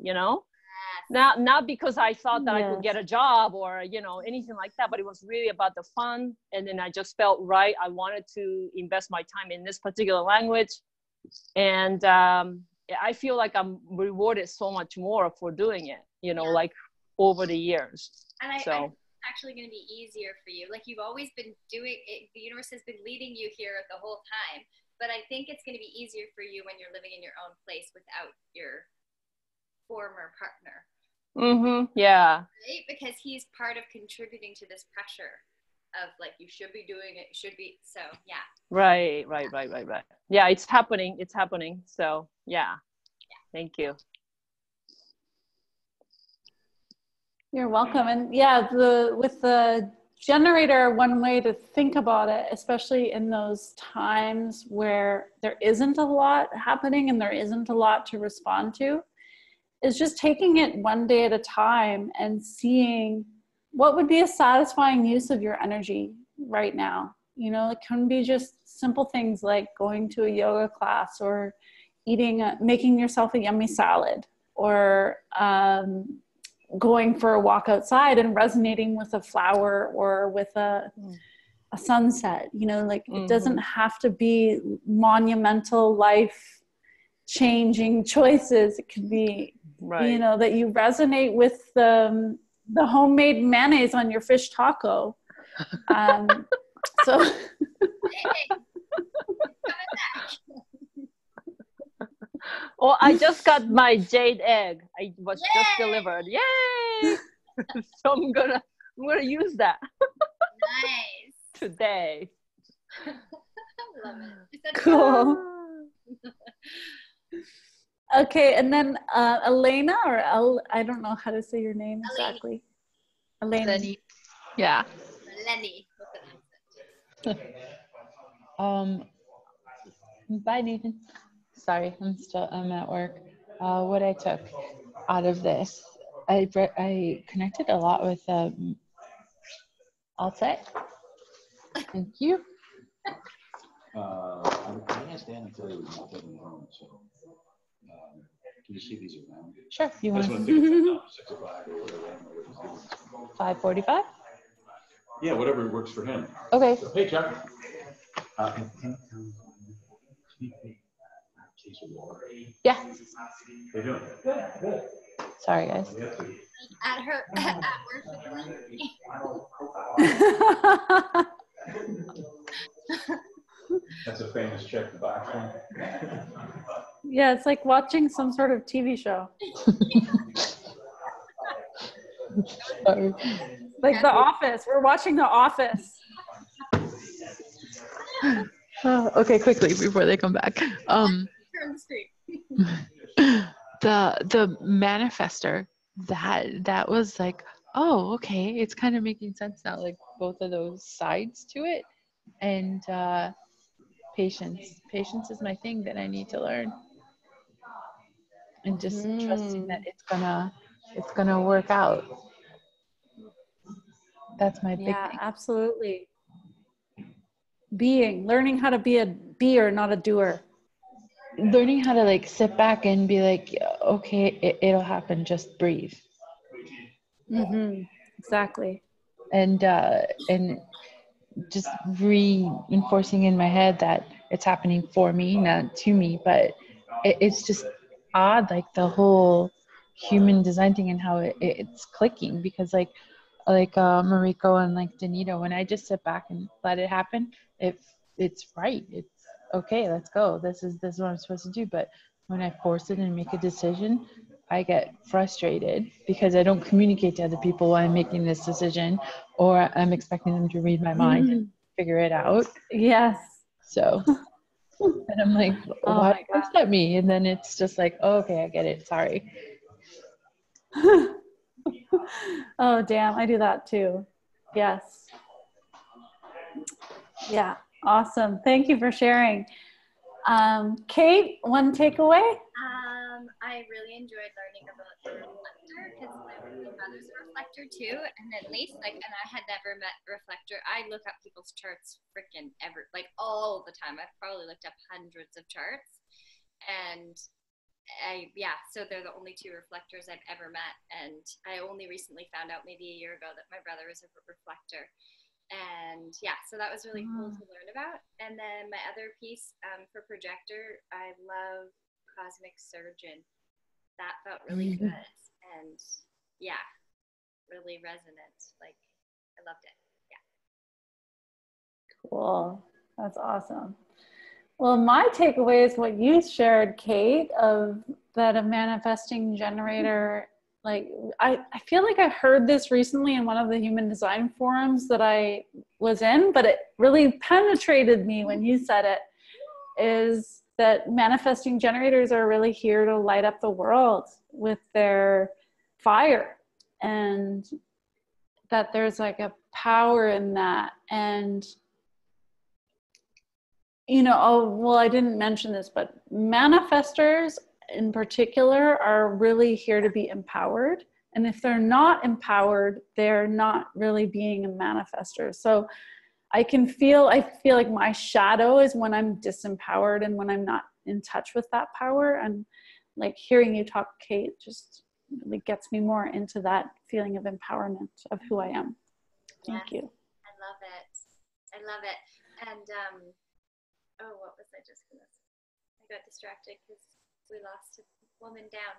Speaker 10: Yes. Not because I thought that I could get a job or, anything like that, but it was really about the fun. And then I just felt right. I wanted to invest my time in this particular language. And I feel like I'm rewarded so much more for doing it, like over the years.
Speaker 3: And I actually going to be easier for you. Like you've always been doing it. The universe has been leading you here the whole time. But I think it's going to be easier for you when you're living in your own place without your former partner.
Speaker 10: Yeah.
Speaker 3: Right? Because he's part of contributing to this pressure of like, you should be doing it, should be. So yeah.
Speaker 10: Right. Yeah, it's happening. So yeah. Thank you.
Speaker 1: You're welcome. And yeah, with the generator, one way to think about it, especially in those times where there isn't a lot happening and there isn't a lot to respond to, is just taking it one day at a time and seeing what would be a satisfying use of your energy right now. You know, it can be just simple things like going to a yoga class or making yourself a yummy salad, or going for a walk outside and resonating with a flower or with a sunset. You know, like it doesn't have to be monumental, life changing choices. It could be, you know, that you resonate with the homemade mayonnaise on your fish taco. So
Speaker 10: Oh, I just got my jade egg. I was just delivered. Yay! So I'm gonna use that.
Speaker 3: Nice.
Speaker 10: Today.
Speaker 3: I love it.
Speaker 1: cool. Okay, and then Elena, or I don't know how to say your name exactly. Elena.
Speaker 6: Yeah.
Speaker 3: Lenny.
Speaker 6: Bye, Nathan. Sorry, I'm at work. What I took out of this, I connected a lot with all set. Thank you.
Speaker 11: I can't stand until you're not taking home, so can you see these around?
Speaker 6: Sure. You want to
Speaker 11: 6 o'clock or whatever.
Speaker 6: 5:45?
Speaker 11: Yeah, whatever works for him.
Speaker 6: Okay.
Speaker 11: So, hey, Chuck.
Speaker 6: Yeah.
Speaker 11: How you doing? Good.
Speaker 6: Sorry, guys.
Speaker 3: At work
Speaker 11: That's a famous check the box one.
Speaker 1: Yeah, it's like watching some sort of TV show.
Speaker 6: Sorry.
Speaker 1: Like The Office. We're watching The Office.
Speaker 6: Okay, quickly before they come back.
Speaker 3: Turn the screen.
Speaker 6: The manifestor, that was like, oh, okay, it's kind of making sense now, like both of those sides to it. And patience is my thing that I need to learn, and just trusting that it's gonna work out. That's my big thing.
Speaker 1: Absolutely. Learning how to be a beer, not a doer.
Speaker 6: Learning how to like sit back and be like, okay, it'll happen, just breathe.
Speaker 1: Exactly.
Speaker 6: And just reinforcing in my head that it's happening for me, not to me. But it's just odd, like the whole human design thing and how it's clicking, because like Mariko and like Danita, when I just sit back and let it happen, it's right. It's okay, let's go. This is what I'm supposed to do. But when I force it and make a decision, I get frustrated because I don't communicate to other people why I'm making this decision, or I'm expecting them to read my mind and figure it out.
Speaker 1: Yes.
Speaker 6: So, and I'm like, why upset me? And then it's just like, oh, okay, I get it. Sorry.
Speaker 1: Oh, damn. I do that too. Yes. Yeah. Awesome. Thank you for sharing. Kate, one takeaway?
Speaker 3: I really enjoyed learning about the reflector because my brother's a reflector too, and at least and I had never met reflector. I look up people's charts all the time. I've probably looked up hundreds of charts, and so they're the only two reflectors I've ever met, and I only recently found out maybe a year ago that my brother is a reflector. And so that was really cool to learn about. And then my other piece for Projector, I love Cosmic Surgeon. That felt really good, and really resonant. Like, I loved it.
Speaker 1: Cool. That's awesome. Well, my takeaway is what you shared, Kate, of that a manifesting generator. Like, I feel like I heard this recently in one of the human design forums that I was in, but it really penetrated me when you said it, is that manifesting generators are really here to light up the world with their fire and that there's like a power in that. And you know, oh, well, I didn't mention this, but manifestors in particular are really here to be empowered. And if they're not empowered, they're not really being a manifestor. So I feel like my shadow is when I'm disempowered and when I'm not in touch with that power. And like hearing you talk, Kate, just really gets me more into that feeling of empowerment of who I am. Thank you.
Speaker 3: I love it. I love it. And, oh, what was I just going to say? I got distracted because we lost a woman down.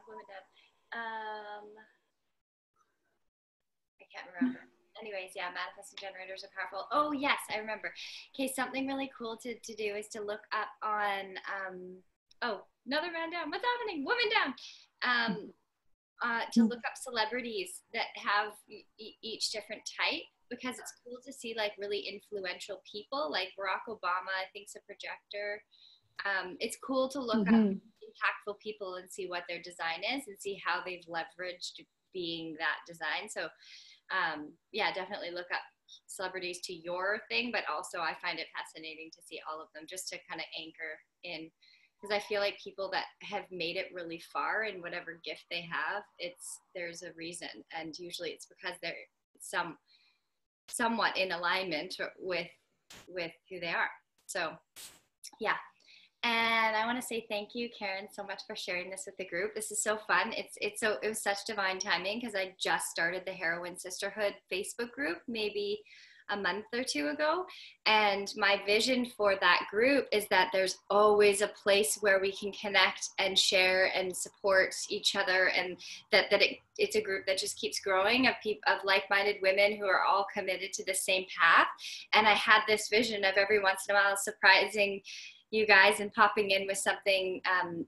Speaker 3: I can't remember. Anyways, yeah, manifesting generators are powerful. Oh, yes, I remember. Okay, something really cool to do is to look up on, oh, another man down. What's happening? Woman down. To look up celebrities that have each different type, because it's cool to see like really influential people, like Barack Obama, I think, is a projector. It's cool to look up impactful people and see what their design is and see how they've leveraged being that design. So yeah, definitely look up celebrities to your thing, but also I find it fascinating to see all of them just to kind of anchor in, because I feel like people that have made it really far in whatever gift they have, there's a reason, and usually it's because they're somewhat in alignment with who they are. So yeah. And I want to say thank you, Karen, so much for sharing this with the group. This is so fun. It was such divine timing because I just started the Heroine Sisterhood Facebook group maybe a month or two ago. And my vision for that group is that there's always a place where we can connect and share and support each other, and that it's a group that just keeps growing of like-minded women who are all committed to the same path. And I had this vision of every once in a while surprising you guys and popping in with something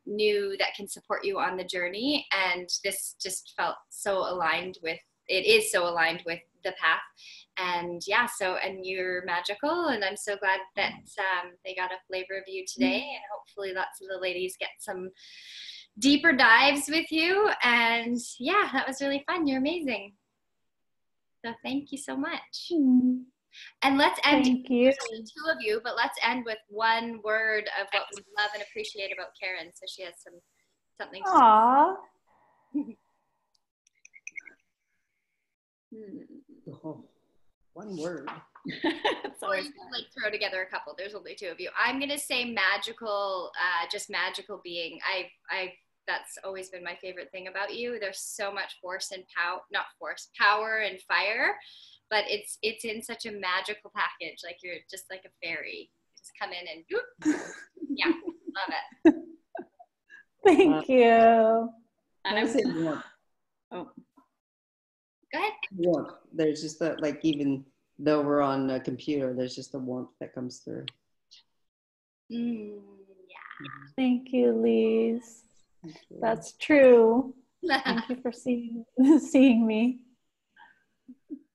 Speaker 3: new that can support you on the journey. And this just felt so aligned with, it is so aligned with the path. And yeah, and you're magical. And I'm so glad that they got a flavor of you today. And hopefully lots of the ladies get some deeper dives with you. And yeah, that was really fun. You're amazing. So thank you so much. And let's end,
Speaker 1: thank you.
Speaker 3: Two of you, but let's end with one word of what we love and appreciate about Karen, so she has something to say.
Speaker 9: Oh, one word.
Speaker 3: Or you can like throw together a couple. There's only two of you. I'm gonna say magical, just magical being. That's always been my favorite thing about you. There's so much force and power and fire, but it's in such a magical package. Like you're just like a fairy. You just come in and whoop. Yeah, love it.
Speaker 1: Thank you.
Speaker 9: I say warmth.
Speaker 3: Oh, go ahead.
Speaker 9: Warmth. There's just that, like, even though we're on a computer, there's just a warmth that comes through.
Speaker 3: Yeah.
Speaker 1: Thank you, Lise. That's true. Thank you for seeing me.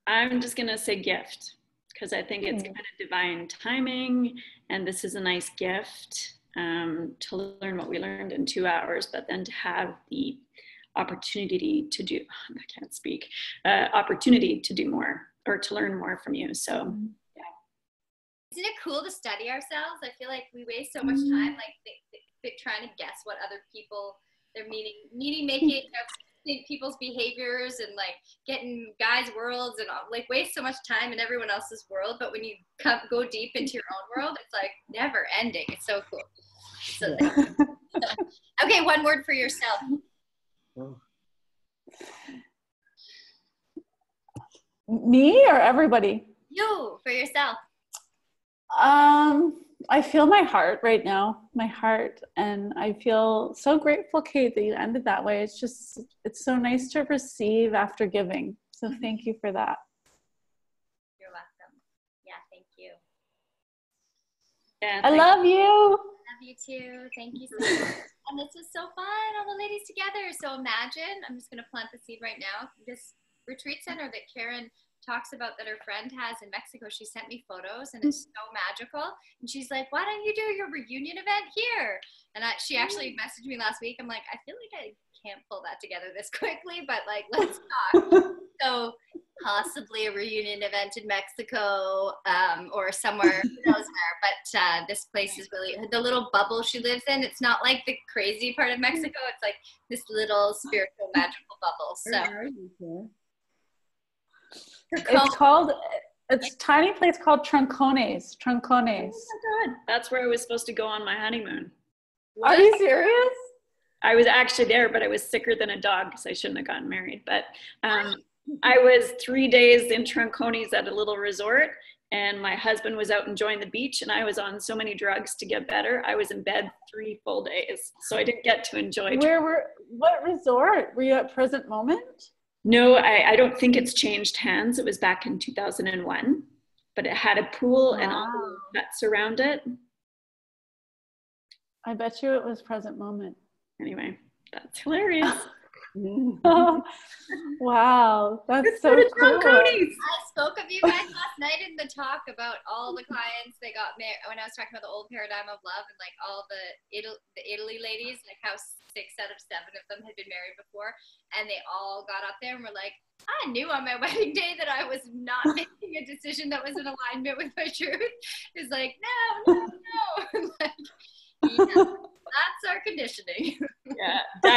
Speaker 5: I'm just going to say gift, because I think it's kind of divine timing, and this is a nice gift to learn what we learned in 2 hours, but then to have the opportunity to do, I can't speak, opportunity to do more or to learn more from you. So yeah.
Speaker 3: Isn't it cool to study ourselves? I feel like we waste so much time like trying to guess what other people they're making people's behaviors and like getting guys' worlds and like waste so much time in everyone else's world. But when you go deep into your own world, it's like never ending. It's so cool. So, okay, one word for yourself.
Speaker 9: Oh.
Speaker 1: Me or everybody?
Speaker 3: You, for yourself.
Speaker 1: I feel my heart right now, and I feel so grateful, Kate, that you ended that way. It's so nice to receive after giving. So thank you for that.
Speaker 3: You're welcome. Yeah, thank you.
Speaker 5: Yeah,
Speaker 1: I love you.
Speaker 3: Love you too. Thank you so much. And this was so fun, all the ladies together. So imagine, I'm just going to plant the seed right now, this retreat center that Karen talks about that her friend has in Mexico. She sent me photos and it's so magical. And she's like, why don't you do your reunion event here? And she actually messaged me last week. I'm like, I feel like I can't pull that together this quickly, but like, let's talk. So possibly a reunion event in Mexico or somewhere, who knows where. But this place is really, the little bubble she lives in, it's not like the crazy part of Mexico. It's like this little spiritual, magical bubble. So
Speaker 1: it's a tiny place called Troncones.
Speaker 5: Oh my God. That's where I was supposed to go on my honeymoon.
Speaker 1: Are you serious?
Speaker 5: I was actually there, but I was sicker than a dog because I shouldn't have gotten married. But I was 3 days in Troncones at a little resort, and my husband was out enjoying the beach, and I was on so many drugs to get better. I was in bed 3 full days, so I didn't get to enjoy.
Speaker 1: What resort? Were you at Present Moment?
Speaker 5: No, I don't think it's changed hands. It was back in 2001, but it had a pool and all the huts around it.
Speaker 1: I bet you it was Present Moment.
Speaker 5: Anyway, that's hilarious.
Speaker 1: Oh, wow, that's so cool.
Speaker 3: I spoke of you guys last night in the talk about all the clients they got married when I was talking about the old paradigm of love and like all the Italy ladies, like how 6 out of 7 of them had been married before, and they all got up there and were like, I knew on my wedding day that I was not making a decision that was in alignment with my truth. It's like, no. Like, yeah, that's our conditioning.
Speaker 5: Yeah,
Speaker 3: so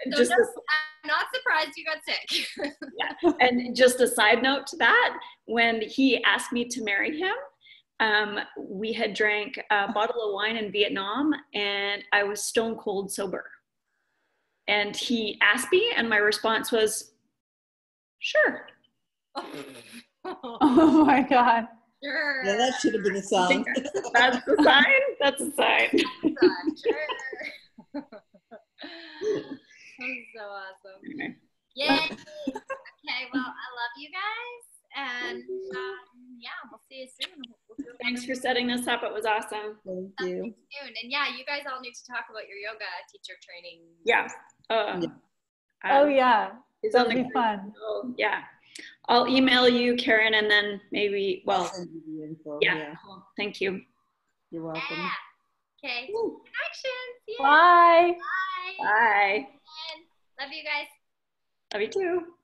Speaker 3: I'm not surprised you got sick.
Speaker 5: Yeah, and just a side note to that, when he asked me to marry him, we had drank a bottle of wine in Vietnam, and I was stone cold sober. And he asked me, and my response was, sure.
Speaker 1: Oh my God.
Speaker 3: Sure.
Speaker 9: Yeah, that should have been a song.
Speaker 5: That's a sign. That's a sign.
Speaker 3: Sure. That's so awesome.
Speaker 5: Anyway.
Speaker 3: Yay. Okay, well, I love you guys. And yeah, we'll see you soon.
Speaker 5: Thanks for setting this up. It was awesome.
Speaker 9: Thank you.
Speaker 3: Soon. And yeah, you guys all need to talk about your yoga teacher training.
Speaker 5: Yeah.
Speaker 1: Yeah. That'll be fun.
Speaker 5: Yeah. I'll email you, Karen, and then maybe,
Speaker 9: I'll send you the info.
Speaker 5: yeah. Cool. Thank you.
Speaker 9: You're welcome.
Speaker 3: Yeah. Okay. Connections. Yeah.
Speaker 1: Bye.
Speaker 3: Bye.
Speaker 5: Bye.
Speaker 3: Love you guys.
Speaker 5: Love you too.